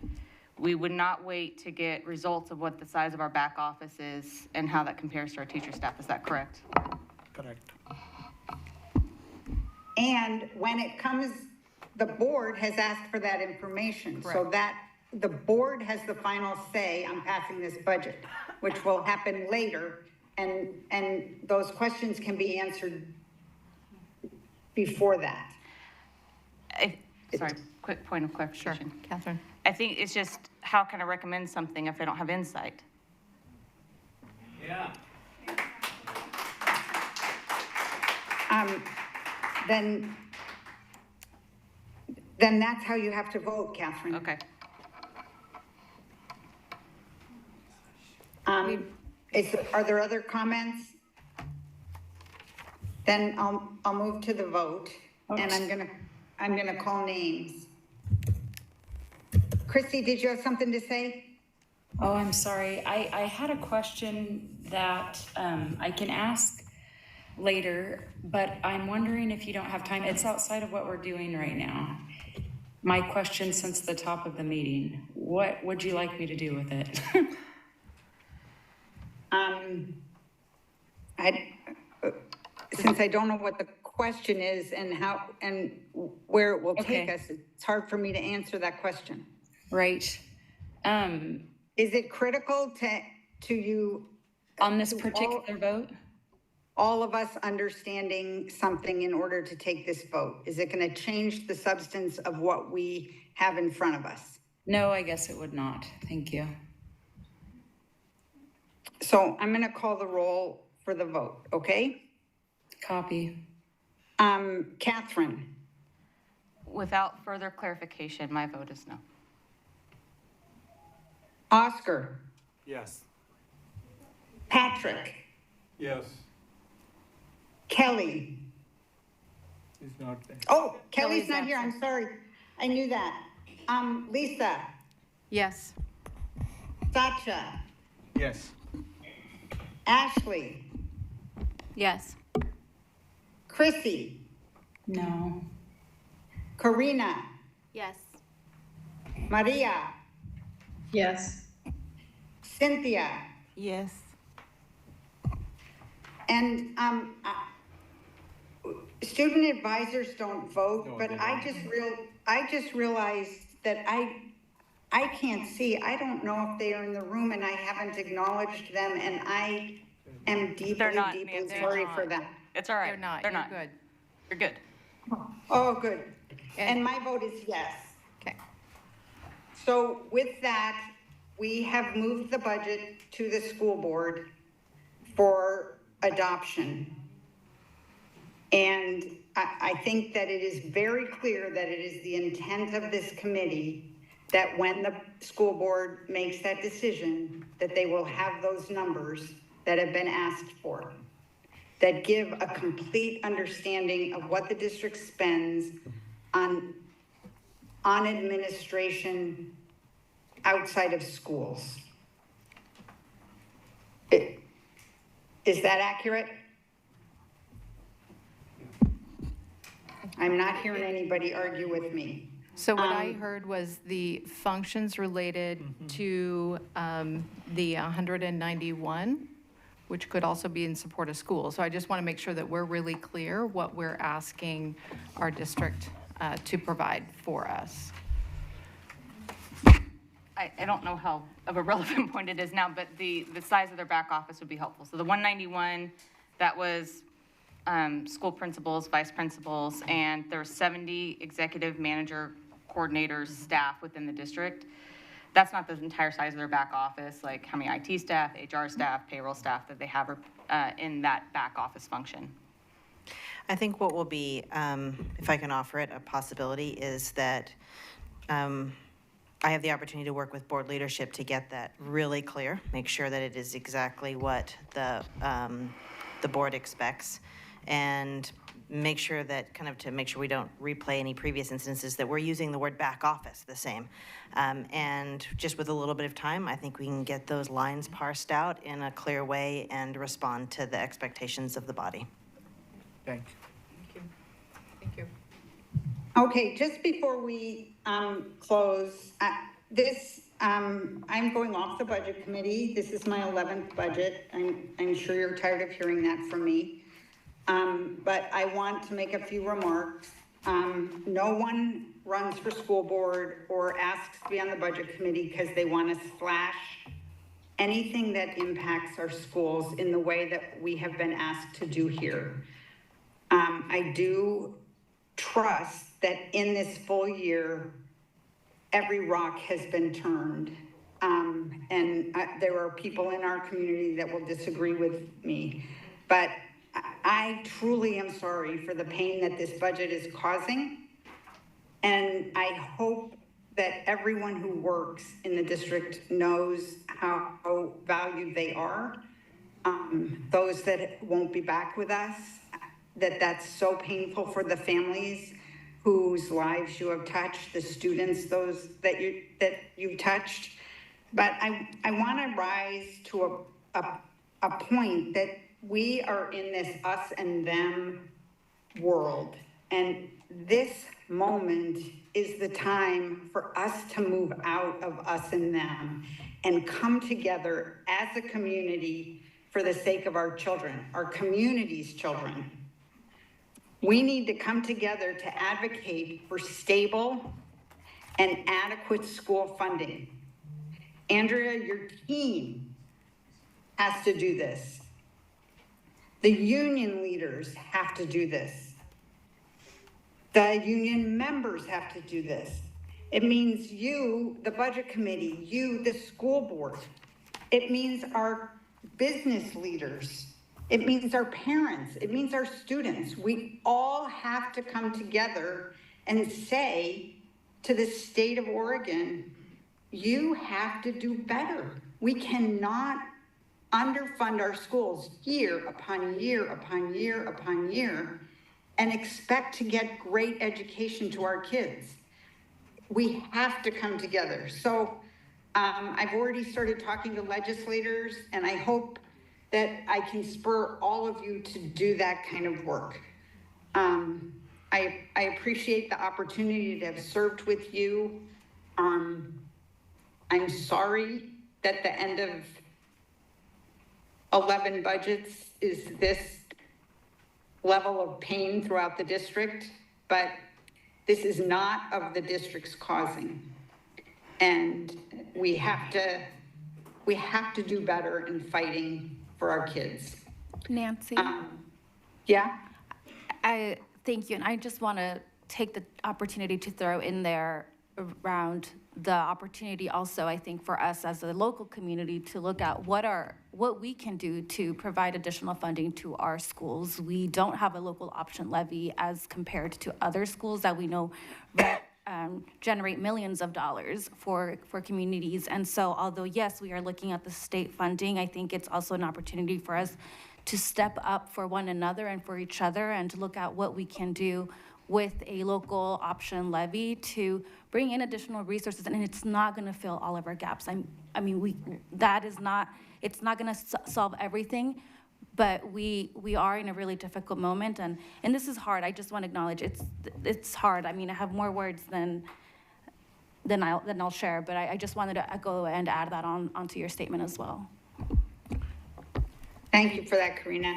We would not wait to get results of what the size of our back office is and how that compares to our teacher staff. Is that correct? Correct. And when it comes, the board has asked for that information. So that the board has the final say on passing this budget, which will happen later. And those questions can be answered before that. Sorry, quick point of clarification. Sure, Catherine. I think it's just, how can I recommend something if I don't have insight? Yeah. Then that's how you have to vote, Catherine. Okay. Are there other comments? Then I'll move to the vote, and I'm gonna call names. Christy, did you have something to say? Oh, I'm sorry. I had a question that I can ask later, but I'm wondering if you don't have time. It's outside of what we're doing right now. My question since the top of the meeting. What would you like me to do with it? Since I don't know what the question is and how and where it will take us, it's hard for me to answer that question. Right. Is it critical to you on this particular vote? All of us understanding something in order to take this vote? Is it going to change the substance of what we have in front of us? No, I guess it would not. Thank you. So I'm going to call the roll for the vote, okay? Copy. Catherine. Without further clarification, my vote is no. Oscar. Yes. Patrick. Yes. Kelly. He's not there. Oh, Kelly's not here. I'm sorry. I knew that. Lisa. Yes. Sacha. Yes. Ashley. Yes. Chrissy. No. Karina. Yes. Maria. Yes. Cynthia. Yes. And student advisors don't vote, No, but they I just realized that I can't see. I don't know if they are in the room, and I haven't acknowledged them, and I am deeply sorry for them. It's all right. They're not. They're You're not. good. You're good. Oh, good. And my vote is yes. Okay. So with that, we have moved the budget to the school board for adoption. And I think that it is very clear that it is the intent of this committee that when the school board makes that decision, that they will have those numbers that have been asked for, that give a complete understanding of what the district spends on administration outside of schools. Is that accurate? I'm not hearing anybody argue with me. So what I heard was the functions related to the 191, which could also be in support of schools. So I just want to make sure that we're really clear what we're asking our district to provide for us. I don't know how of a relevant point it is now, but the size of their back office would be helpful. So the 191, that was school principals, vice principals, and there were 70 executive manager coordinators, staff within the district. That's not the entire size of their back office, like how many IT staff, HR staff, payroll staff that they have in that back office function. I think what will be, if I can offer it, a possibility is that I have the opportunity to work with board leadership to get that really clear, make sure that it is exactly what the board expects, and make sure that to make sure we don't replay any previous instances, that we're using the word back office the same. And just with a little bit of time, I think we can get those lines parsed out in a clear way and respond to the expectations of the body. Thank you. Thank you. Okay, just before we close, I'm going off the budget committee. This is my 11th budget. I'm sure you're tired of hearing that from me. But I want to make a few remarks. No one runs for school board or asks to be on the budget committee because they want to slash anything that impacts our schools in the way that we have been asked to do here. I do trust that in this full year, every rock has been turned. And there are people in our community that will disagree with me, but I truly am sorry for the pain that this budget is causing. And I hope that everyone who works in the district knows how valued they are. those that won't be back with us, that's so painful for the families whose lives you have touched, the students, those that you've touched. But I want to rise to a point that we are in this us and them world. And this moment is the time for us to move out of us and them and come together as a community for the sake of our children, our community's children. We need to come together to advocate for stable and adequate school funding. Andrea, your team has to do this. The union leaders have to do this. The union members have to do this. It means you, the budget committee, you, the school board. It means our business leaders. It means our parents. It means our students. We all have to come together and say to the state of Oregon, you have to do better. We cannot underfund our schools year upon year upon year upon year and expect to get great education to our kids. We have to come together. So I've already started talking to legislators, and I hope that I can spur all of you to do that kind of work. I appreciate the opportunity to have served with you. I'm sorry that the end of 11 budgets is this level of pain throughout the district, but this is not of the district's causing. And we have to do better in fighting for our kids. Nancy? Yeah? I thank you, and I just want to take the opportunity to throw in there around the opportunity also, I think, for us as a local community to look at what we can do to provide additional funding to our schools. We don't have a local option levy as compared to other schools that we know generate millions of dollars for communities. And so although, yes, we are looking at the state funding, I think it's also an opportunity for us to step up for one another and for each other and to look at what we can do with a local option levy to bring in additional resources. And it's not going to fill all of our gaps. It's not going to solve everything, but we are in a really difficult moment, and this is hard. I just want to acknowledge it's hard. I mean, I have more words than I'll share, but I just wanted to echo and add that onto your statement as well. Thank you for that, Karina.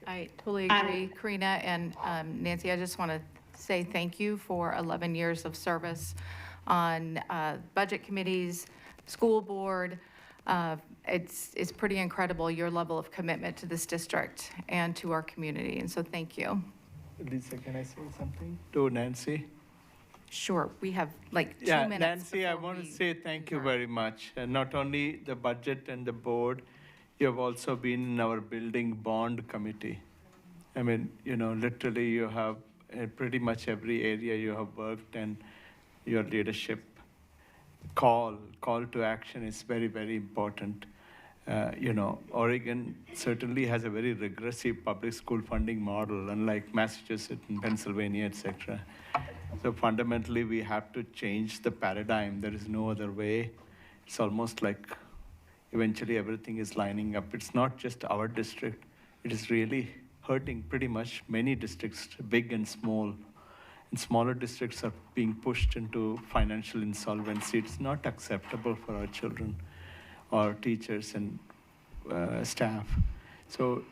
I totally agree, Karina and Nancy. I just want to say thank you for 11 years of service on budget committees, school board. It's pretty incredible, your level of commitment to this district and to our community, and so thank you. Lisa, can I say something to Nancy? Sure, we have like 2 minutes. Nancy, I want to say thank you very much. And not only the budget and the board, you have also been in our building bond committee. I mean, literally you have pretty much every area you have worked, and your leadership call to action is very, very important. Oregon certainly has a very regressive public school funding model, unlike Massachusetts and Pennsylvania, etc. So fundamentally, we have to change the paradigm. There is no other way. It's almost like eventually everything is lining up. It's not just our district. It is really hurting pretty much many districts, big and small. And smaller districts are being pushed into financial insolvency. It's not acceptable for our children, our teachers and staff. So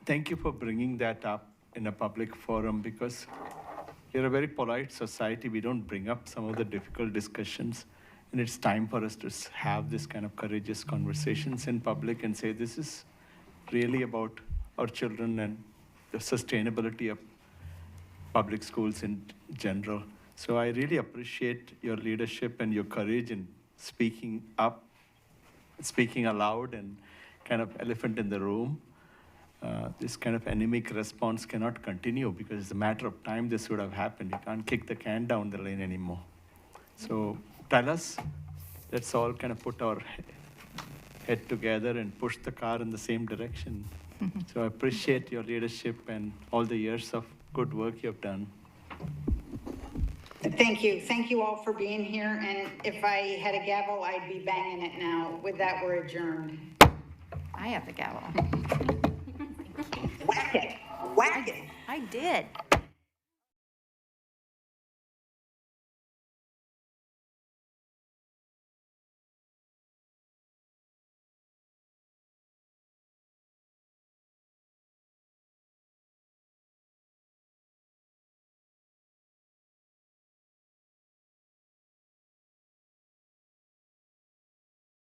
thank you for bringing that up in a public forum, because we're a very polite society. We don't bring up some of the difficult discussions. And it's time for us to have this kind of courageous conversations in public and say, this is really about our children and the sustainability of public schools in general. So I really appreciate your leadership and your courage in speaking up, speaking aloud, and kind of elephant in the room. This kind of anemic response cannot continue, because it's a matter of time this would have happened. You can't kick the can down the lane anymore. So tell us, let's all kind of put our head together and push the car in the same direction. So I appreciate your leadership and all the years of good work you've done. Thank you. Thank you all for being here. And if I had a gavel, I'd be banging it now. With that, we're adjourned. I have the gavel. Whack it. Whack it. I did.